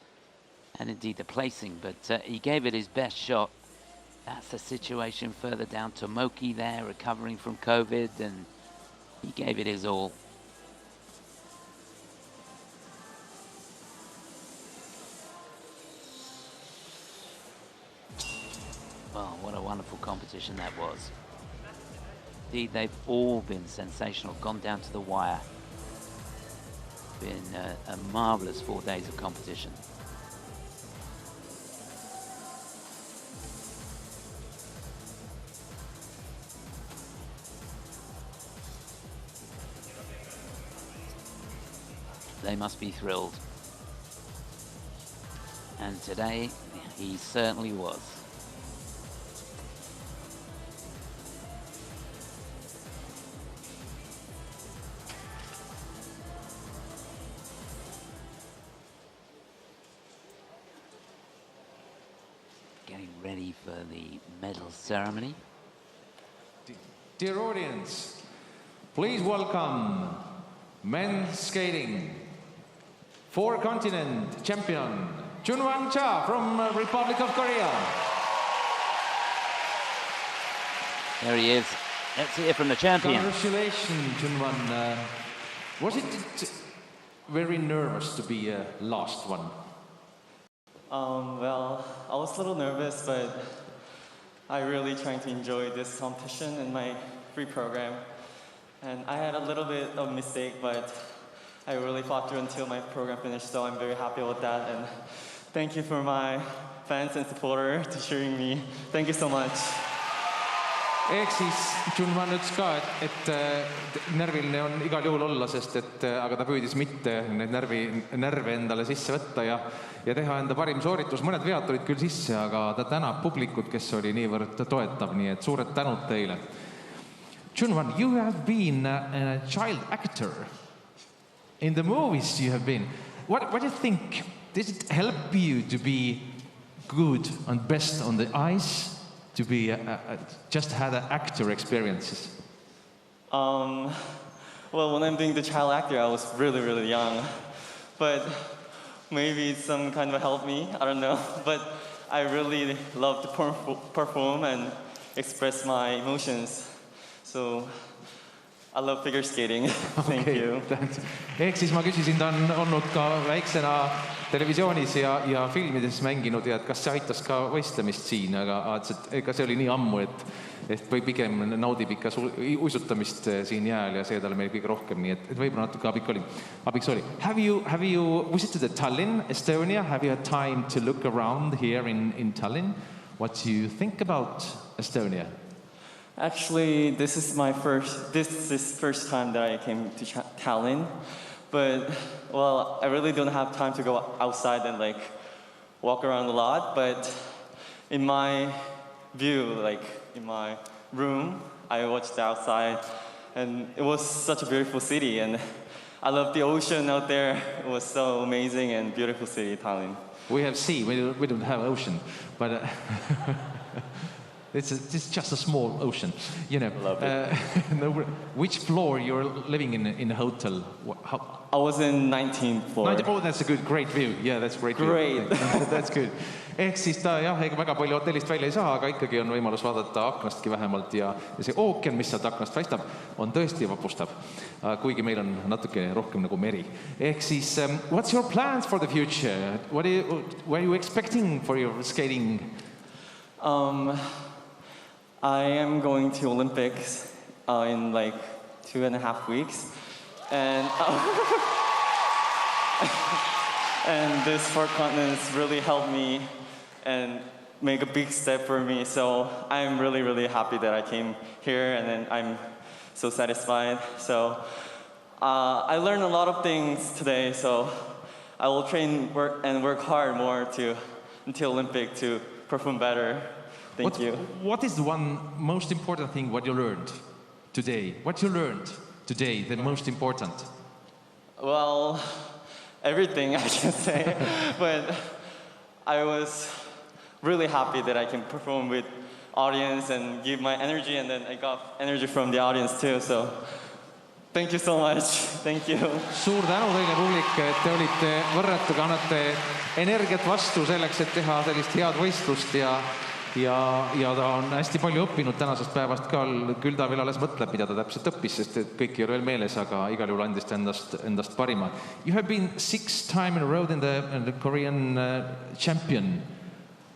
and indeed the placing, but he gave it his best shot. That's the situation further down. Tomoki there, recovering from COVID, and he gave it his all. Well, what a wonderful competition that was. Indeed, they've all been sensational, gone down to the wire. Been a marvellous 4 days of competition. They must be thrilled. And today, he certainly was. Getting ready for the medal ceremony. Dear audience, please welcome men's skating four-continent champion Junwon Cha from Republic of Korea. There he is. Let's hear from the champion. Congratulations, Junwon. Was it very nervous to be last one? Well, I was a little nervous, but I really trying to enjoy this competition and my free program. And I had a little bit of mistake, but I really fought through until my program finished, so I'm very happy with that. And thank you for my fans and supporters to cheering me. Thank you so much. Ehk siis Junwon ütles ka, et närviline on igal juhul olla, sest et aga ta püüdis mitte neid närve endale sisse võtta ja teha enda parim sooritus. Mõned vead tulid küll sisse, aga ta tänab publikut, kes oli niivõrd toetav, nii et suured tänud teile. Junwon, you have been a child actor. In the movies you have been. What do you think? Does it help you to be good and best on the ice? To be just had an actor experiences? Well, when I'm doing the child actor, I was really, really young. But maybe it's some kind of help me, I don't know. But I really love to perform and express my emotions. So I love figure skating. Thank you. Ehk siis ma küsisin, ta on olnud ka väiksena televisioonis ja filmides mänginud ja et kas see aitas ka võistlemist siin, aga ega see oli nii ammu, et või pigem naudib ikka uisutamist siin jääl ja see talle meil kõige rohkem, nii et võib-olla natuke abiks oli. Have you visited Tallinn, Estonia? Have you had time to look around here in Tallinn? What do you think about Estonia? Actually, this is first time that I came to Tallinn, but well, I really don't have time to go outside and like walk around a lot. But in my view, like in my room, I watched outside, and it was such a beautiful city, and I love the ocean out there. It was so amazing and beautiful city, Tallinn. We have sea. We don't have ocean, but. It's just a small ocean, you know. Love it. Which floor you're living in a hotel? I was in 19th floor. Oh, that's a great view. Yeah, that's great. Great. That's good. Ehk siis ta jah, ega väga palju hotellist välja ei saa, aga ikkagi on võimalus vaadata aknastki vähemalt ja see ookean, mis sealt aknast paistab, on tõesti vapustav. Kuigi meil on natuke rohkem nagu meri. Ehk siis, what's your plans for the future? What are you expecting for your skating? I am going to Olympics in like 2.5 weeks, and and this four continents really helped me, and make a big step for me. So I'm really, really happy that I came here, and then I'm so satisfied. So I learned a lot of things today, so I will train work hard more until Olympic to perform better. Thank you. What is the one most important thing what you learned today? What you learned today, the most important? Well, everything I can say, but I was really happy that I can perform with audience and give my energy, and then I got energy from the audience too, so thank you so much. Thank you. Suur tänu teile, publik, et te olite võrratu, annate energiat vastu selleks, et teha sellist head võistlust ja ta on hästi palju õppinud tänasest päevast ka, küll ta veel alles mõtleb, mida ta täpselt õppis, sest et kõik ei ole veel meeles, aga igal juhul andis ta endast parima. You have been 6 times in a row in the Korean champion.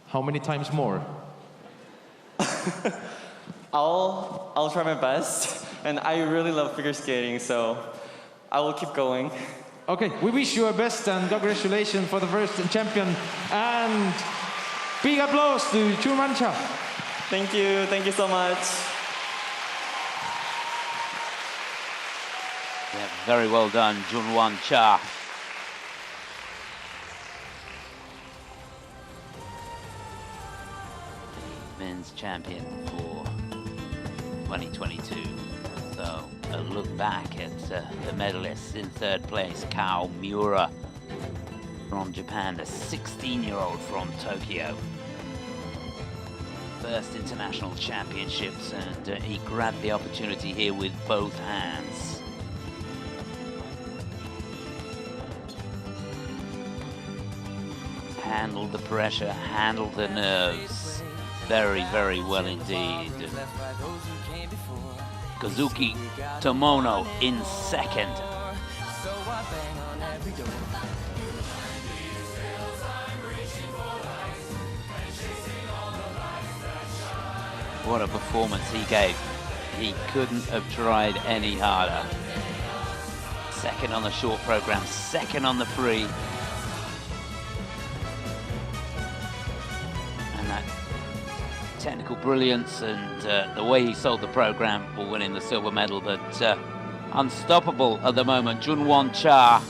How many times more? I'll try my best, and I really love figure skating, so I will keep going. Okay, we wish you our best and congratulations for the first champion, and big applause to Chun Cha. Thank you so much. Yeah, very well done, Junwon Cha. The men's champion for 2022. So a look back at the medalists in third place, Kao Miura from Japan, the 16-year-old from Tokyo. First international championships, and he grabbed the opportunity here with both hands. Handled the pressure, handled the nerves very, very well indeed. Kazuki Tomono in second. What a performance he gave. He couldn't have tried any harder. Second on the short program, second on the free. And that technical brilliance and the way he sold the program for winning the silver medal, but unstoppable at the moment. Junwon Cha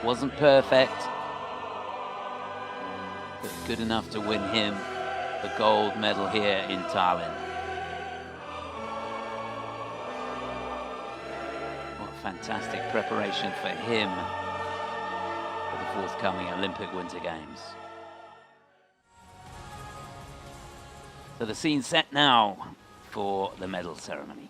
wasn't perfect, but good enough to win him the gold medal here in Tallinn. What fantastic preparation for him for the forthcoming Olympic Winter Games. So the scene's set now for the medal ceremony.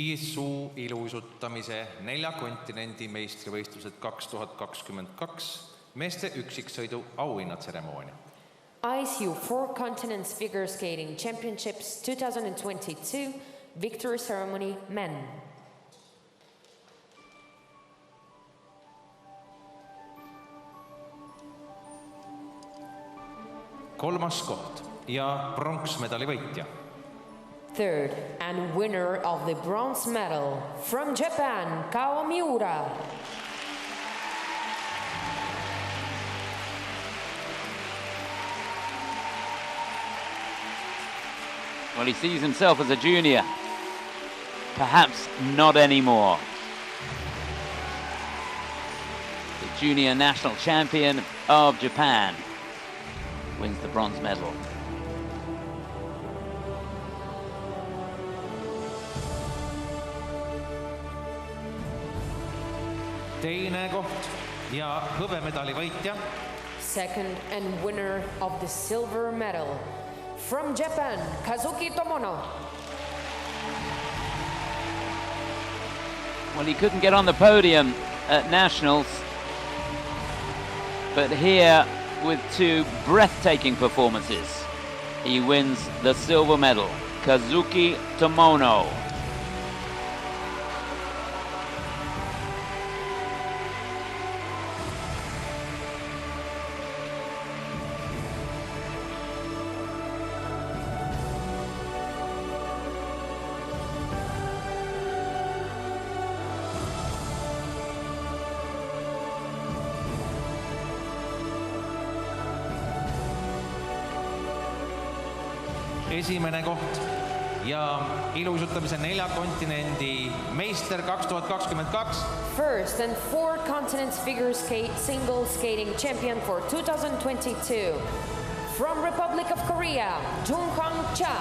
ISU iluuisutamise 4 kontinendi meistrivõistlused 2022 meeste üksiksõidu auhinnatseremoonia. ISU 4 Continents Figure Skating Championships 2022 Victory Ceremony Men. Kolmas koht ja pronksmedali võitja. Third and winner of the bronze medal from Japan, Kao Miura. Well, he sees himself as a junior. Perhaps not anymore. The junior national champion of Japan wins the bronze medal. Teine koht ja hõbemedali võitja. Second and winner of the silver medal from Japan, Kazuki Tomono. Well, he couldn't get on the podium at Nationals, but here with 2 breathtaking performances. He wins the silver medal, Kazuki Tomono. Esimene koht ja ilusutamise 4 kontinendi meister 2022. First and 4 continents figure skate single skating champion for 2022. From Republic of Korea, Jung-Hong Cha.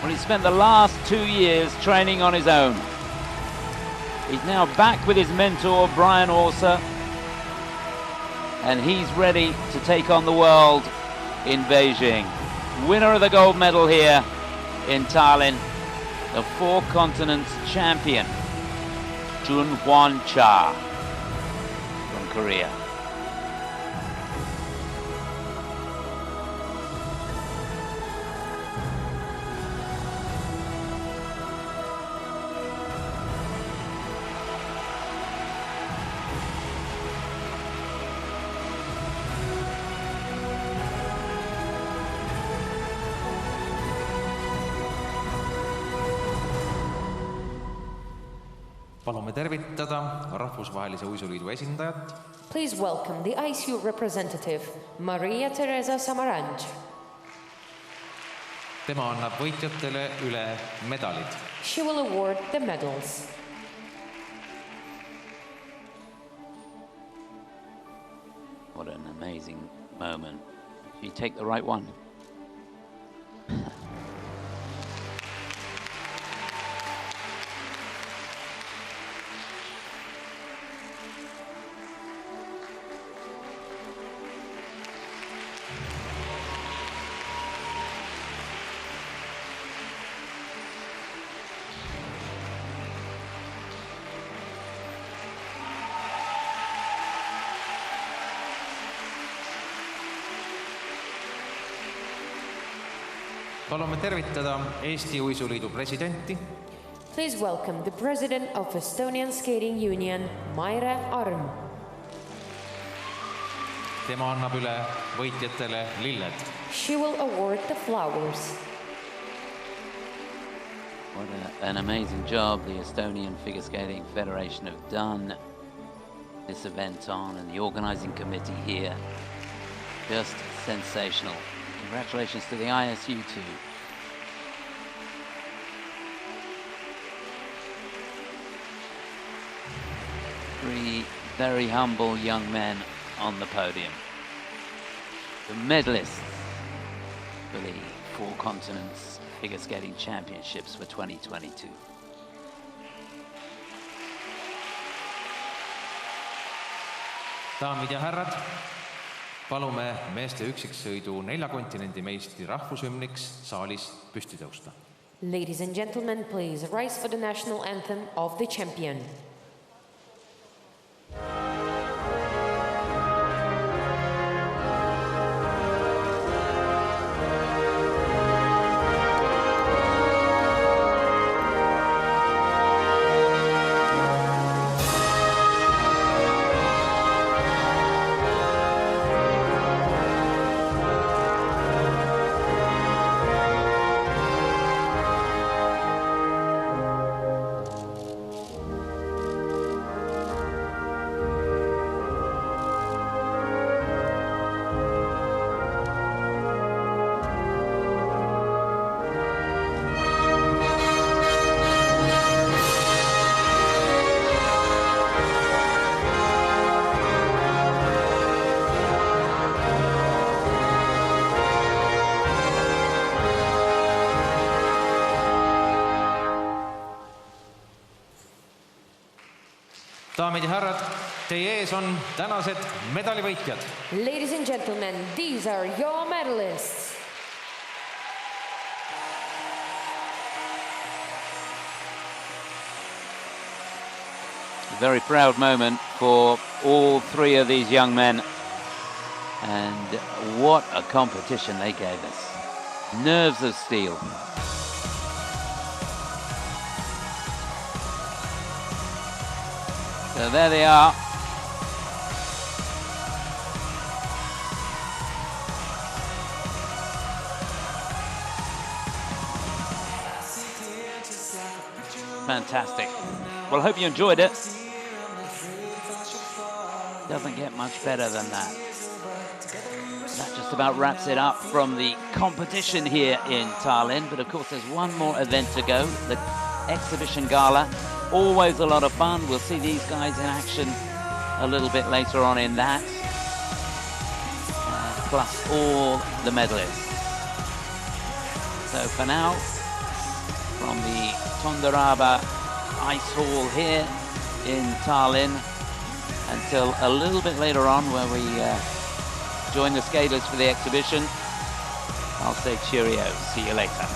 Well, he spent the last 2 years training on his own. He's now back with his mentor, Brian Orser, and he's ready to take on the world in Beijing. Winner of the gold medal here in Tallinn, the 4 continents champion, Jung-Hong Cha from Korea. Palume tervitada Rahvusvahelise Uisuliidu esindajat. Please welcome the ISU representative, Maria Teresa Samaranch. Tema annab võitjatele üle medalid. She will award the medals. What an amazing moment. Did you take the right one? Palume tervitada Eesti Uisuliidu presidenti. Please welcome the president of Estonian Skating Union, Maire Arm. Tema annab üle võitjatele lilled. She will award the flowers. What an amazing job the Estonian Figure Skating Federation have done this event on, and the organizing committee here. Just sensational. Congratulations to the ISU too. Three very humble young men on the podium. The medalists for the 4 Continents Figure Skating Championships for 2022. Daamid ja härrad, palume meeste üksiksõidu 4 kontinendi meistri rahvushümniks saalis püsti tõusta. Ladies and gentlemen, please rise for the national anthem of the champion. Daamid ja härrad, teie ees on tänased medalivõitjad. Ladies and gentlemen, these are your medalists. A very proud moment for all 3 of these young men And what a competition they gave us. Nerves of steel. So there they are. Fantastic. Well, I hope you enjoyed it. Doesn't get much better than that. That just about wraps it up from the competition here in Tallinn. But of course, there's one more event to go, the exhibition gala. Always a lot of fun. We'll see these guys in action a little bit later on in that. Plus all the medalists. So for now, from the Tondaraba Ice Hall here in Tallinn, until a little bit later on where we join the skaters for the exhibition, I'll say cheerio. See you later.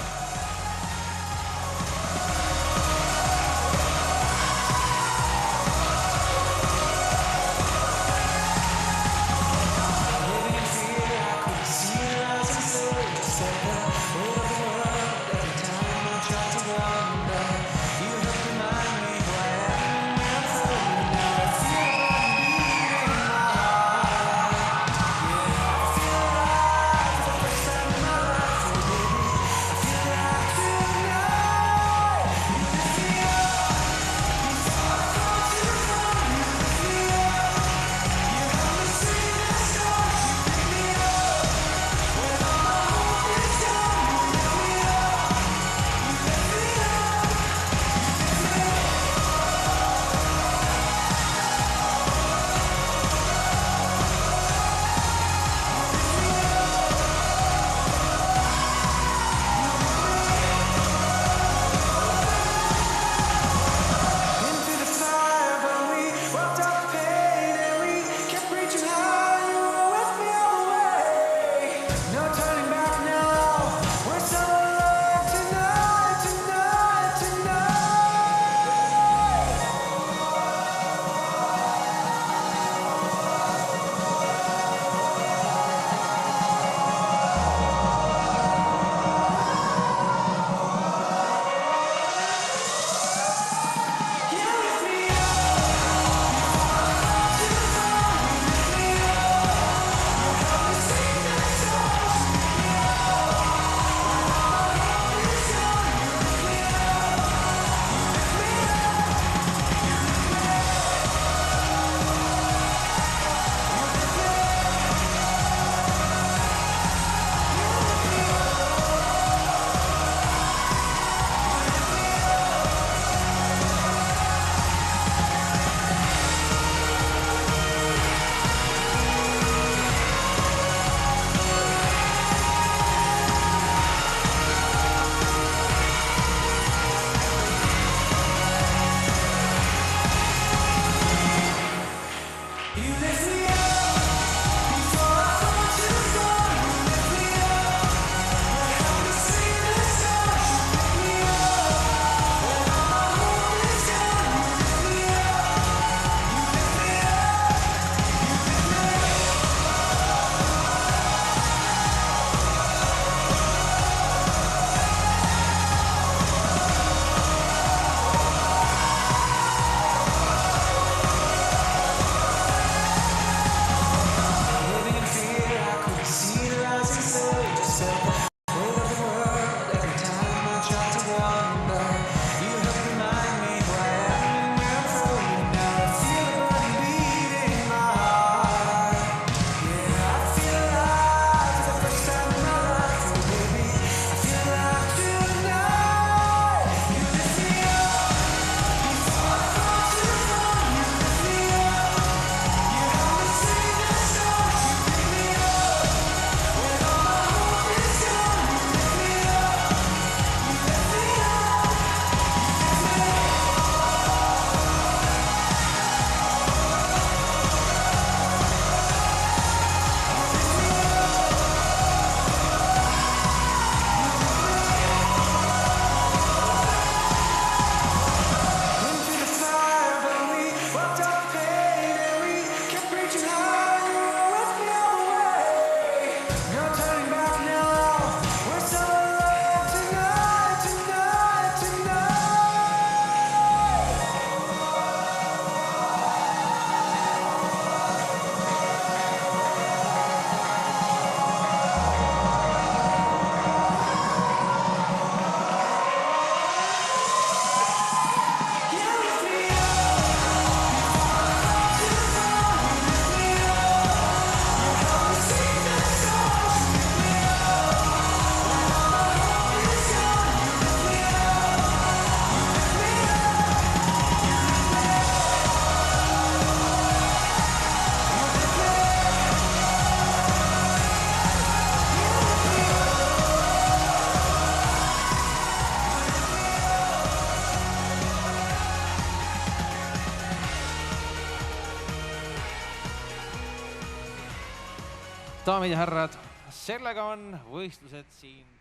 daamid ja härrad, sellega on võistlused siin